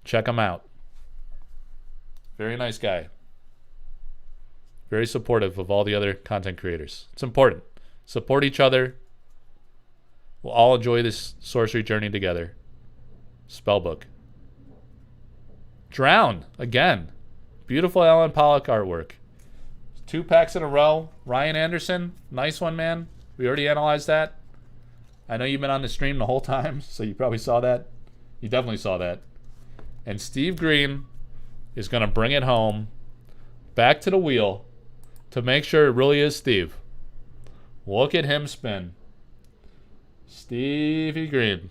Check him out. Very nice guy. Very supportive of all the other content creators. It's important. Support each other. We'll all enjoy this sorcery journey together. Spellbook. Drown, again. Beautiful Alan Pollock artwork. 2 packs in a row. Ryan Anderson, nice one, man. We already analyzed that. I know you've been on the stream the whole time, so you probably saw that. You definitely saw that. And Steve Green is going to bring it home back to the wheel to make sure it really is Steve. Look at him spin. Stevie Green.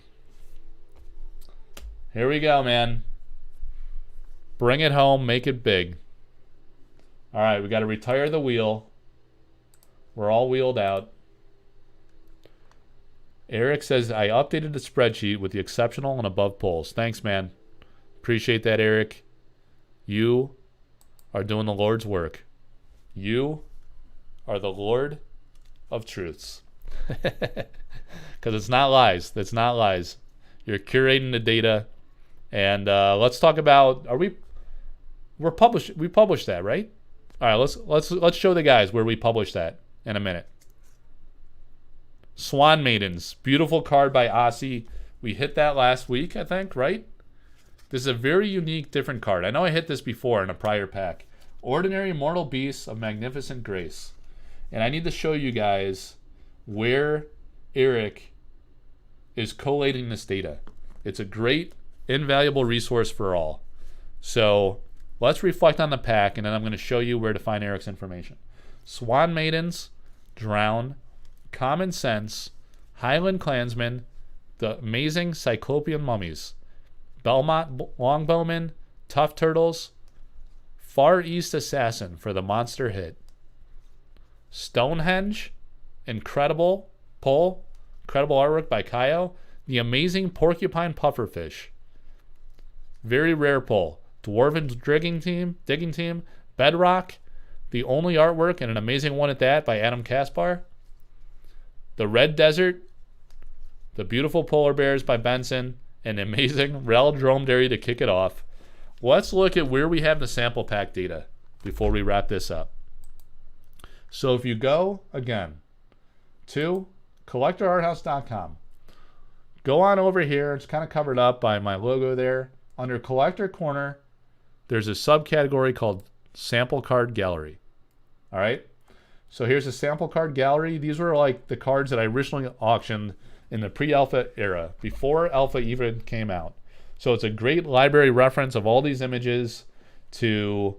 Here we go, man. Bring it home, make it big. All right, we got to retire the wheel. We're all wheeled out. Eric says, I updated the spreadsheet with the exceptional and above polls. Thanks, man. Appreciate that, Eric. You are doing the Lord's work. You are the Lord of truths. Because it's not lies. That's not lies. You're curating the data. And let's talk about, we published that, right? All right, let's show the guys where we published that in a minute. Swan Maidens, beautiful card by Aussie. We hit that last week, I think, right? This is a very unique, different card. I know I hit this before in a prior pack. Ordinary Mortal Beasts of Magnificent Grace. And I need to show you guys where Eric is collating this data. It's a great, invaluable resource for all. So let's reflect on the pack, and then I'm going to show you where to find Eric's information. Swan Maidens, Drown, Common Sense, Highland Clansmen, the amazing Cyclopean Mummies, Belmont Longbowmen, Tough Turtles, Far East Assassin for the monster hit, Stonehenge, incredible pull, incredible artwork by Kaio, the amazing Porcupine Pufferfish, very rare pull, Dwarven Digging Team, Bedrock, the only artwork and an amazing one at that by Adam Kaspar, the Red Desert, the beautiful Polar Bears by Benson, and amazing Rel Dromedary to kick it off. Let's look at where we have the sample pack data before we wrap this up. So if you go, again, to collectorarthouse.com, go on over here. It's kind of covered up by my logo there. Under Collector Corner, there's a subcategory called Sample Card Gallery. All right? So here's a sample card gallery. These were like the cards that I originally auctioned in the pre-alpha era, before alpha even came out. So it's a great library reference of all these images to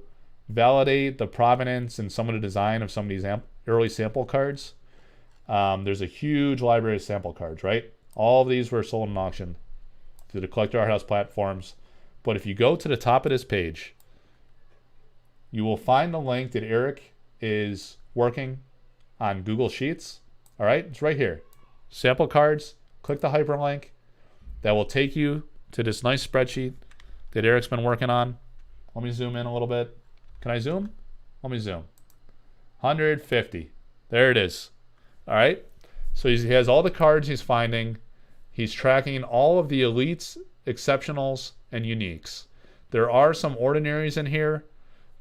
validate the provenance and some of the design of some of these early sample cards. There's a huge library of sample cards, right? All of these were sold in auction through the Collector Arthouse platforms. But if you go to the top of this page, you will find the link that Eric is working on Google Sheets. All right, it's right here. Sample cards, click the hyperlink. That will take you to this nice spreadsheet that Eric's been working on. Let me zoom in a little bit. Can I zoom? Let me zoom. 150. There it is. All right. So he has all the cards he's finding. He's tracking all of the elites, exceptionals, and uniques. There are some ordinaries in here,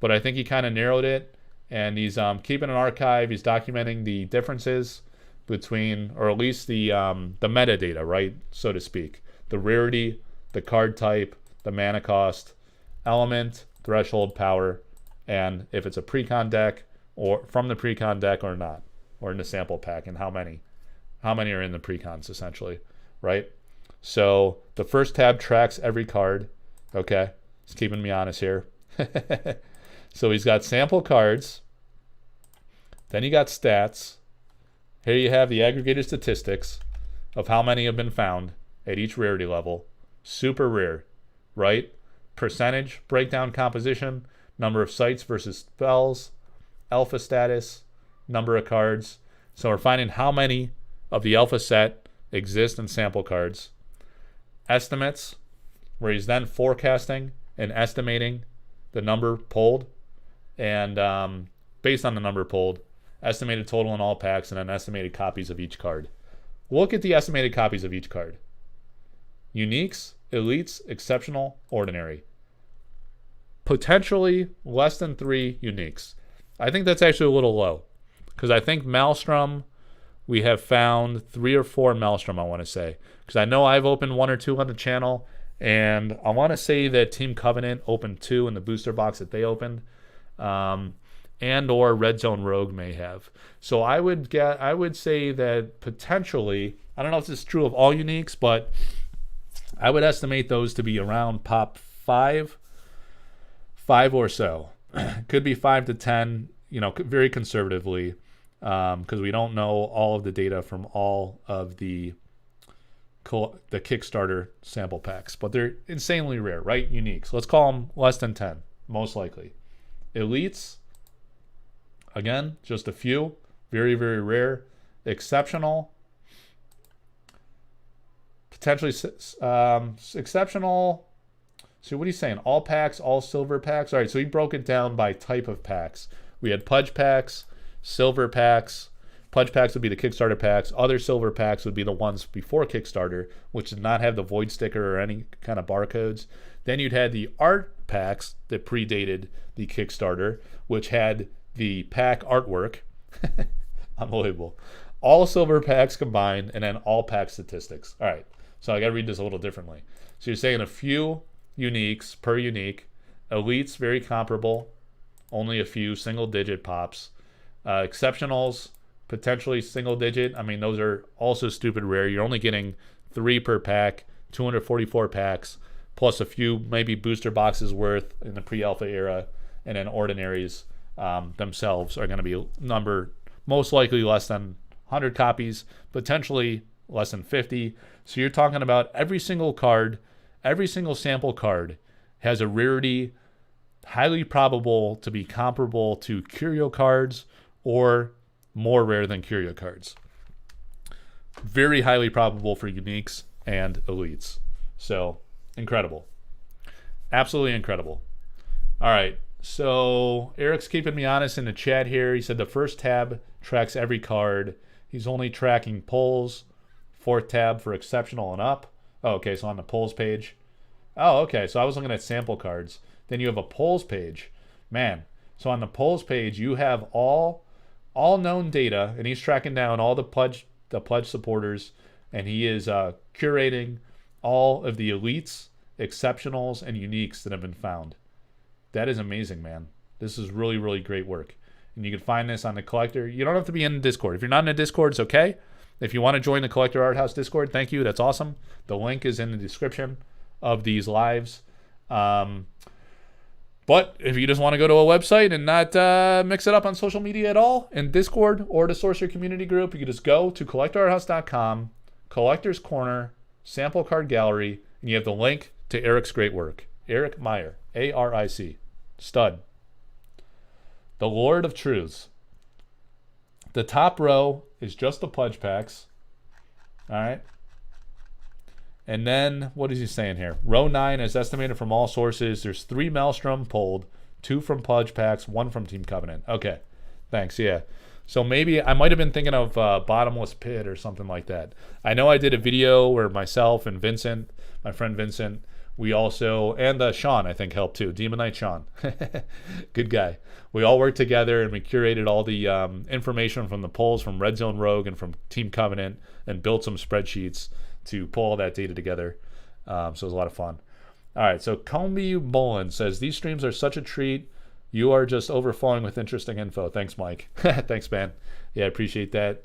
but I think he kind of narrowed it. And he's keeping an archive. He's documenting the differences between, or at least the metadata, right, so to speak. The rarity, the card type, the mana cost, element, threshold, power, and if it's a precon deck, or from the precon deck or not, or in the sample pack, and how many are in the precons, essentially, right? So the first tab tracks every card. Okay, it's keeping me honest here. So he's got sample cards. Then you got stats. Here you have the aggregated statistics of how many have been found at each rarity level. Super rare, right? Percentage, breakdown composition, number of sites versus spells, alpha status, number of cards. So we're finding how many of the alpha set exist in sample cards. Estimates, where he's then forecasting and estimating the number pulled, and based on the number pulled, estimated total in all packs, and then estimated copies of each card. Look at the estimated copies of each card. Uniques, elites, exceptional, ordinary. Potentially less than 3 uniques. I think that's actually a little low, because I think Maelstrom we have found 3 or 4 Maelstrom, I want to say. Because I know I've opened 1 or 2 on the channel, and I want to say that Team Covenant opened 2 in the booster box that they opened. And or Red Zone Rogue may have. So I would say that potentially, I don't know if this is true of all uniques, but I would estimate those to be around pop 5 or so. Could be 5 to 10, very conservatively, because we don't know all of the data from all of the Kickstarter sample packs, but they're insanely rare, right? Uniques. Let's call them less than 10, most likely. Elites, again, just a few, very, very rare. Exceptional, potentially exceptional. So what are you saying? All packs, all silver packs? All right, so he broke it down by type of packs. We had Pudge packs, silver packs. Pudge packs would be the Kickstarter packs. Other silver packs would be the ones before Kickstarter, which did not have the void sticker or any kind of barcodes. Then you'd had the art packs that predated the Kickstarter, which had the pack artwork. Unbelievable. All silver packs combined, and then all pack statistics. All right, so I got to read this a little differently. So you're saying a few uniques per unique. Elites, very comparable. Only a few single-digit pops. Exceptionals, potentially single-digit. I mean, those are also stupid rare. You're only getting 3 per pack, 244 packs, plus a few maybe booster boxes worth in the pre-alpha era, and then ordinaries themselves are going to be numbered most likely less than 100 copies, potentially less than 50. So you're talking about every single card, every single sample card has a rarity highly probable to be comparable to curio cards or more rare than curio cards. Very highly probable for uniques and elites. So incredible. Absolutely incredible. All right. So Eric's keeping me honest in the chat here. He said the first tab tracks every card. He's only tracking polls. 4th tab for exceptional and up. Oh, okay, so on the polls page. Oh, okay, so I was looking at sample cards. Then you have a polls page. Man, so on the polls page, you have all known data, and he's tracking down all the pledge supporters, and he is curating all of the elites, exceptionals, and uniques that have been found. That is amazing, man. This is really, really great work. And you can find this on the Collector. You don't have to be in the Discord. If you're not in the Discord, it's okay. If you want to join the Collector Arthouse Discord, thank you. That's awesome. The link is in the description of these lives. But if you just want to go to a website and not mix it up on social media at all, in Discord or the Sorcery community group, you can just go to collectorarthouse.com, Collector's Corner, Sample Card Gallery, and you have the link to Eric's great work. Eric Meyer, A-R-I-C. Stud. The Lord of Truths. The top row is just the pledge packs. All right. And then, what is he saying here? Row 9 is estimated from all sources. There's 3 Maelstrom pulled, 2 from pledge packs, 1 from Team Covenant. Okay. Thanks. Yeah. So maybe I might have been thinking of Bottomless Pit or something like that. I know I did a video where myself and Vincent, my friend Vincent, we also, and Sean, I think, helped too. Demon Knight Sean. Good guy. We all worked together and we curated all the information from the polls from Red Zone Rogue and from Team Covenant and built some spreadsheets to pull all that data together. So it was a lot of fun. All right, so Comby Bolin says, these streams are such a treat. You are just overflowing with interesting info. Thanks, Mike. Thanks, man. Yeah, I appreciate that.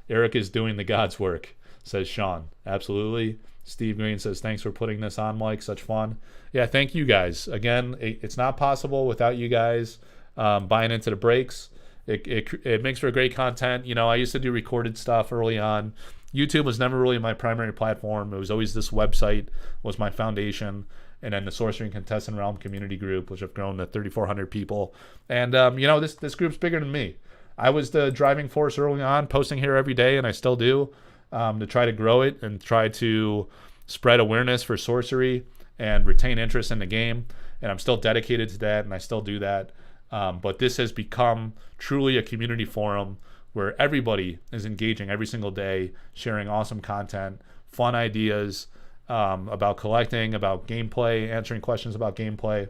Eric is doing the God's work, says Sean. Absolutely. Steve Green says, thanks for putting this on, Mike. Such fun. Yeah, thank you guys. Again, it's not possible without you guys buying into the breaks. It makes for great content. You know, I used to do recorded stuff early on. YouTube was never really my primary platform. It was always this website was my foundation. And then the Sorcery and Contestant Realm community group, which have grown to 3,400 people. And, you know, this group's bigger than me. I was the driving force early on, posting here every day, and I still do. To try to grow it and try to spread awareness for Sorcery and retain interest in the game. And I'm still dedicated to that, and I still do that. But this has become truly a community forum where everybody is engaging every single day, sharing awesome content, fun ideas about collecting, about gameplay, answering questions about gameplay.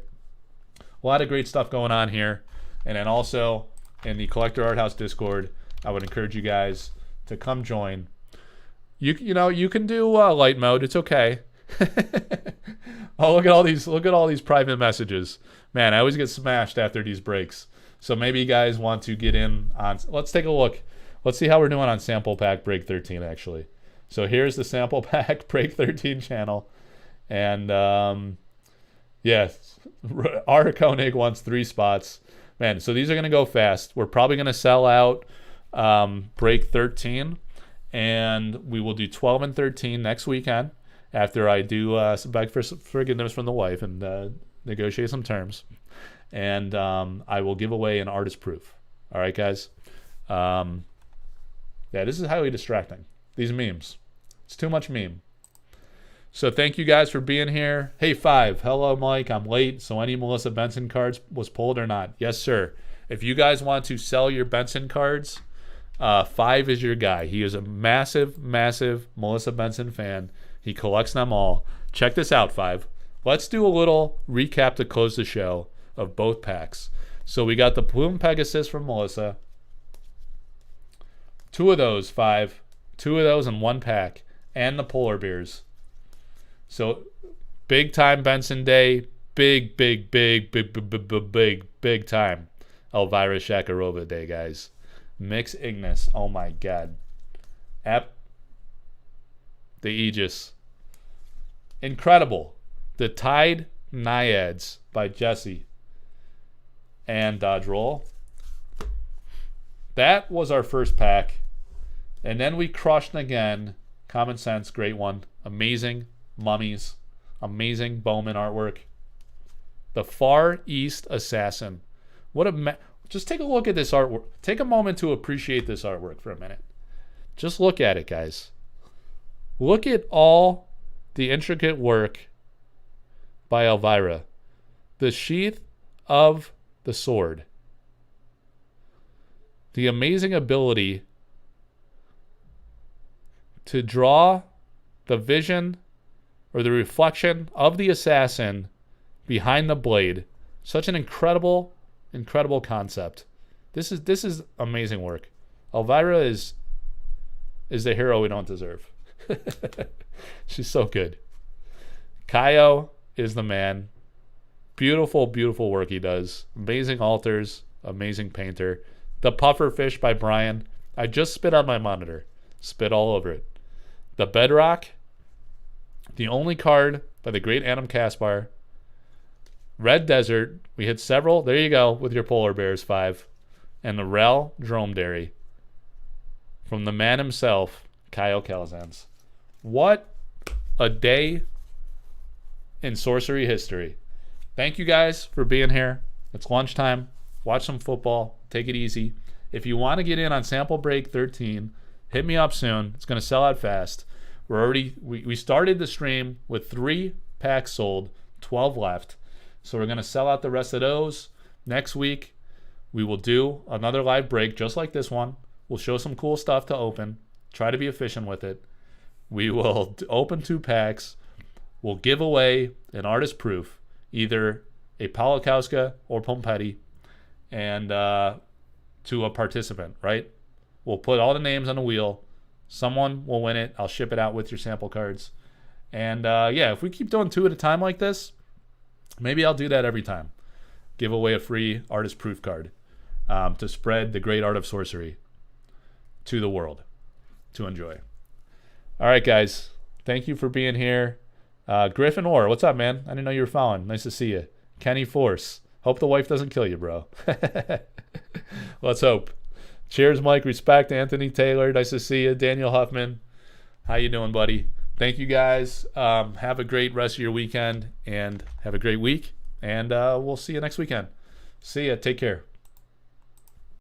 A lot of great stuff going on here. And then also in the Collector Arthouse Discord, I would encourage you guys to come join. You know, you can do light mode. It's okay. Oh, look at all these private messages. Man, I always get smashed after these breaks. So maybe you guys want to get in on. Let's take a look. Let's see how we're doing on sample pack break 13 actually. So here's the sample pack break 13 channel, and yes, our Koenig wants 3 spots. Man, so these are gonna go fast. We're probably gonna sell out break 13, and we will do 12 and 13 next weekend after I do beg for forgiveness from the wife and negotiate some terms, and I will give away an artist proof. All right, guys. Yeah, this is highly distracting. These memes. It's too much meme. So thank you guys for being here. Hey, 5. Hello, Mike. I'm late. So any Melissa Benson cards was pulled or not? Yes, sir. If you guys want to sell your Benson cards, 5 is your guy. He is a massive, massive Melissa Benson fan. He collects them all. Check this out, 5. Let's do a little recap to close the show of both packs. So we got the Plume Pegasus from Melissa. 2 of those, 5. 2 of those in 1 pack. And the Polar Bears. So, big time Benson Day. Big time Elvira Shakarova Day, guys. Mix Ignis. Oh my god. The Aegis. Incredible. The Tide Naiads by Jesse. And Dodge Roll. That was our first pack. And then we crushed again. Common Sense, great one. Amazing mummies. Amazing Bowman artwork. The Far East Assassin. What a just take a look at this artwork. Take a moment to appreciate this artwork for a minute. Just look at it, guys. Look at all the intricate work by Elvira. The sheath of the sword. The amazing ability to draw the vision or the reflection of the assassin behind the blade. Such an incredible concept. This is amazing work. Elvira is the hero we don't deserve. She's so good. Kaio is the man. Beautiful work he does. Amazing altars. Amazing painter. The puffer fish by Brian. I just spit on my monitor. Spit all over it. The Bedrock. The only card by the great Adam Kaspar. Red Desert. We hit several. There you go with your Polar Bears, 5. And the Rel Dromedary. From the man himself, Kyle Calzans. What a day in sorcery history. Thank you guys for being here. It's lunchtime. Watch some football. Take it easy. If you want to get in on sample break 13, hit me up soon. It's going to sell out fast. We started the stream with 3 packs sold, 12 left. So we're going to sell out the rest of those. Next week, we will do another live break just like this one. We'll show some cool stuff to open. Try to be efficient with it. We will open 2 packs. We'll give away an artist proof, either a Palakowska or Pompetti, and to a participant, right? We'll put all the names on the wheel. Someone will win it. I'll ship it out with your sample cards. And yeah, if we keep doing 2 at a time like this, maybe I'll do that every time. Give away a free artist proof card to spread the great art of sorcery to the world to enjoy. All right, guys. Thank you for being here. Griffin Orr, what's up, man? I didn't know you were following. Nice to see you. Kenny Force. Hope the wife doesn't kill you, bro. Let's hope. Cheers, Mike. Respect, Anthony Taylor. Nice to see you. Daniel Huffman. How you doing, buddy? Thank you, guys. Have a great rest of your weekend, and have a great week. And we'll see you next weekend. See ya. Take care.